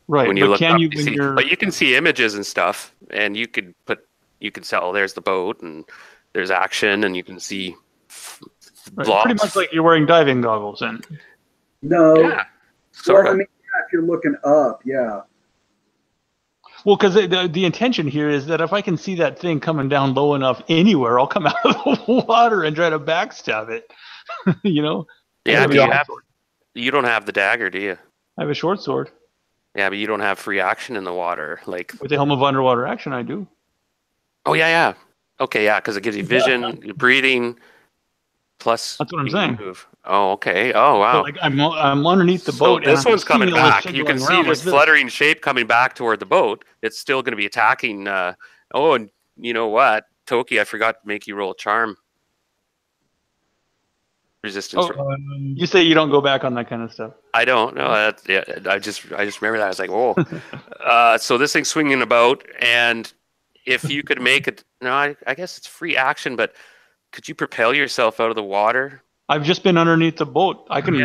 Right, When you but look can up, you you when see, you're but you can see images and stuff, and you can tell there's the boat and there's action, and you can see right, pretty much blobs. like you're wearing diving goggles then? No. Yeah, sort Well, of. I mean, yeah, if you're looking up, yeah. Well, because the intention here is that if I can see that thing coming down low enough anywhere, I'll come out of the water and try to backstab it. Yeah, I you don't have the dagger, do you? have a short sword. Yeah, but you don't have free action in the water. Like, With the helm of underwater action, I do. oh yeah. Okay, yeah, because it gives you vision, breathing, plus That's what I'm you can saying. move. Oh, okay. Oh, So wow. like I'm underneath the So boat, and this I'm one's seeing coming all this back. shit You can going see around this like this. fluttering shape coming back toward the boat. It's still going to be attacking. And you know what, Toki? I forgot to make you roll a charm resistance. Oh, you say you don't go back on that kind of stuff. I don't know. I just remember that. I was like, oh. So this thing's swinging about, and if you could make it, no, I guess it's free action, but could you propel yourself out of the water? I've just been underneath the boat. I can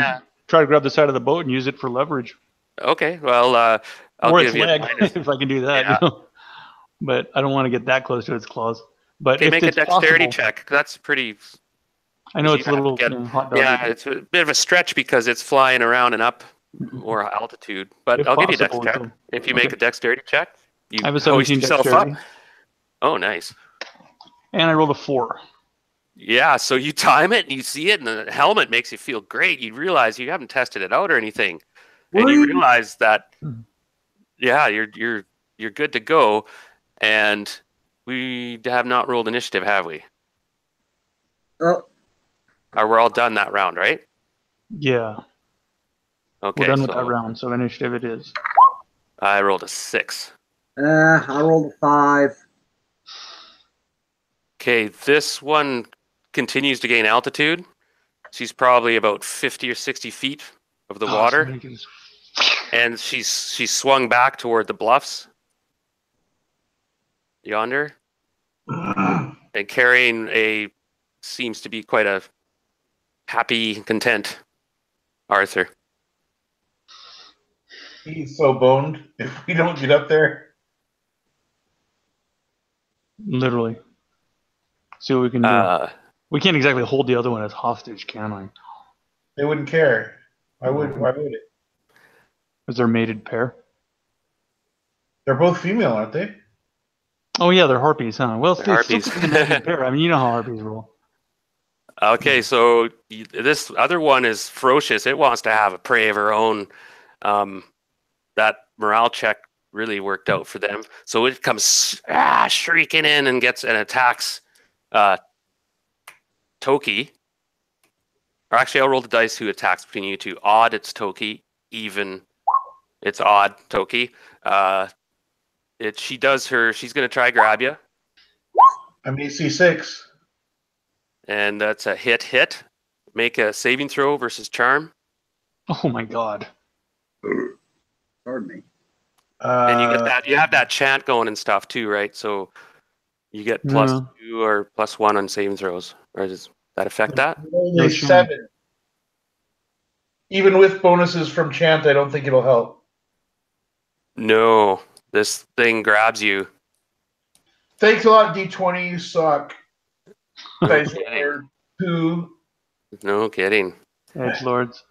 try to grab the side of the boat and use it for leverage. Okay, well, I'll or give its you leg, a minus. if I can do that. Yeah. But I don't want to get that close to its claws. But Okay, if make a it's dexterity possible, check. That's pretty. I know You it's a have to little get, hot dog. yeah, it's a bit of a stretch because it's flying around and up more altitude. But If I'll give you a dex possible, check. so- If you make a dexterity check, you I have a hoist 17 yourself dexterity, up. Oh, nice. and I rolled a 4. Yeah, so you time it and you see it, and the helmet makes you feel great. You realize you haven't tested it out or anything, and you realize that, yeah, you're good to go. And we have not rolled initiative, have we? Oh, Or we're all done that round, right? Yeah, Okay, we're done with so that round. So initiative it is. I rolled a 6. I rolled a 5. Okay, this one continues to gain altitude. She's probably about 50 or 60 feet of the water, and she's swung back toward the bluffs yonder, and carrying seems to be quite a happy, content Arthur. He's so boned if we don't get up there. Literally. See what we can do. We can't exactly hold the other one as hostage, can I? They wouldn't care. Why would it? Is there a mated pair? They're both female, aren't they? Oh yeah, they're harpies, huh? Well, They're harpies. Still a mated pair. I mean, you know how harpies roll. Okay, so this other one is ferocious. It wants to have a prey of her own. That morale check really worked out for them. So it comes shrieking in and attacks Toki. Or actually, I'll roll the dice who attacks between you two. Odd, it's Toki. Even, it's odd, Toki. She's going to try grab you. I'm AC 6. And that's a hit. Make a saving throw versus charm. Oh my god. Pardon me. And you get that. You have that chant going and stuff too, right? So you get +2 or +1 on saving throws. Or does that affect that? Only 7. Even with bonuses from chant, I don't think it'll help. No, this thing grabs you. Thanks a lot, D20. You suck. No kidding. 2. No kidding. Edgelords.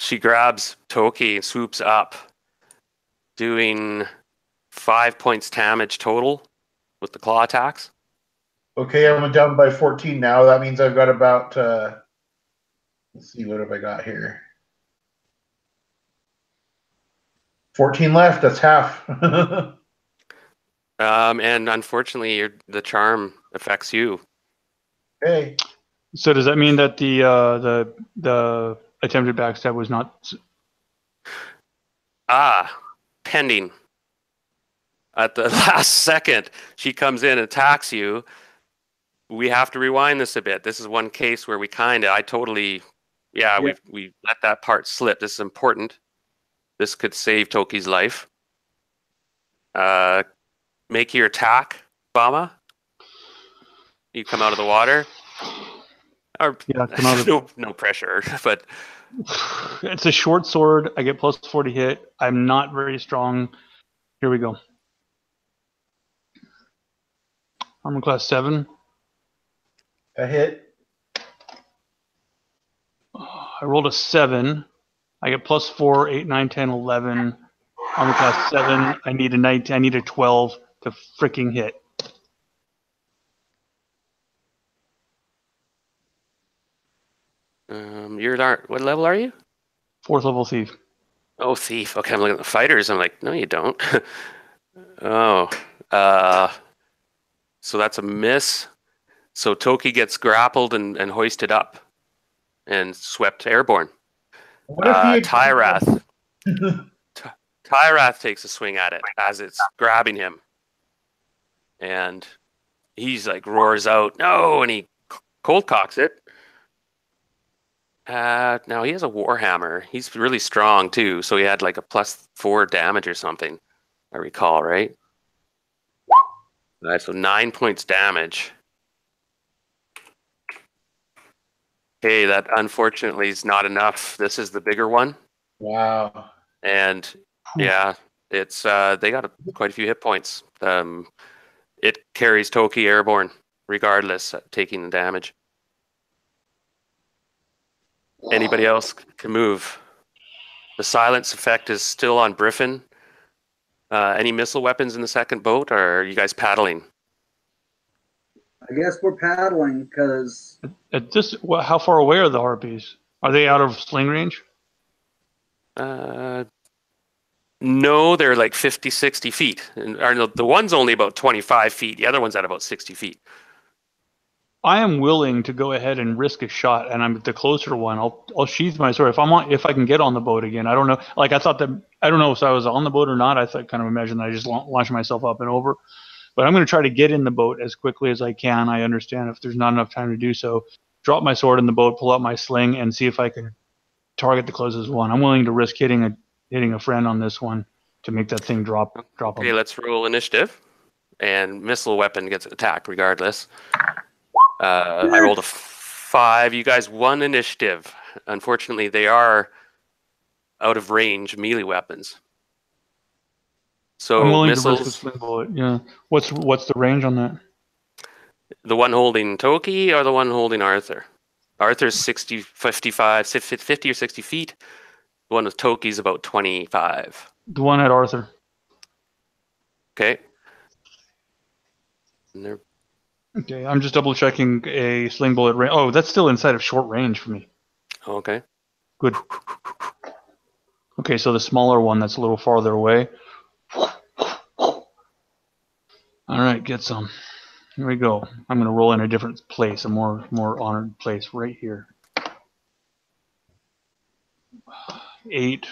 She grabs Toki and swoops up, doing 5 points damage total with the claw attacks. Okay, I'm down by 14 now. That means I've got about, let's see, what have I got here? 14 left. That's half. And unfortunately, the charm affects you. Hey, So does that mean that the attempted backstab was not? Pending. At the last second, she comes in and attacks you. We have to rewind this a bit. This is one case where we we let that part slip. This is important. This could save Toki's life. Make your attack, Bama. You come out of the water. Or Yeah, come out of. no pressure, but It's a short sword. I get plus 40 hit. I'm not very strong. Here we go. Armor class 7. a hit. I rolled a 7. I get plus 4, 8, 9, 10, 11. Armor class 7. I need a 19. I need a 12 to freaking hit. what level are you? 4th level thief. Oh, thief. Okay, I'm looking at the fighters. I'm like, no, you don't. Oh, so that's a miss. So Toki gets grappled and hoisted up and swept airborne. What if he Tyrath. Tyrath takes a swing at it as it's grabbing him. And he's like roars out, no, and he cold cocks it. Now he has a warhammer. He's really strong too, so he had like a plus 4 damage or something, I recall, right? All right, so 9 points damage. Okay, that unfortunately is not enough. This is the bigger one. Wow. And yeah, it's they got quite a few hit points. It carries Toki airborne, regardless, taking the damage. Anybody else can move. The silence effect is still on Griffin. Any missile weapons in the second boat, or are you guys paddling? I guess we're paddling because At this, how far away are the harpies? Are they out of sling range? No, they're like 50, 60 feet. The one's only about 25 feet. The other one's at about 60 feet. I am willing to go ahead and risk a shot, and I'm the closer one. I'll sheath my sword if I can get on the boat again. I don't know. Like I thought that I don't know if I was on the boat or not. I kind of imagined that I just launched myself up and over. But I'm going to try to get in the boat as quickly as I can. I understand if there's not enough time to do so. Drop my sword in the boat, pull out my sling, and see if I can target the closest one. I'm willing to risk hitting a friend on this one to make that thing drop. Okay, let's roll initiative. And missile weapon gets attacked regardless. I rolled a 5. You guys won initiative. Unfortunately, they are out of range melee weapons. So I'm willing missiles, to risk a swing bullet. Yeah. What's the range on that? the one holding Toki or the one holding Arthur? Arthur's 60, 55, 50 or 60 feet. The one with Toki's about 25. The one at Arthur. Okay. And they're Okay, I'm just double checking a sling bullet range. Oh, that's still inside of short range for me. okay. Good. Okay, so the smaller one that's a little farther away. All right, get some. Here we go. I'm going to roll in a different place, a more honored place right here. 8,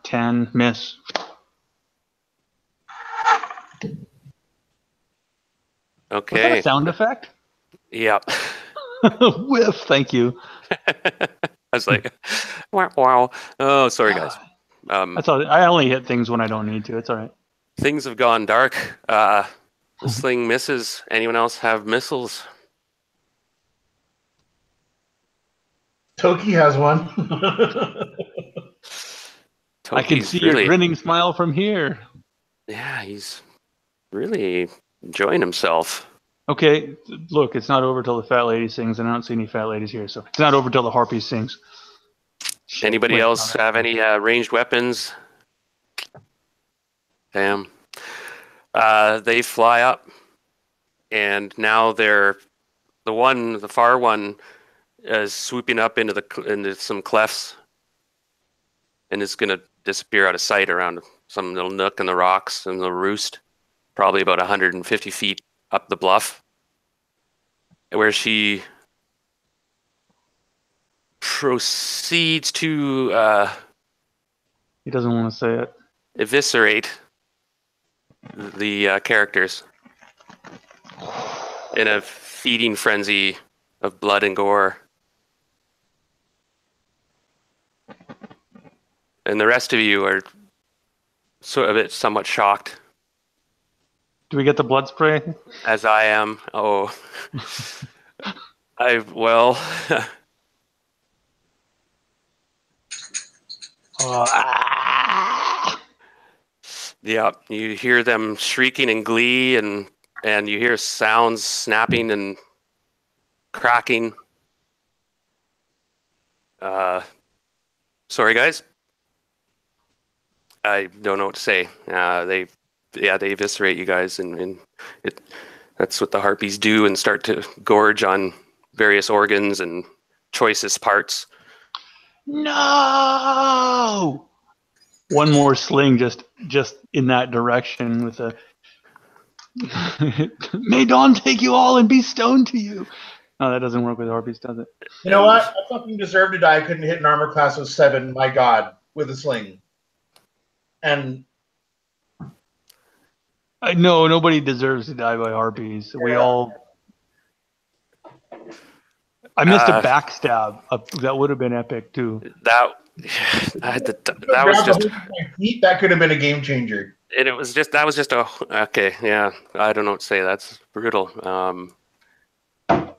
10, miss. Was that Okay. a sound effect? Yeah. Whiff, thank you. I was like, wow. Oh, sorry, guys. That's all. I only hit things when I don't need to. It's all right. Things have gone dark. The sling misses. Anyone else have missiles? Toki has one. I can Toki's see your grinning smile from here. Yeah, he's really enjoying himself. Okay, look, it's not over till the fat lady sings, and I don't see any fat ladies here, so it's not over till the harpy sings. Anybody Wait, else have any ranged weapons? Damn. They fly up, and now the far one is swooping up into some clefts, and is going to disappear out of sight around some little nook in the rocks and the roost. probably about 150 feet up the bluff, where she proceeds to He doesn't want to say it. eviscerate the characters in a feeding frenzy of blood and gore. And the rest of you are somewhat shocked, Do we get the blood spray? as I am. Oh, yeah, you hear them shrieking in glee, and you hear sounds snapping and cracking. Sorry, guys. I don't know what to say. They eviscerate you guys, and that's what the harpies do, and start to gorge on various organs and choicest parts. No! One more sling just in that direction with a may dawn take you all and be stoned to you. No, that doesn't work with harpies, does it? You know what? I fucking deserve to die. I couldn't hit an armor class of 7, my god, with a sling. And I know nobody deserves to die by harpies. We all. I missed a backstab. That would have been epic too. That was just. That could have been a game changer. And it was just okay. Yeah, I don't know what to say. That's brutal. Oops. All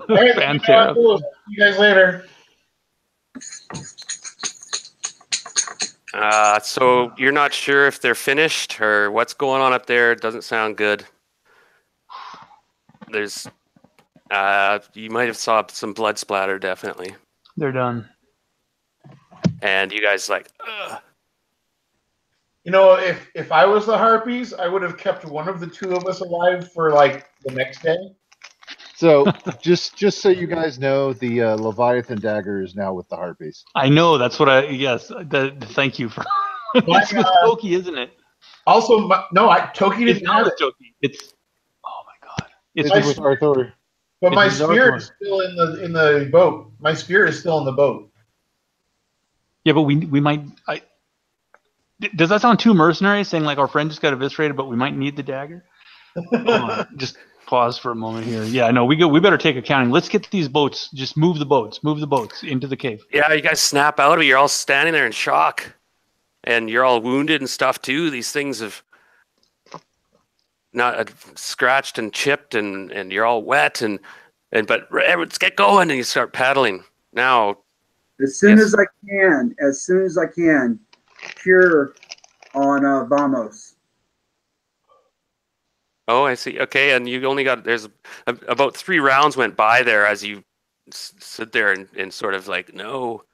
right, Fantastic. see you guys later. So you're not sure if they're finished or what's going on up there. It doesn't sound good. There's, you might have saw some blood splatter, definitely. They're done. And you guys like, ugh. You know, if I was the harpies, I would have kept one of the two of us alive for like the next day. So just so you guys know, the Leviathan dagger is now with the harpies. I know. That's what I. Yes. Thank you for. It's with Toki, isn't it? Also, Toki It's didn't not have with it. Toki. It's. Oh my god. It's with Arthur. But my It's spear Arthur. is still in the boat. My spear is still in the boat. Yeah, but we might. Does that sound too mercenary? Saying like our friend just got eviscerated, but we might need the dagger. Hold on, just pause for a moment here. Yeah, no, we better take accounting. Let's get these boats. Just move the boats into the cave. Yeah, you guys snap out of it. You're all standing there in shock, and you're all wounded and stuff too. These things have not scratched and chipped, and you're all wet, but let's get going. And you start paddling now. As soon Yes. as I can, cure on Vamos. Oh, I see. Okay, and you only got about 3 rounds went by there as you sit there and sort of like no,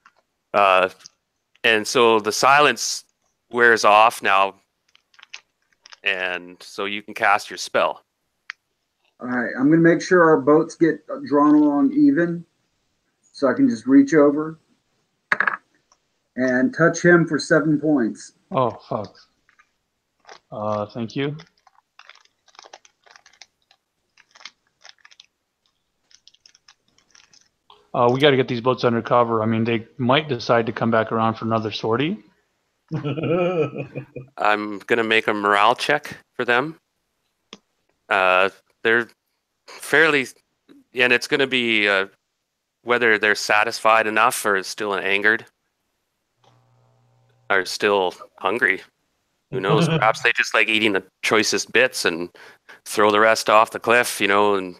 and so the silence wears off now, and so you can cast your spell. All right, I'm going to make sure our boats get drawn along even, so I can just reach over and touch him for 7 points. Oh fuck. Thank you. We got to get these boats under cover. I mean, they might decide to come back around for another sortie. I'm gonna make a morale check for them. They're fairly, and it's gonna be whether they're satisfied enough or still angered, or still hungry. Who knows? Perhaps they just like eating the choicest bits and throw the rest off the cliff, and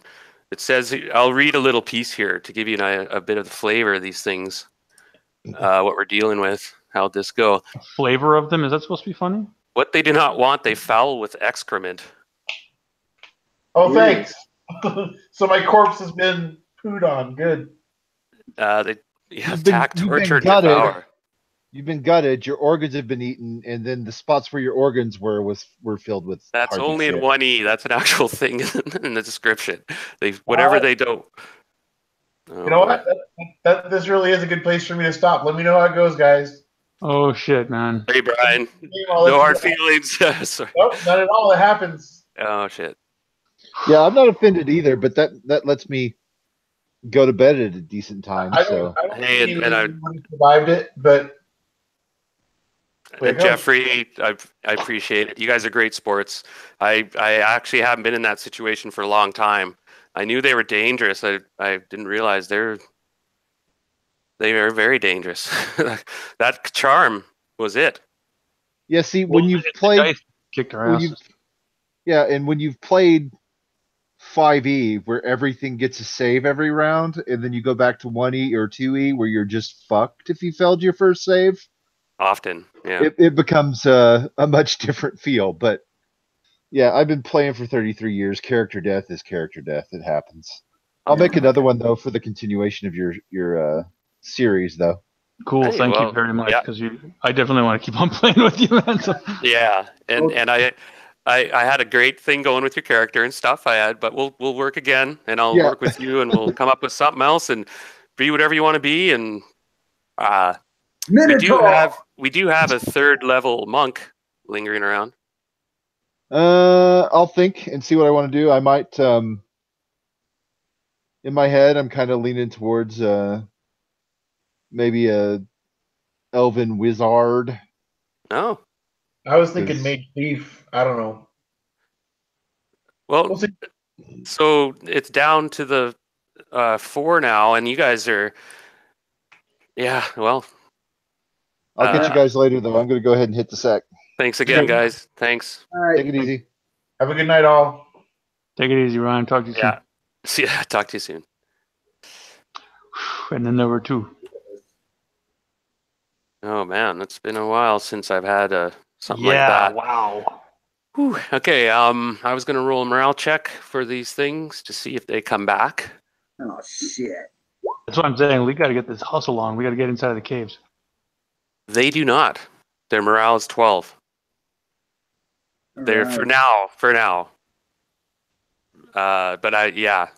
it says, I'll read a little piece here to give you a bit of the flavor of these things, what we're dealing with, how'd this go. Flavor of them, is that supposed to be funny? What they do not want, they foul with excrement. Oh, thanks. So my corpse has been pooed on. Good. They You've been attack, torture, gutted. devour. You've been gutted. Your organs have been eaten, and then the spots where your organs were filled with. That's harpy only shit. in 1E. That's an actual thing in the description. Whatever they don't. You know what? This really is a good place for me to stop. Let me know how it goes, guys. Oh shit, man. Hey, Brian. I'll let No you hard go. feelings. Sorry. Nope, not at all. It happens. Oh shit. Yeah, I'm not offended either, but that lets me go to bed at a decent time. I So don't Hey, think and anyone survived it, but Jeffrey, I appreciate it. You guys are great sports. I actually haven't been in that situation for a long time. I knew they were dangerous. I didn't realize they are very dangerous. That charm was it. yeah, see, Well, when you've the played, dice kicked our when you, asses. yeah, and when you've played 5e, where everything gets a save every round, and then you go back to 1e or 2e, where you're just fucked if you failed your first save, Often, yeah. it becomes a much different feel. But yeah, I've been playing for 33 years. Character death is character death. It happens. I'll make another one though for the continuation of your series though. Cool. Hey, Thank you well, very much. yeah. Because I definitely want to keep on playing with you, man. So, Yeah, and I had a great thing going with your character and stuff. But we'll work again, and I'll Yeah. work with you, and we'll come up with something else, and be whatever you want to be. And Minotaur. we do have a third level monk lingering around. I'll think and see what I want to do. I might in my head I'm kind of leaning towards maybe a elven wizard. Oh, I was thinking Because- mage thief. I don't know. well, We'll see. so it's down to the 4 now, and you guys are, yeah. Well, I'll get you guys later though. I'm gonna go ahead and hit the sack. thanks again, guys. Thanks. All right. Take it easy. Have a good night, all. take it easy, Ryan. Talk to you Yeah. See ya. Talk to you soon. soon. And then there were 2. Oh man, it's been a while since I've had something like that. Wow. Whew. Okay, I was gonna roll a morale check for these things to see if they come back. Oh shit. That's what I'm saying. We got to get this hustle on. We got to get inside of the caves. They do not. Their morale is 12. All They're right. for now.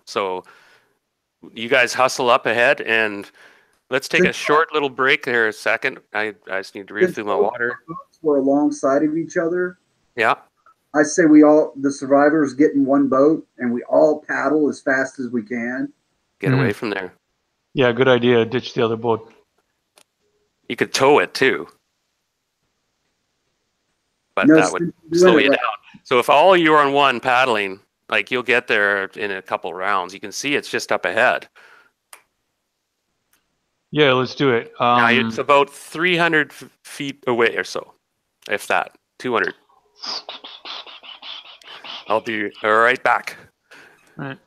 So you guys hustle up ahead, and let's take a short little break there a second. I just need to refill my water. We're alongside of each other. Yeah. I say the survivors get in one boat and we all paddle as fast as we can. Get away from there. Yeah, good idea. Ditch the other boat. You could tow it too. But No that would sense in slow doing it you right. down. So if all you are on one paddling, like you'll get there in a couple rounds. You can see it's just up ahead. Yeah, let's do it. Now it's about 300 feet away or so, if that. 200. I'll be right back. Right.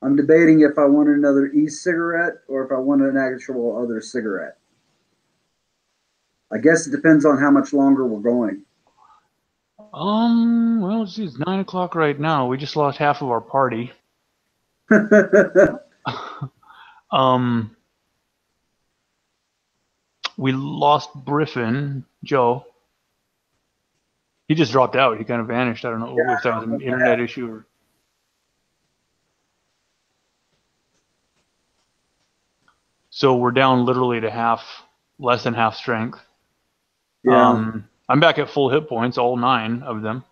I'm debating if I want another e-cigarette or if I want an actual other cigarette. I guess it depends on how much longer we're going. Well, let's see. It's 9 o'clock right now. We just lost half of our party. We lost Briffin, Joe. He just dropped out. He kind of vanished. I don't know if that was an internet issue or. So we're down literally to less than half strength. Yeah. I'm back at full hit points, all 9 of them.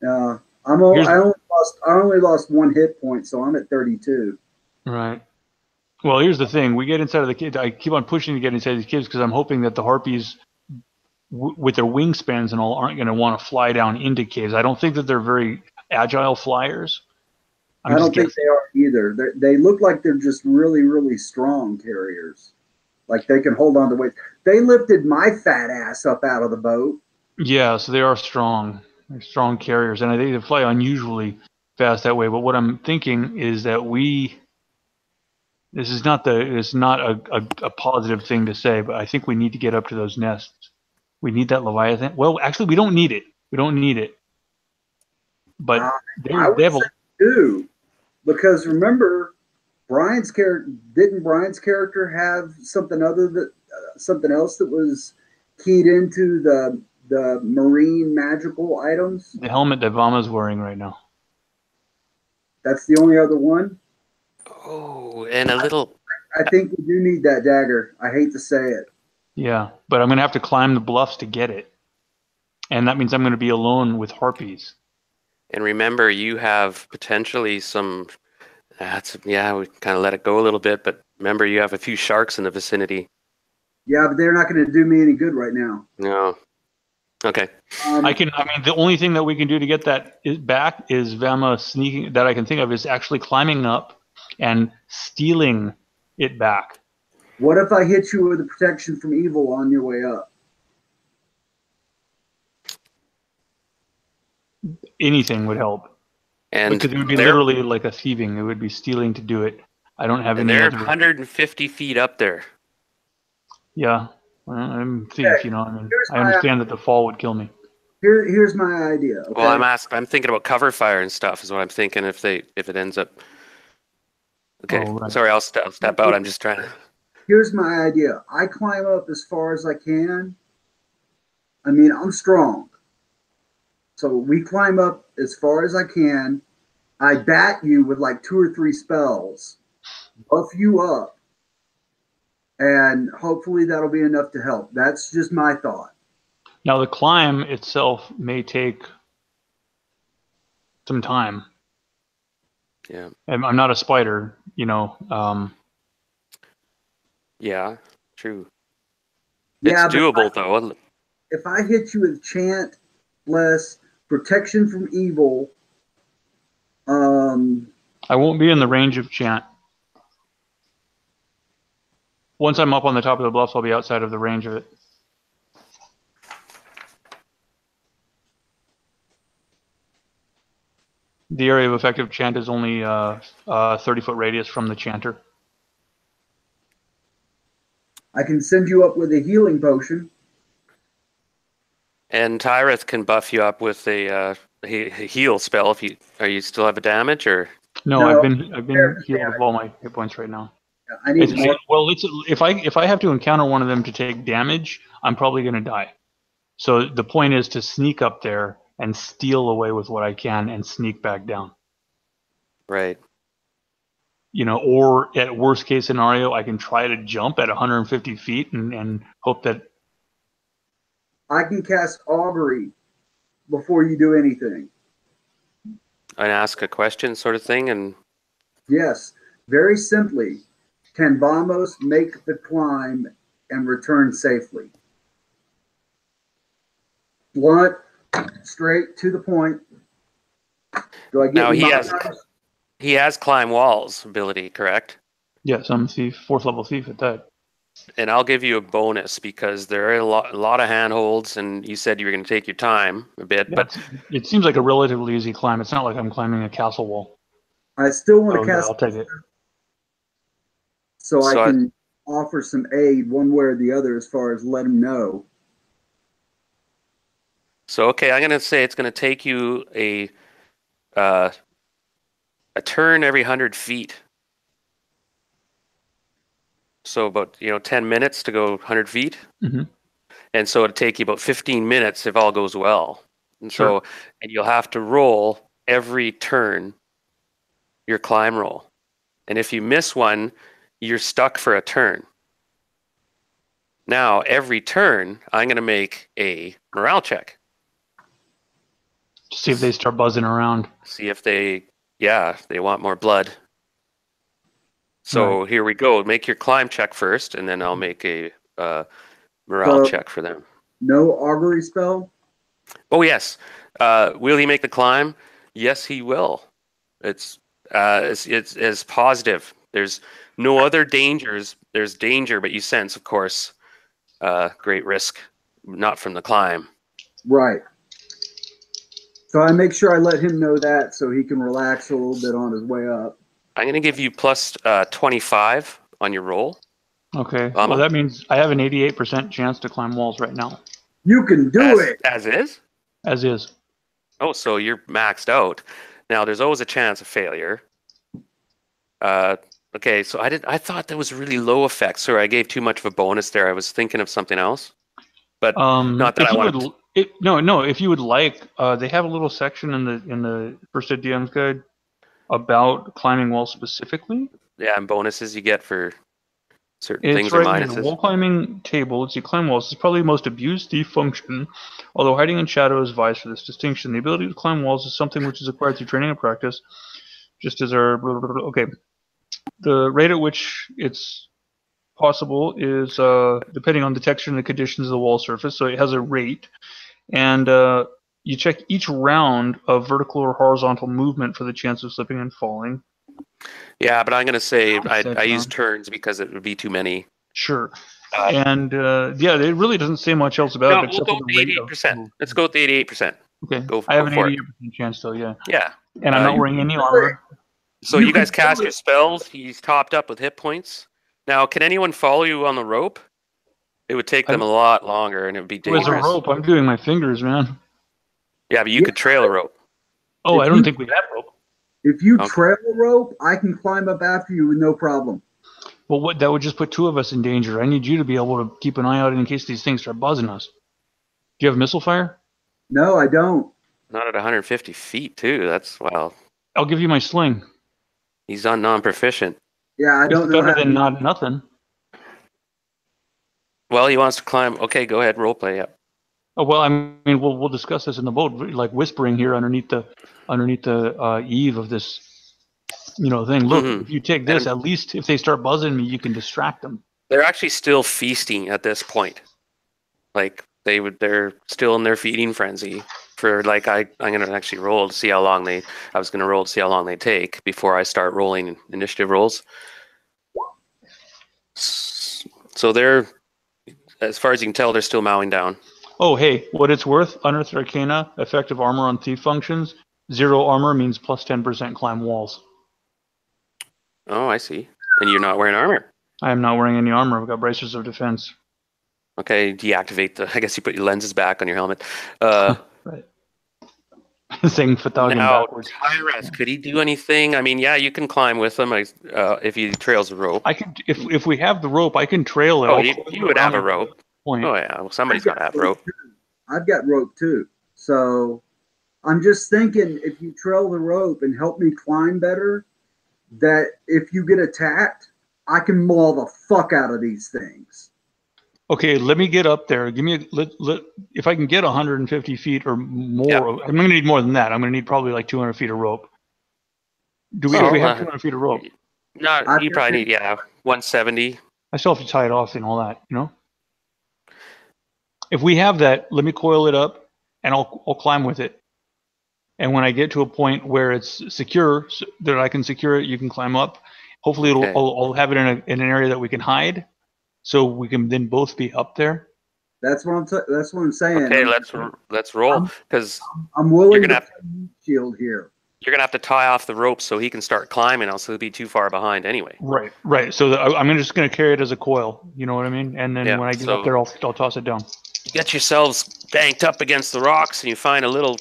I only lost 1 hit point, so I'm at 32. Right. Well, here's the thing. We get inside of the kids. I keep on pushing to get inside these kids because I'm hoping that the harpies, with their wingspans and all, aren't going to want to fly down into caves. I don't think that they're very agile flyers. I don't think they are either. They look like they're just really, really strong carriers. Like they can hold on to weight. They lifted my fat ass up out of the boat. Yeah, so they are strong. They're strong carriers, and they fly unusually fast that way. But what I'm thinking is that this is not a positive thing to say, but I think we need to get up to those nests. We need that Leviathan. Well, actually, we don't need it. We don't need it. But they have a do, because remember, Brian's character have something else that was keyed into the marine magical items? The helmet that Vama's wearing right now. That's the only other one? Oh, and a little. I think we do need that dagger. I hate to say it. Yeah, but I'm going to have to climb the bluffs to get it. And that means I'm going to be alone with harpies. And remember, you have potentially some. Yeah, we kind of let it go a little bit, but remember, you have a few sharks in the vicinity. Yeah, but they're not going to do me any good right now. No. Okay. I mean, the only thing that we can do to get that back is Vama sneaking, that I can think of, is actually climbing up and stealing it back. What if I hit you with a protection from evil on your way up? Anything would help. And because it would be literally like a thieving. It would be stealing to do it. I don't have any they're other... 150 feet up there. Yeah, well, I'm a thief, you know. I mean, I understand that the fall would kill me. Here's my idea. Okay? Well, I'm thinking about cover fire and stuff. Is what I'm thinking if it ends up. Okay, Oh, right. Sorry, I'll step out. I'm just trying to. Here's my idea. I climb up as far as I can. I mean, I'm strong. So we climb up as far as I can. I bat you with like 2 or 3 spells, buff you up, and hopefully that'll be enough to help. That's just my thought. Now, the climb itself may take some time. Yeah. I'm not a spider, you know. Yeah, true. Yeah, it's doable, though. If I hit you with chant, bless, protection from evil, I won't be in the range of chant. Once I'm up on the top of the bluffs, I'll be outside of the range of it. The area of effective chant is only a 30-foot radius from the chanter. I can send you up with a healing potion. And Tyreth can buff you up with a heal spell. Are you still have a damage or? No, I've been healed of all my hit points right now. I need more. Well, if I have to encounter one of them to take damage, I'm probably going to die. So the point is to sneak up there and steal away with what I can and sneak back down. Right. You know, or at worst case scenario, I can try to jump at 150 feet and hope that... I can cast augury before you do anything. And ask a question sort of thing? And yes, very simply, can Vamos make the climb and return safely? Blunt, straight to the point. Do I get now he has climb walls ability, correct? Yes, I'm a thief, 4th level thief at that. And I'll give you a bonus because there are a lot of handholds, and you said you were going to take your time a bit. Yeah, but it seems like a relatively easy climb. It's not like I'm climbing a castle wall. I still want to cast. I'll take it. So I can offer some aid one way or the other as far as let him know. So okay, I'm going to say it's going to take you a turn every 100 feet. So about 10 minutes to go 100 feet. Mm-hmm. And so it'll take you about 15 minutes if all goes well. And sure. And you'll have to roll every turn your climb roll. And if you miss one, you're stuck for a turn. Now, every turn, I'm going to make a morale check. See if they start buzzing around. See if they want more blood. So Here we go. Make your climb check first, and then I'll make a morale check for them. No augury spell? Oh, yes. Will he make the climb? Yes, he will. It's positive. There's no other dangers. There's danger, but you sense, of course, great risk, not from the climb. Right. So I make sure I let him know that so he can relax a little bit on his way up. I'm going to give you plus 25 on your roll. Okay. Well, that means I have an 88% chance to climb walls right now. You can do it. As is? As is. Oh, so you're maxed out. Now, there's always a chance of failure. Okay, so I thought that was really low effect. Sorry, I gave too much of a bonus there. I was thinking of something else. But not that I wanted No, if you would like, they have a little section in the First Ed DM's guide about climbing walls specifically. Yeah, and bonuses you get for Certain It's things are right here. minuses. Wall climbing table. Let's see, climb walls. This is probably the most abused thief function. Although hiding in shadow is vies for this distinction. The ability to climb walls is something which is acquired through training and practice. Just as our okay, the rate at which it's possible is depending on the texture and the conditions of the wall surface. So it has a rate, and you check each round of vertical or horizontal movement for the chance of slipping and falling. Yeah, but I'm going to say Set I use down. turns because it would be too many. Sure. And yeah, it really doesn't say much else about No, it we'll except go for with the rate of 88%. move. Let's go with the 88%. Okay. Go I have an for it. 88% chance though, yeah. Yeah. And I'm not you- wearing any armor. So You you guys can cast do your spells. He's topped up with hit points. Now, can anyone follow you on the rope? It would take them a lot longer, and it would be With a dangerous. rope, I'm doing my fingers, man. Yeah, but you Yeah. could trail a rope. Oh, If I don't you- think we have rope. If you Okay. trail a rope, I can climb up after you with no problem. Well, what that would just put two of us in danger. I need you to be able to keep an eye out in case these things start buzzing us. Do you have missile fire? No, I don't. Not at 150 feet, too. That's, well, I'll give you my sling. he's on non-proficient. Yeah, I It's don't know better how than not nothing. Well, he wants to climb. Okay, go ahead, role play. Yeah. Oh, well, I mean, we'll discuss this in the boat, like whispering here underneath the eave of this, thing. Look, Mhm. if you take this, at least if they start buzzing me, you can distract them. They're actually still feasting at this point. Like they're still in their feeding frenzy. For like I'm gonna actually roll to see how long I was gonna roll to see how long they take before I start rolling initiative rolls. So they're, as far as you can tell, they're still mowing down. Oh, hey, what it's worth, Unearthed Arcana, effective armor on thief functions. 0 armor means plus 10% climb walls. Oh, I see. And you're not wearing armor. I am not wearing any armor. I've got bracers of defense. Okay, deactivate I guess you put your lenses back on your helmet. Right. Saying Fathagan Now, backwards. Tyrus, could he do anything? I mean, yeah, you can climb with him if he trails a rope. I can, if we have the rope, I can trail it. Oh, I'll you coil would have a around rope. Point. Oh, yeah, well, somebody's got to have rope. I've got rope too. So I'm just thinking if you trail the rope and help me climb better, that if you get attacked, I can maul the fuck out of these things. Okay, let me get up there. Give me if I can get 150 feet or more. Yep. I'm going to need more than that. I'm going to need probably like 200 feet of rope. If we have 200 feet of rope? No, you probably need 170. I still have to tie it off and all that, If we have that, let me coil it up and I'll climb with it. And when I get to a point where it's secure, so that I can secure it, you can climb up. Hopefully, Okay. I'll have it in an area that we can hide, so we can then both be up there. That's what I'm saying. Okay, let's roll because I'm willing you're to gonna have- play meat shield here. you're gonna have to tie off the rope so he can start climbing, else he'll be too far behind anyway. Right. So I'm just going to carry it as a coil. You know what I mean? And then Yeah, when I get so- up there, I'll toss it down. You get yourselves banked up against the rocks, and you find a little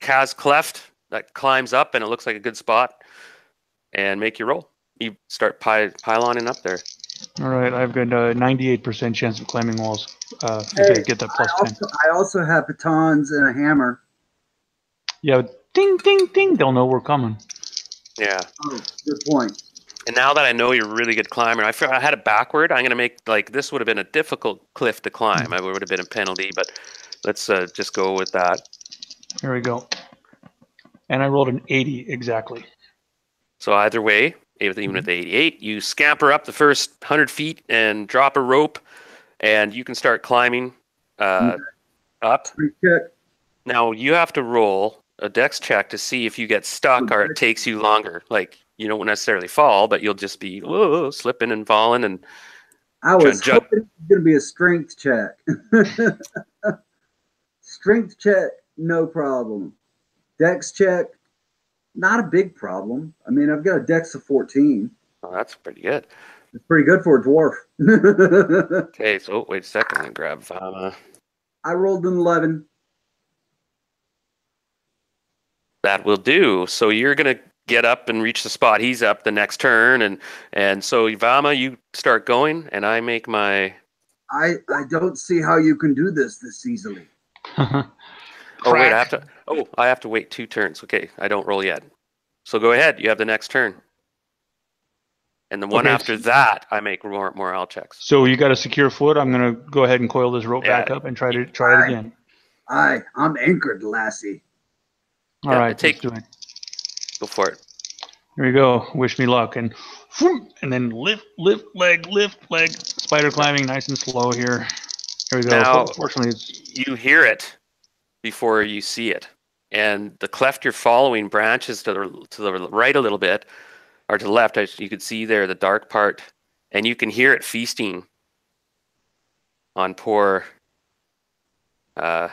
chasm cleft that climbs up, and it looks like a good spot. And make your roll. You start pyloning up there. All right, I've got a 98% chance of climbing walls. If I get that plus 10. I also have batons and a hammer. Yeah, ding, ding, ding. They'll know we're coming. Yeah. Oh, good point. And now that I know you're a really good climber, I had it backward. I'm gonna make this would have been a difficult cliff to climb. It would have been a penalty, but let's just go with that. Here we go. And I rolled an 80 exactly. So either way, even with the 88, you scamper up the first 100 feet and drop a rope, and you can start climbing up. Check. Now you have to roll a dex check to see if you get stuck or it takes you longer. Like you don't necessarily fall, but you'll just be slipping and falling. And I was jump. hoping it was going to be a strength check. Strength check, no problem. Dex check, not a big problem. I mean, I've got a dex of 14. oh, that's pretty good. It's pretty good for a dwarf. Okay, so wait a second. Let me grab Vama. I rolled an 11. That will do. So you're gonna get up and reach the spot he's up the next turn, and so Vama, you start going, and I make my. I don't see how you can do this easily. Oh wait, I have to wait 2 turns. Okay, I don't roll yet. So go ahead. You have the next turn. And the one Okay. after that, I make more morale checks. So you got a secure foot. I'm gonna go ahead and coil this rope back up and try it again. I'm anchored, lassie. All right, let's do it. Go for it. Here we go. Wish me luck, and then lift leg. Spider climbing, nice and slow here. Here we go. Now, Fortunately, it's you hear it before you see it, and the cleft you're following branches to the right a little bit, or to the left. You can see there the dark part, and you can hear it feasting on poor I'm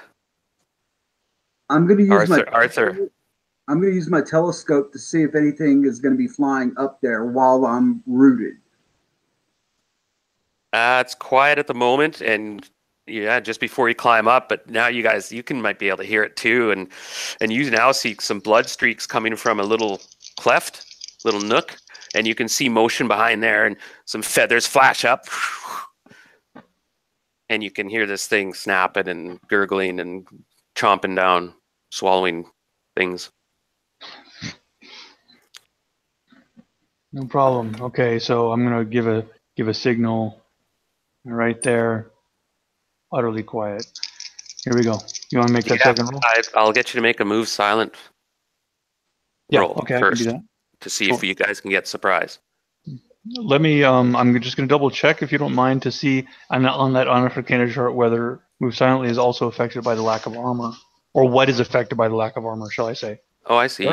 going to use Arthur. I'm going to use my telescope to see if anything is going to be flying up there while I'm rooted. It's quiet at the moment, and yeah, just before you climb up. But now you might be able to hear it too, and you now see some blood streaks coming from a little cleft, little nook, and you can see motion behind there, and some feathers flash up, and you can hear this thing snapping and gurgling and chomping down, swallowing things. no problem. Okay, so I'm gonna give a signal right there. Utterly quiet. Here we go. You want to make that second roll? I'll get you to make a move silent roll okay, first I can do that. to see if you guys can get surprised. Let me. I'm just going to double check, if you don't mind, to see on that unafricated chart whether move silently is also affected by the lack of armor, or what is affected by the lack of armor, shall I say? Oh, I see. Sure.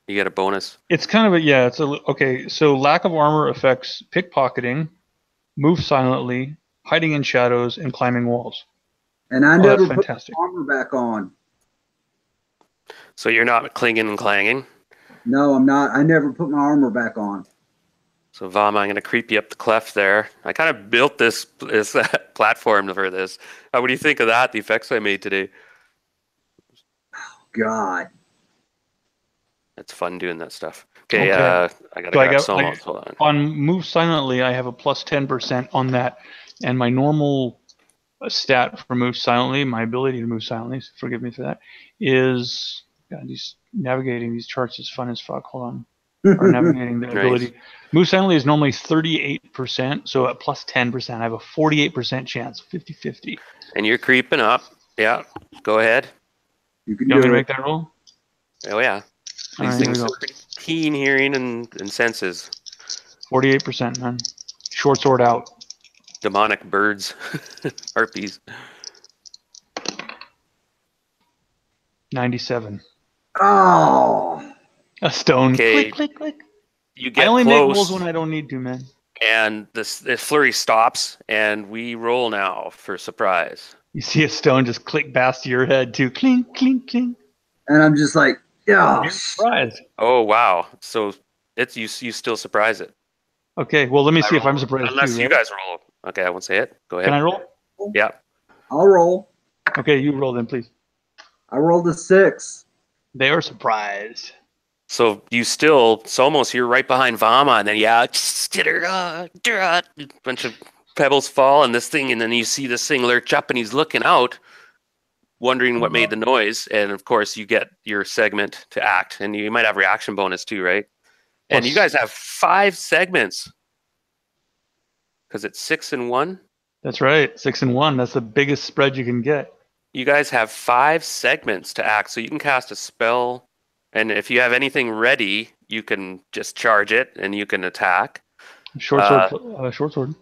You get a bonus. It's kind of okay. So lack of armor affects pickpocketing, move silently, hiding in shadows, and climbing walls. And I never put fantastic. my armor back on. So you're not clinging and clanging? No, I'm not. I never put my armor back on. So Vama, I'm going to creep you up the cleft there. I kind of built this platform for this. What do you think of that, the effects I made today? God. It's fun doing that stuff. Okay. I got to grab Somos. Hold on move silently, I have a plus 10% on that. And my normal stat for move silently, my ability to move silently, forgive me for that, is navigating these charts is fun as fuck. Hold on. Or navigating the ability. Move silently is normally 38%, so at plus 10%, I have a 48% chance, 50-50. And you're creeping up. Yeah, go ahead. You want me to make that roll? Oh, yeah. These things are pretty keen hearing and senses. 48%, man. Short sword out. Demonic birds. Harpies. 97. Oh. A stone. Okay. Click, click. You get I only close, make rolls when I don't need to, man. And this flurry stops, and we roll now for surprise. You see a stone just click past to your head, too. Clink, clink, clink. And I'm just like, yeah. You're surprised. Oh, wow. So it's you still surprise it. Okay, well, let me see if I'm surprised Unless too, you right? guys roll. Okay, I won't say it. Go ahead. Can I roll? Yeah. I'll roll. Okay, you roll then, please. I rolled a 6. They are surprised. So Somos, you're right behind Vama, and then a bunch of pebbles fall, and then you see this thing lurch up, and he's looking out, wondering what made the noise, and of course you get your segment to act, and you might have reaction bonus too, right? And you guys have 5 segments because it's 6 and 1. That's right, 6 and 1. That's the biggest spread you can get. You guys have 5 segments to act, so you can cast a spell. And if you have anything ready, you can just charge it and you can attack. Short sword.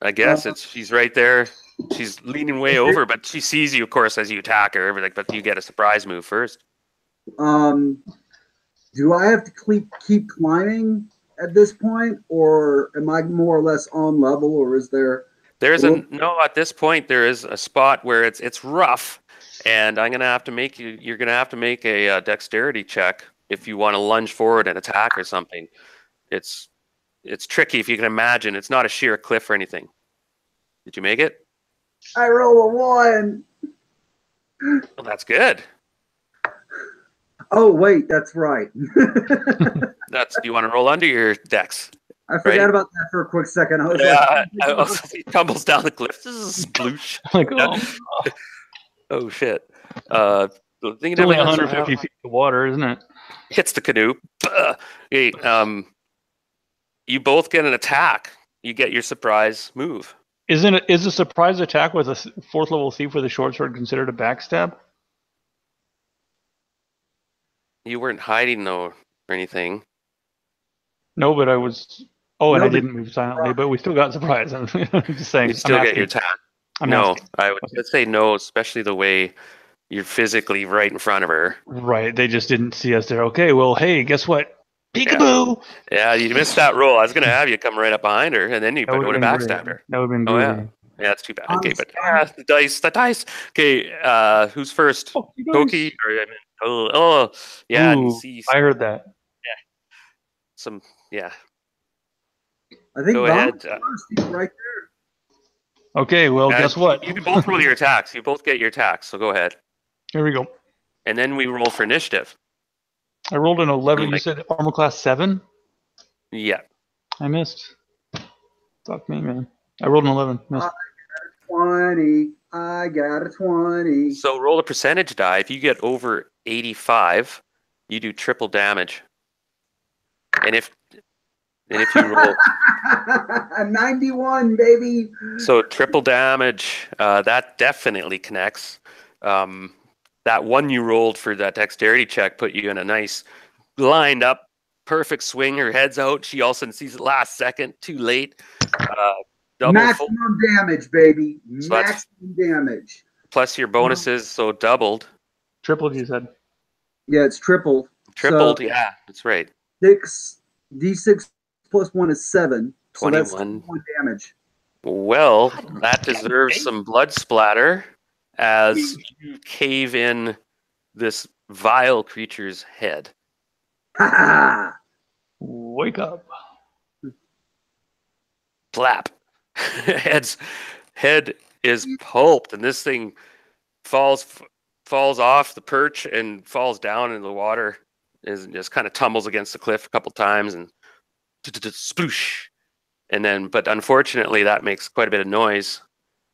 I guess she's right there. She's leaning way over, but she sees you, of course, as you attack her. But you get a surprise move first. Do I have to keep climbing at this point, or am I more or less on level, or is there? No. At this point, there is a spot where it's rough. And you're going to have to make a dexterity check if you want to lunge forward and attack or something. It's tricky, if you can imagine. It's not a sheer cliff or anything. Did you make it? I roll a 1. Well, that's good. Oh, wait, that's right. Do you want to roll under your dex? I forgot about that for a quick second. I was he tumbles down the cliff. This is a sploosh. Like, oh shit! It's only 150 feet of water, isn't it? Hits the canoe. Okay, You both get an attack. You get your surprise move. Is a surprise attack with a 4th level thief with a short sword considered a backstab? You weren't hiding though or anything. No, but I was. Oh, and No, I didn't move silently, but we still got surprise. I'm just saying. You still I'm get your asking. attack. I'm No, asking. I would say no, especially the way you're physically right in front of her. Right, they just didn't see us there. Okay, well, hey, guess what? Peekaboo! Yeah, you missed that roll. I was gonna have you come right up behind her, and then you That would would have have been backstabbed great. her. That would have been Oh great. yeah, yeah, that's too bad. Okay, but the dice. Okay, who's first? Oh, you guys- Koki or I mean, oh, yeah, and you Ooh, see I heard that. some, yeah. I think Go Vom's ahead. first. He's right there. Okay, well, guess what? You can both roll your attacks. You both get your attacks. So go ahead, Here we go. and then we roll for initiative. I rolled an 11. You Like- said armor class 7? Yeah. I missed. Fuck me, man. I rolled an 11. Missed. 20. I got a 20. So roll a percentage die. If you get over 85, you do triple damage. And if you roll A 91, baby. so triple damage, that definitely connects. That one you rolled for that dexterity check put you in a nice lined up, perfect swing. Her head's out. She all of a sudden sees it last second, too late. Maximum damage, baby. So that's- Maximum damage. Plus your bonuses, so doubled. Tripled, you said. Yeah, it's tripled. Tripled, So yeah, that's right. 6d6 plus 1 is 7. So that's 21. 21 damage. Well, that deserves some blood splatter as you cave in this vile creature's head. Ha ha! Wake up. Flap. Head is pulped, and this thing falls off the perch and falls down into the water. Is just kind of tumbles against the cliff a couple times and sploosh. And then, but unfortunately, that makes quite a bit of noise.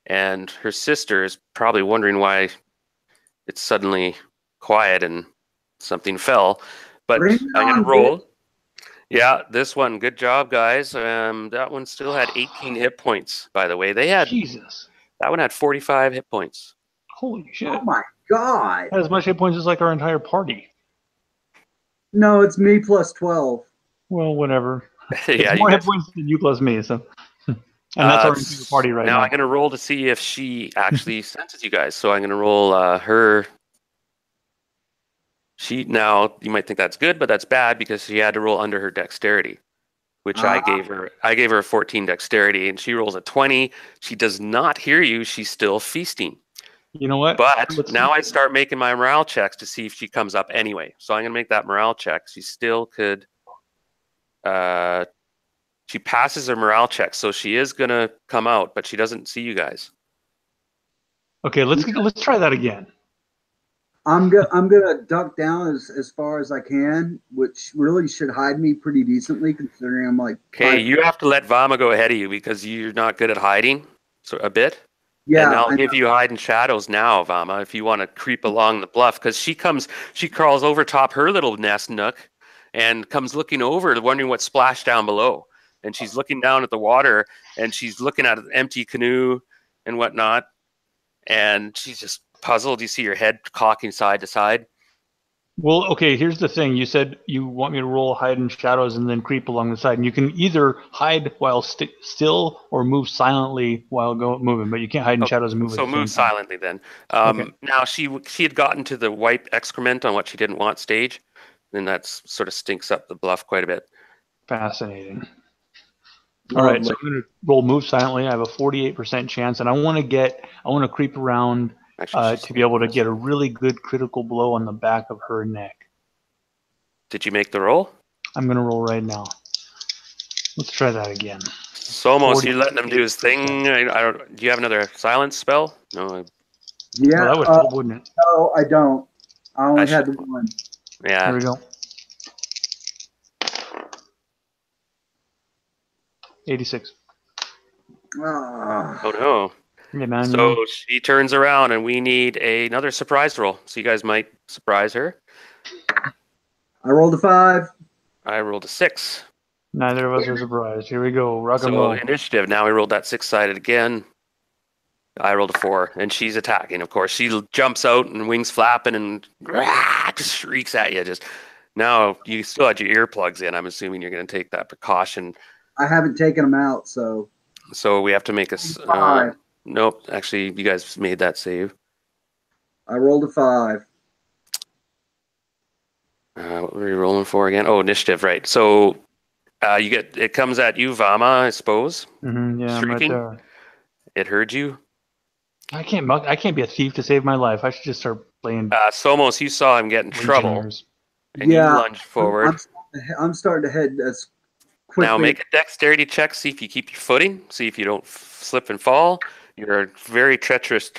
And her sister is probably wondering why it's suddenly quiet and something fell. But Bring it I'm on, gonna roll. Yeah, this one. Good job, guys. That one still had 18 hit points. By the way, Jesus. that one had 45 hit points. Holy shit. Oh my god. Had as much hit points as like our entire party. No, it's me plus 12. Well, whatever. Yeah, More you hit guys- points than you plus me, so. And that's our entire party right now. I'm going to roll to see if she actually senses you guys. So I'm going to roll her. Now, you might think that's good, but that's bad because she had to roll under her dexterity, which I gave her. I gave her a 14 dexterity, and she rolls a 20. She does not hear you. She's still feasting. You know what? But now I start making my morale checks to see if she comes up anyway. So I'm going to make that morale check. She still could. She passes her morale check, so she is going to come out, but she doesn't see you guys. Okay, let's try that again. I'm gonna duck down as far as I can, which really should hide me pretty decently considering I'm like. Okay, you have to let Vama go ahead of you because you're not good at hiding, so a bit. Yeah, and I'll I give you hide in shadows now, Vama, if you want to creep along the bluff, because she crawls over top her little nest nook, and comes looking over, wondering what splashed down below. And she's looking down at the water, and she's looking at an empty canoe and whatnot, and she's just puzzled. You see her head cocking side to side. Well, okay, here's the thing. You said you want me to roll hide in shadows and then creep along the side. And you can either hide while still or move silently while moving, but you can't hide in shadows and move. So at the move same time. silently then. Okay. Now she had gotten to the wipe excrement on what she didn't want stage, and that sort of stinks up the bluff quite a bit. Fascinating. All right, so I'm going to roll move silently. I have a 48% chance, and I want to creep around Actually, to be able to get a really good critical blow on the back of her neck. Did you make the roll? I'm going to roll right now. Let's try that again. Somos, you're letting him do his thing. I don't. Do you have another silence spell? No. Yeah, Well, that would help, wouldn't it? no, I don't. I only I had should- the one. Yeah. Here we go. 86. Ah. Oh no. Yeah, man. So she turns around, and we need another surprise roll. So you guys might surprise her. I rolled a 5. I rolled a 6. Neither of us are surprised. Here we go. Rock and So roll. initiative. Now we rolled that 6-sided again. I rolled a 4, and she's attacking. Of course, she jumps out and wings flapping and just shrieks at you. Just now, you still had your earplugs in. I'm assuming you're going to take that precaution. I haven't taken them out, so. So we have to make a. 5. Nope. Actually, you guys made that save. I rolled a 5. What were you rolling for again? Oh, initiative, right? So you get it comes at you, Vama, I suppose. Yeah, I'm right Shrieking. there. It heard you. I can't be a thief to save my life. I should just start playing. Somos, you saw him get in trouble, Legionnaires. and you lunged forward. I'm starting to head as quickly. Now make a dexterity check. See if you keep your footing. See if you don't slip and fall. You're very treacherous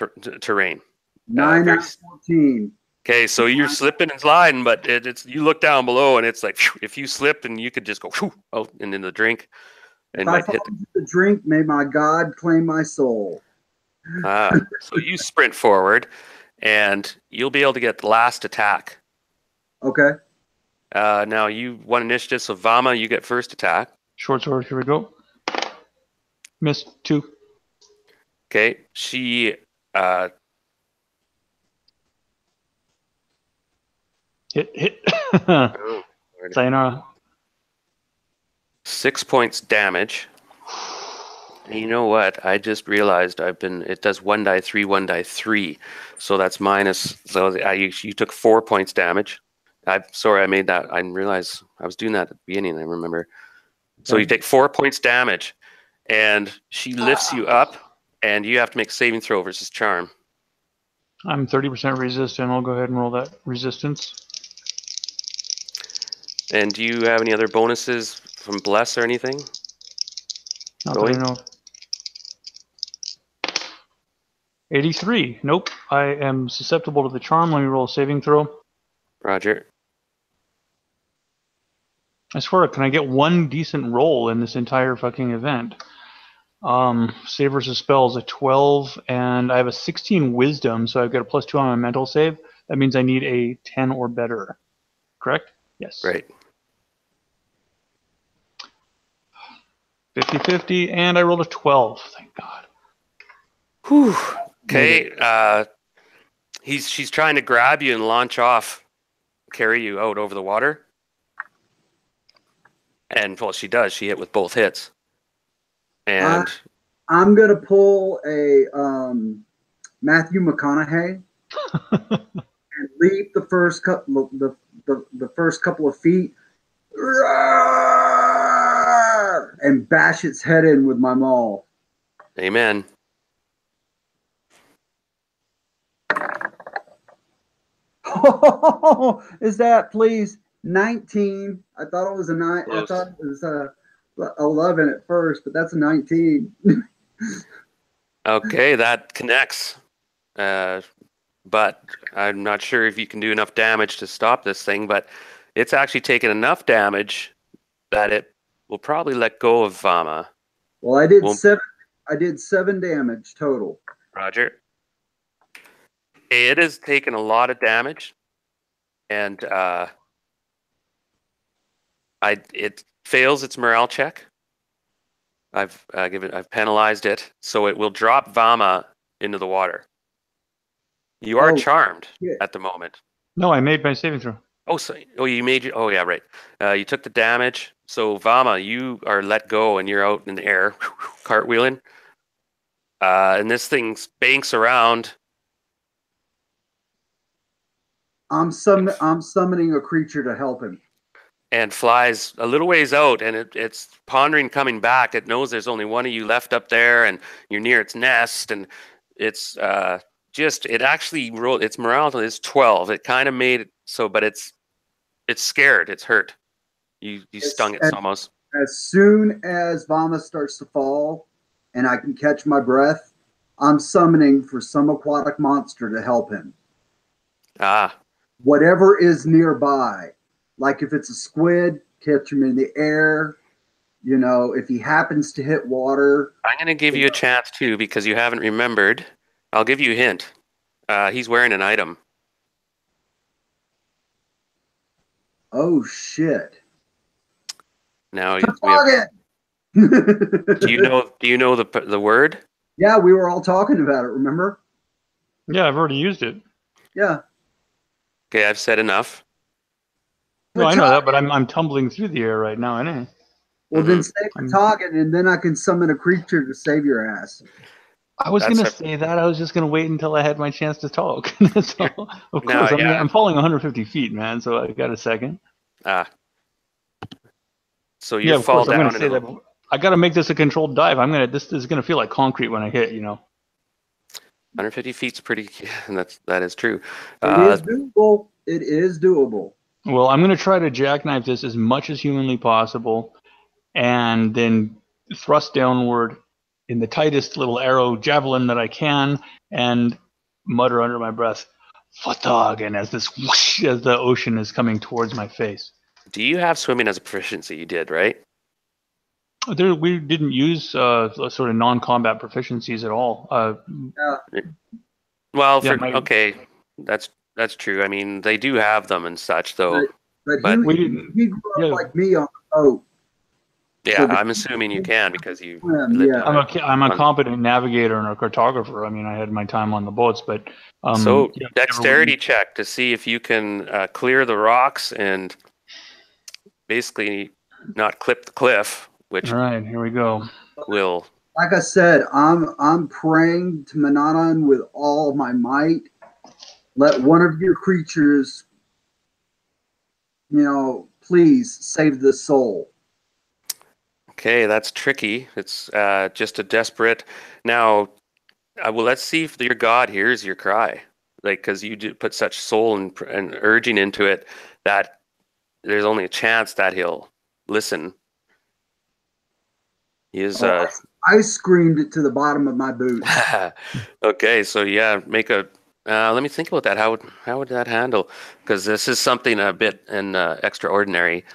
terrain. 9 out of 14. Okay, so you're slipping and sliding, but it's you look down below, and it's like if you slip, and you could just go out and in the drink, and If I might fall hit. into the drink, may my God claim my soul. So you sprint forward, and you'll be able to get the last attack. Okay. Now you won initiative, so Vama, you get first attack. Short sword. Here we go. Missed 2. Okay, she Hit. Sayonara. 6 points damage. And you know what? I just realized it does 1 die 3, 1 die 3. So that's minus. So you took 4 points damage. I'm sorry, I made that. I didn't realize I was doing that at the beginning. I remember. So you take 4 points damage, and she lifts you up, and you have to make a saving throw versus charm. I'm 30% resistant. I'll go ahead and roll that resistance. And do you have any other bonuses from Bless or anything? Not that I know of. 83. Nope. I am susceptible to the charm. Let me roll a saving throw. Roger. I swear, can I get one decent roll in this entire fucking event? Save versus spells, a 12, and I have a 16 wisdom, so I've got a +2 on my mental save. That means I need a 10 or better. Correct? Yes. Right. 50-50, and I rolled a 12. Thank God. Whew. Okay. She's trying to grab you and launch off, carry you out over the water. And well, she does. She hit with both hits. And I'm gonna pull a Matthew McConaughey and leap the first couple the first couple of feet and bash its head in with my maul. Amen. Is that please 19? I thought it was a 9. Close. I thought it was 11 at first, but that's a 19. Okay, that connects. But I'm not sure if you can do enough damage to stop this thing, but it's actually taken enough damage that it will probably let go of Vama. Well, I did 7. I did 7 damage total. Roger. It has taken a lot of damage, and it fails its morale check. I've penalized it, so it will drop Vama into the water. You are charmed at the moment. No, I made my saving throw. You made your. Oh yeah, right. You took the damage, so Vama, you are let go, and you're out in the air, cartwheeling. And this thing banks around. I'm summoning a creature to help him. And flies a little ways out, and it's pondering coming back. It knows there's only one of you left up there, and you're near its nest, and it's it actually rolled its morale is 12. It kind of made it so, but it's scared. It's hurt. You stung it almost. As soon as Vama starts to fall, and I can catch my breath, I'm summoning for some aquatic monster to help him. Whatever is nearby. Like if it's a squid, catch him in the air. You know, if he happens to hit water. I'm going to give you a chance too, because you haven't remembered. I'll give you a hint. He's wearing an item. Oh, shit. Now Target! do you know the word? Yeah, we were all talking about it, remember? Yeah, I've already used it. Yeah. Okay, I've said enough. No, I know that, but I'm tumbling through the air right now, anyway. Well, then say I'm- target, and then I can summon a creature to save your ass. I was That's gonna a- say that. I was just gonna wait until I had my chance to talk. So, of No, course, I mean, yeah. I'm falling 150 feet, man. So I got a second. So you Yeah, of fall course, I'm down gonna say that. I got to make this a controlled dive. This is gonna feel like concrete when I hit. 150 feet's pretty. That is true. It is doable. It is doable. Well, I'm gonna try to jackknife this as much as humanly possible, and then thrust downward in the tightest little arrow javelin that I can, and mutter under my breath, "Fatagen," as this whoosh, as the ocean is coming towards my face. Do you have swimming as a proficiency? You did, right? We didn't use sort of non-combat proficiencies at all. Well, Yeah, okay, that's true. I mean, they do have them and such, though. But we he didn't. grew up Yeah. like me on the boat. Yeah, So I'm assuming you can because you swim, lived yeah. on it. I'm a competent navigator and a cartographer. I mean, I had my time on the boats, but So yeah, dexterity check to see if you can clear the rocks and basically not clip the cliff, which All right, here we go. will. Like I said, I'm praying to Mananan with all my might. Let one of your creatures, please save the soul. Okay, that's tricky. It's just a desperate. Now, well, let's see if your god hears your cry. Like, because you do put such soul and urging into it that there's only a chance that he'll listen. He is. I screamed it to the bottom of my boot. Okay, so yeah, make a. Let me think about that. How would that handle? Because this is something a bit extraordinary.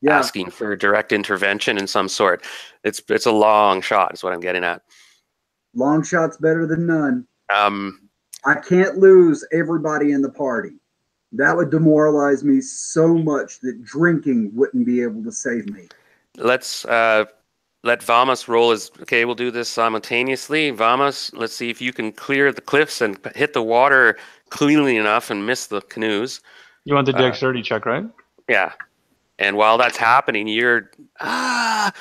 Yeah. Asking for direct intervention in some sort. It's a long shot. Is what I'm getting at. Long shot's better than none. Um, I can't lose everybody in the party. That would demoralize me so much that drinking wouldn't be able to save me. let's let Vamos roll his. Okay, we'll do this simultaneously. Vamos, let's see if you can clear the cliffs and hit the water cleanly enough and miss the canoes. You want the dexterity check, right? Yeah. And while that's happening, you're now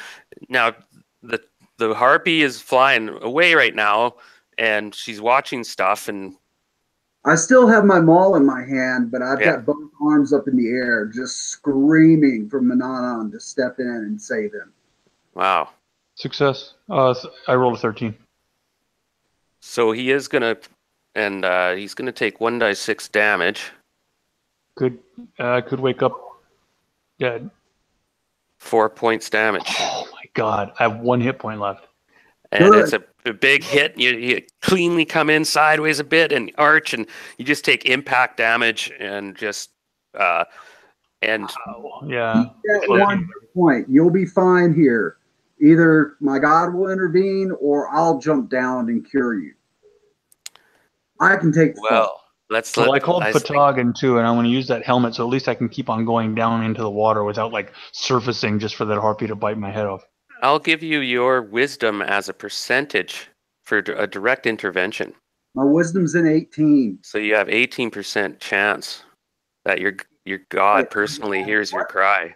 the harpy is flying away right now, and she's watching stuff. And I still have my maul in my hand, but I've got both arms up in the air, just screaming for Mananan to step in and save him. Wow. Success. I rolled a 13. So he is gonna, and he's gonna take 1d6 damage. Could wake up dead. 4 points damage. Oh my god! I have 1 hit point left. And it's a big hit. You cleanly come in sideways a bit and arch, and you just take impact damage and just and Yeah. At 1 point, you'll be fine here. Either my god will intervene, or I'll jump down and cure you. I can take the fall. Well, I called Patagon too, and I want to use that helmet, so at least I can keep on going down into the water without like surfacing just for that harpy to bite my head off. I'll give you your wisdom as a percentage for a direct intervention. My wisdom's in 18. So you have 18% chance that your god personally hears your cry.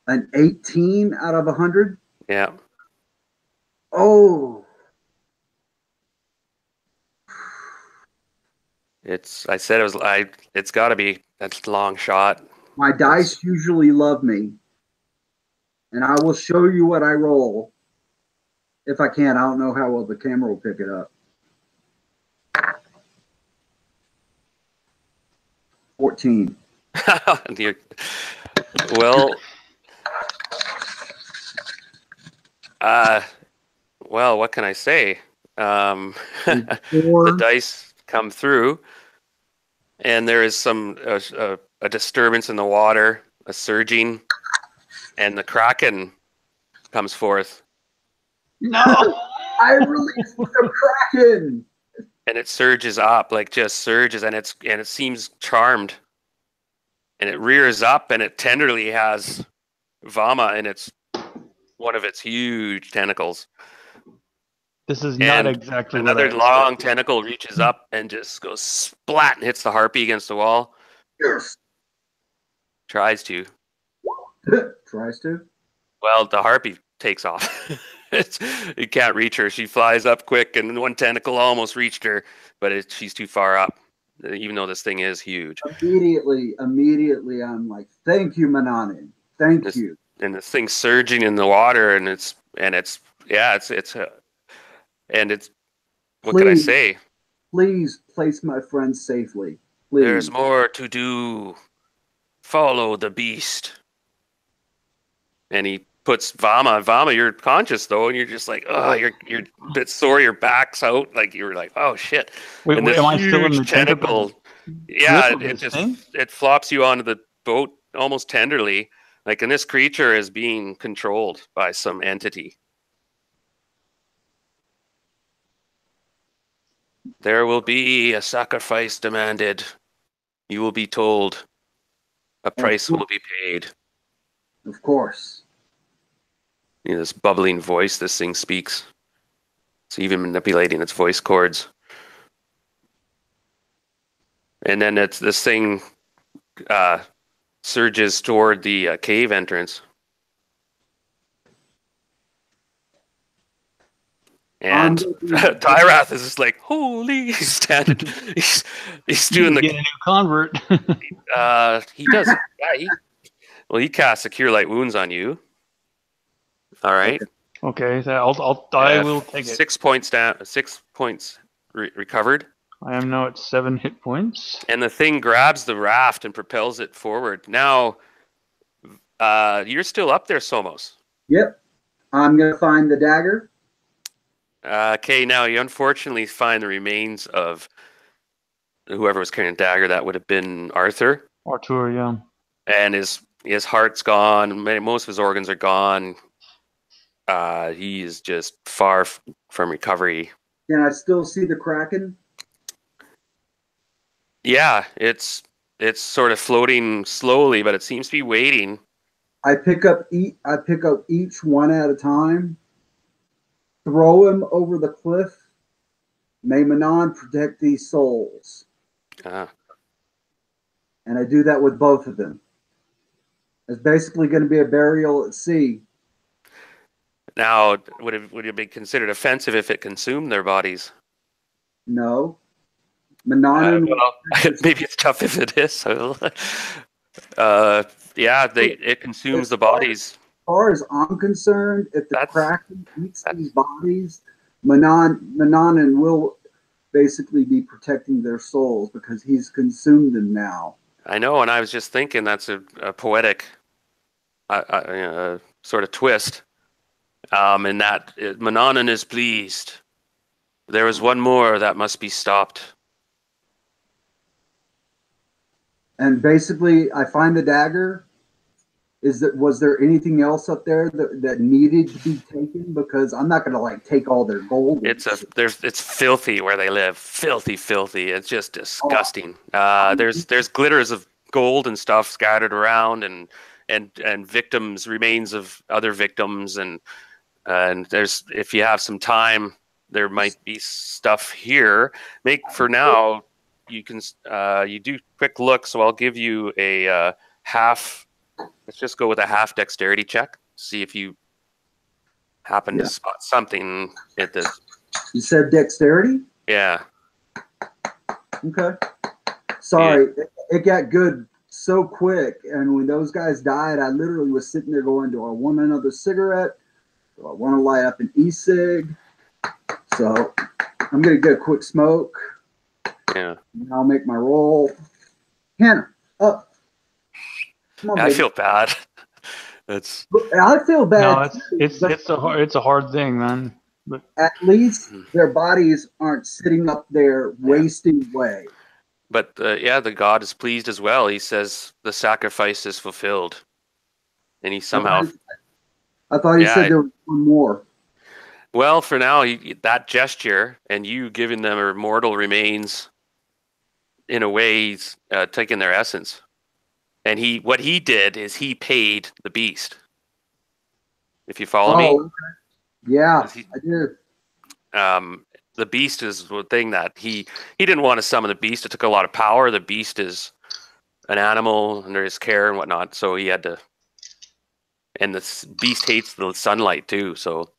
An 18 out of 100? Yeah. Oh. It's got to be that's a long shot. My dice usually love me. And I will show you what I roll. If I can, I don't know how well the camera will pick it up. 14. Well, what can I say? The dice come through, and there is some a disturbance in the water, a surging, and the Kraken comes forth. No! I released the Kraken! And it surges up, like just surges, and it seems charmed. And it rears up, and it tenderly has Vama and it's one of its huge tentacles. This is not And exactly what another I long tentacle reaches up and just goes splat and hits the harpy against the wall. Yes. Tries to. Tries to. Well, the harpy takes off. You can't reach her. She flies up quick, and one tentacle almost reached her, but she's too far up, even though this thing is huge. Immediately, I'm like, thank you, Manani. Thank you. And this thing's surging in the water, and it's what can I Please. say? Please place my friend safely. Please. There's more to do. Follow the beast. And he puts Vama, you're conscious though, and you're just like, oh, you're a bit sore, your back's out, like you're like, oh shit. Wait, and this am I still in the tentacle? Yeah, it flops you onto the boat almost tenderly, like, and this creature is being controlled by some entity. There will be a sacrifice demanded. You will be told. A price will be paid. Of course. You know, this bubbling voice this thing speaks. It's even manipulating its voice cords. And then this thing surges toward the cave entrance. And Tyrath is just like, holy, he's standing. He's doing get a new convert. He does. Yeah, he casts a Cure Light Wounds on you. All right. Okay, so I will take it. 6 points down. 6 points recovered. I am now at 7 hit points. And the thing grabs the raft and propels it forward. Now, you're still up there, Somos. Yep. I'm gonna find the dagger. Okay, now you unfortunately find the remains of whoever was carrying a dagger. That would have been Arthur. Arthur, yeah. And his heart's gone. Most of his organs are gone. He is just far from recovery. Can I still see the Kraken? Yeah, it's sort of floating slowly, but it seems to be waiting. I pick up each one at a time. Throw him over the cliff. May Manon protect these souls. And I do that with both of them. It's basically going to be a burial at sea. Now, would it be considered offensive if it consumed their bodies? No. Manon. Well, maybe it's tough if it is. It consumes the bodies. As far as I'm concerned, if the Kraken eats these bodies, Manon will basically be protecting their souls because he's consumed them now. I know, and I was just thinking that's a poetic sort of twist. In that Mananan is pleased. There is one more that must be stopped. And basically, I find the dagger. Was there anything else up there that needed to be taken? Because I'm not going to take all their gold. It's filthy where they live. Filthy. It's just disgusting. There's glitters of gold and stuff scattered around, and victims, remains of other victims, and there's, if you have some time, there might be stuff here. For now, you can you do quick look. So I'll give you a half. Let's just go with a half dexterity check. See if you happen to spot something at this. You said dexterity? Yeah. Okay. Sorry, it got good so quick. And when those guys died, I literally was sitting there going, do I want another cigarette? Do I want to light up an e-cig? So I'm going to get a quick smoke. Yeah. And I'll make my roll. Hannah, up. On, I feel bad. I feel bad. No, it's a hard thing, man. But at least their bodies aren't sitting up there wasting away. But the god is pleased as well. He says the sacrifice is fulfilled, and he somehow. I thought he said there was one more. Well, for now, that gesture and you giving them immortal remains, in a way, he's taking their essence. And what he did is he paid the beast. If you follow me. Okay. Yeah, He- I do. The beast is the thing that he didn't want to summon the beast. It took a lot of power. The beast is an animal under his care and whatnot, so he had to. And the beast hates the sunlight too, so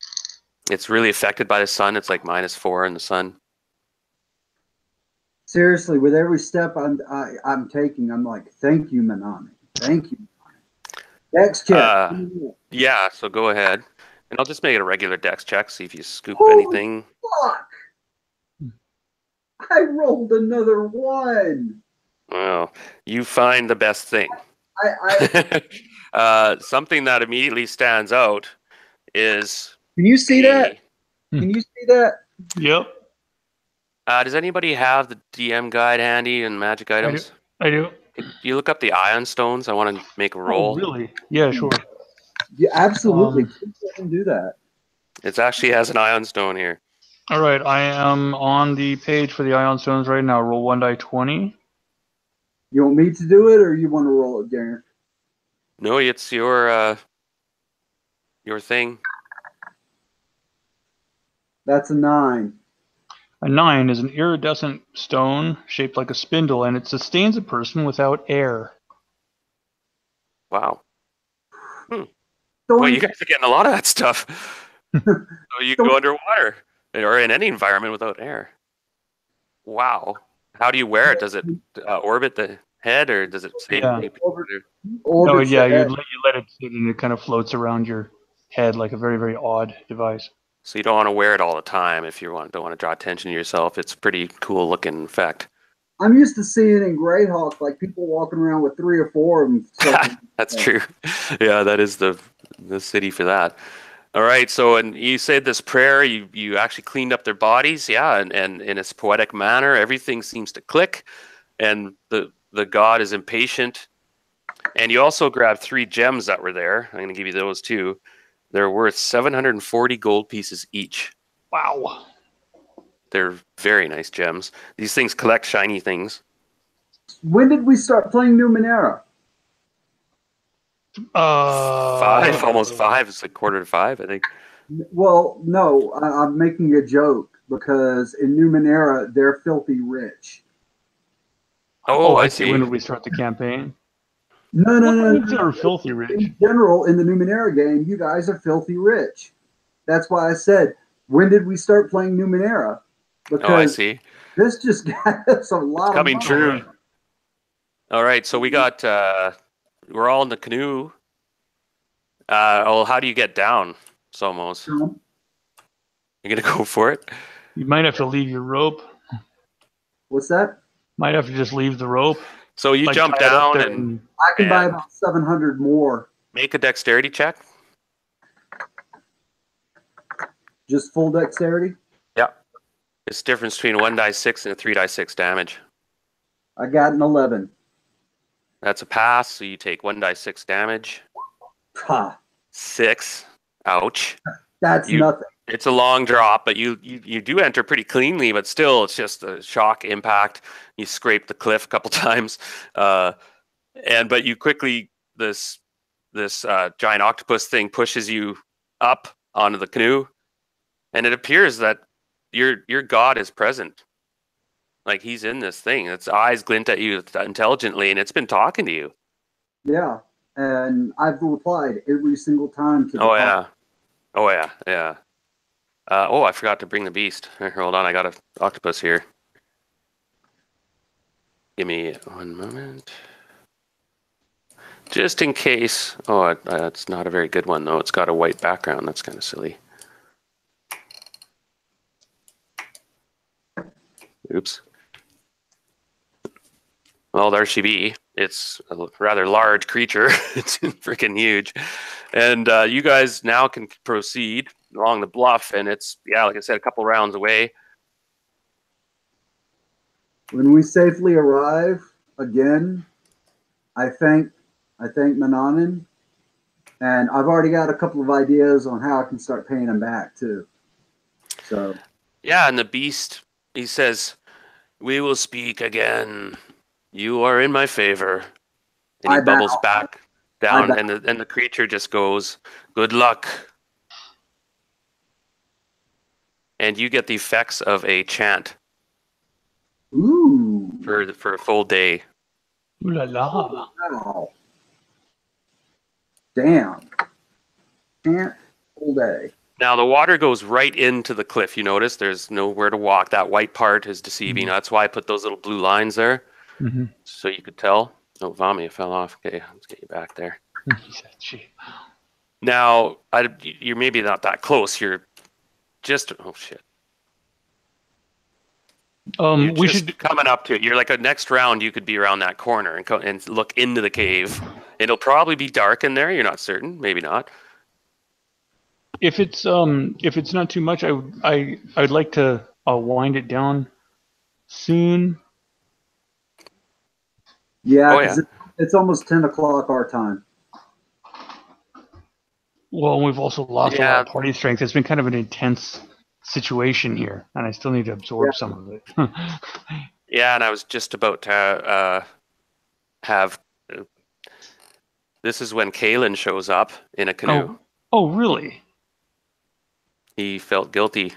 it's really affected by the sun. It's like -4 in the sun. Seriously, with every step I'm taking, I'm like, thank you, Manami. Thank you. Dex check. Yeah, so go ahead. And I'll just make it a regular dex check, see if you scoop Holy anything. Fuck! I rolled another 1. Well, you find the best thing. I Something that immediately stands out is. Can you see that? Can you see that? Yep. Does anybody have the DM guide handy and magic items? I do. Can you look up the ion stones? I want to make a roll. Oh, really? Yeah, sure. Yeah, absolutely. Please let him do that. It actually has an ion stone here. All right, I am on the page for the ion stones right now. Roll 1 die 20. You want me to do it, or you want to roll it, Darren? No, it's your thing. That's a 9. A 9 is an iridescent stone shaped like a spindle, and it sustains a person without air. Wow. Well, you guys are getting a lot of that stuff. So you can go underwater or in any environment without air. Wow. How do you wear it? Does it orbit the head, or does it stay? Yeah. Oh, yeah, you let it sit, and it kind of floats around your head like a very, very odd device. So you don't want to wear it all the time if you don't want to draw attention to yourself. It's a pretty cool looking effect. I'm used to seeing in Greyhawk like people walking around with 3 or 4 of them. That's true. Yeah, that is the city for that. All right, so and you said this prayer, you actually cleaned up their bodies, yeah, and in its poetic manner, everything seems to click, and the god is impatient. And you also grabbed 3 gems that were there. I'm going to give you those too. They're worth 740 gold pieces each. Wow. They're very nice gems. These things collect shiny things. When did we start playing Numenera? 5, almost 5. It's like 4:45, I think. Well, no, I'm making a joke because in Numenera they're filthy rich. Oh, I see. When did we start the campaign? No. They're filthy rich. In general, in the Numenera game, you guys are filthy rich. That's why I said, when did we start playing Numenera? Because I see. This just got us a lot of Coming money. true. All right, so we got we're all in the canoe. How do you get down, Somos? You gonna go for it? You might have to leave your rope. What's that? Might have to just leave the rope. So you jump down and I can buy about 700 more. Make a dexterity check. Just full dexterity? Yeah. It's the difference between 1 die 6 and a 3 die 6 damage. I got an 11. That's a pass, so you take 1 die 6 damage. Ha. 6. Ouch. That's nothing. It's a long drop, but you do enter pretty cleanly, but still it's just a shock impact. You scrape the cliff a couple times. But you quickly this giant octopus thing pushes you up onto the canoe, and it appears that your god is present. Like he's in this thing. Its eyes glint at you intelligently, and it's been talking to you. Yeah, and I've replied every single time to the Oh yeah. I forgot to bring the beast. Hold on, I got an octopus here. Give me 1 moment. Just in case. Oh, it's not a very good one, though. It's got a white background. That's kind of silly. Oops. Well, there she be. It's a rather large creature. It's freaking huge. And you guys now can proceed along the bluff, and it's, like I said, a couple rounds away. When we safely arrive, again, I thank Mananin, and I've already got a couple of ideas on how I can start paying him back, too. So. Yeah, and the beast, he says, "We will speak again. You are in my favor." And he bubbles back down, and the creature just goes, "Good luck. and you get the effects of a chant Ooh. for a full day. Ooh la la. Wow. Damn. Can't all day. Now the water goes right into the cliff. You notice there's nowhere to walk. That white part is deceiving. That's why I put those little blue lines there, so you could tell. Oh, Vami, it fell off. Okay, let's get you back there. Now, you're maybe not that close. You're just oh shit. You're We just should coming up to it. You're like a next round. You could be around that corner and look into the cave. It'll probably be dark in there. You're not certain. Maybe not. if it's not too much, I'd like to wind it down soon. Yeah, Oh, because yeah. it's almost 10 o'clock our time. Well, we've also lost a lot Yeah. of party strength. It's been kind of an intense situation here, and I still need to absorb some of it. Yeah, and I was just about to have. This is when Kalen shows up in a canoe. Oh, really? He felt guilty,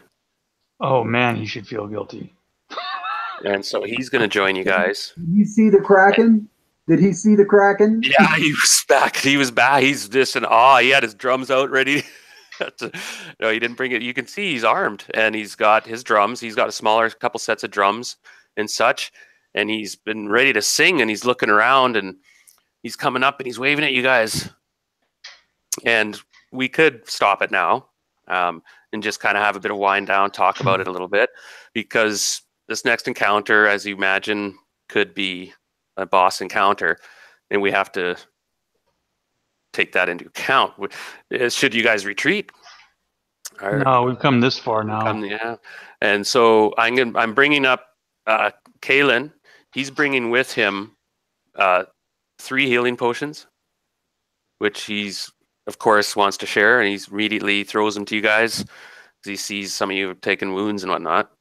Oh man, he should feel guilty. and so he's going to join you guys. Did you see the Kraken? Did he see the Kraken? Yeah, he was back. He was back. He's just in awe. He had his drums out ready. No, he didn't bring it. You can see he's armed, and he's got his drums. He's got a smaller couple sets of drums and such, and he's been ready to sing. And he's looking around, and he's coming up, and he's waving at you guys. And we could stop it now, and just kind of have a bit of wind down, talk about it a little bit, because this next encounter, as you imagine, could be a boss encounter, and we have to take that into account. Should you guys retreat? No, we've come this far now. Yeah, and so I'm bringing up Kalen. He's bringing with him 3 healing potions, which he's of course wants to share, and he immediately throws them to you guys because he sees some of you have taken wounds and whatnot.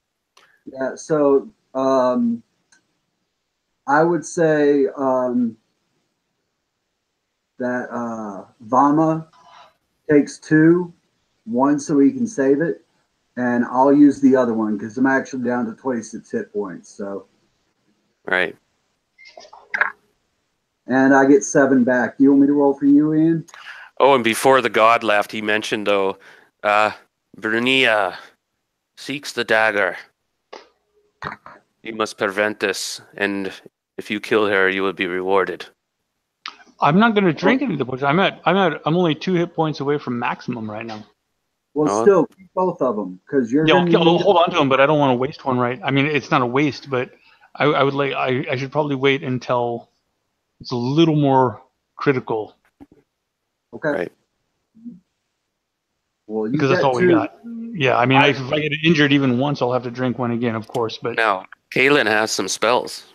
Yeah, so I would say that Vama takes 2, 1 so he can save it, and I'll use the other one because I'm actually down to 26 hit points. So, Right. and I get 7 back. Do you want me to roll for you, Ian? Oh, and before the god left, he mentioned though, Brunea seeks the dagger. You must prevent this, and if you kill her, you will be rewarded. I'm not going to drink any of the potions. I'm only 2 hit points away from maximum right now. Well, Oh. still keep both of them because you're Yeah, gonna I'll need hold on to them, but I don't want to waste one. Right? I mean, it's not a waste, but I should probably wait until it's a little more critical Okay. Right. Well, you because that's got all we 2. got. Yeah, I mean, if I get injured even once, I'll have to drink one again, of course. But Now, Kalen has some spells.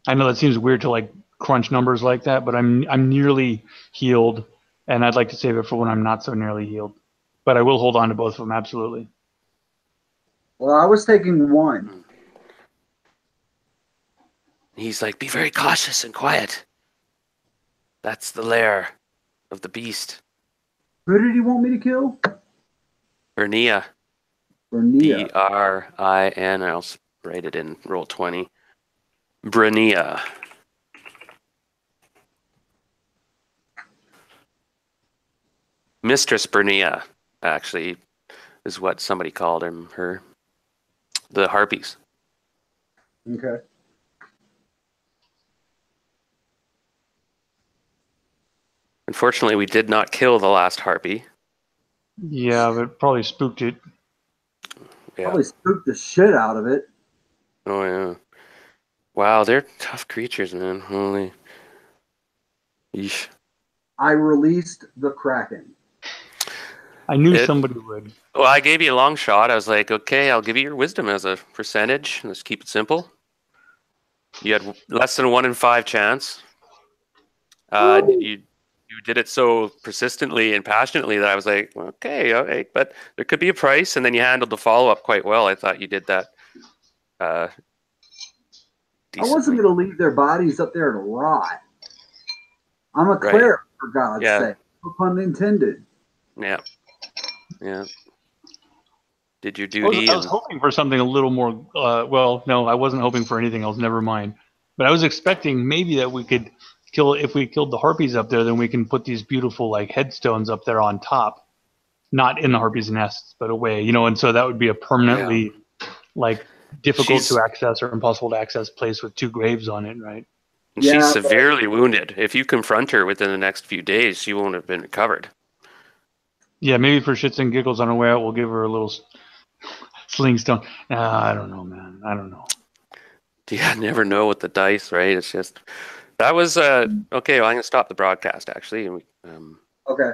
I know that seems weird to like crunch numbers like that, but I'm nearly healed, and I'd like to save it for when I'm not so nearly healed. But I will hold on to both of them, absolutely. Well, I was taking 1. He's like, be very cautious and quiet. That's the lair of the beast. Who did he want me to kill? Brunea. Brunea. Brin. I'll write it in roll 20. Brunea. Mistress Brunea, actually, is what somebody called her. The harpies. Okay. Unfortunately, we did not kill the last harpy. Yeah, but probably spooked it. Yeah. Probably spooked the shit out of it. Oh, yeah. Wow, they're tough creatures, man. Holy. Yeesh. I released the Kraken. I knew somebody would. Well, I gave you a long shot. I was like, okay, I'll give you your wisdom as a percentage. Let's keep it simple. You had less than 1 in 5 chance. You did it so persistently and passionately that I was like, okay, all right, but there could be a price. And then you handled the follow-up quite well. I thought you did that I decently. wasn't going to leave their bodies up there to rot. I'm a Right. cleric, for God's Yeah. sake. No pun intended. Yeah. Yeah. did your I duty. was hoping for something a little more. Well, no, I wasn't hoping for anything else. Never mind. But I was expecting maybe that we could kill. If we killed the harpies up there, then we can put these beautiful like headstones up there on top, not in the harpies' nests, but away. And so that would be a permanently like difficult She's- to access or impossible to access place with 2 graves on it, right? Yeah, She's but- severely wounded. If you confront her within the next few days, she won't have been recovered. Yeah, maybe for shits and giggles on our way out, we'll give her a little sling stone. I don't know, man. I don't know. Yeah, never know with the dice, right? It's just that was okay. Well, I'm gonna stop the broadcast actually. And Okay.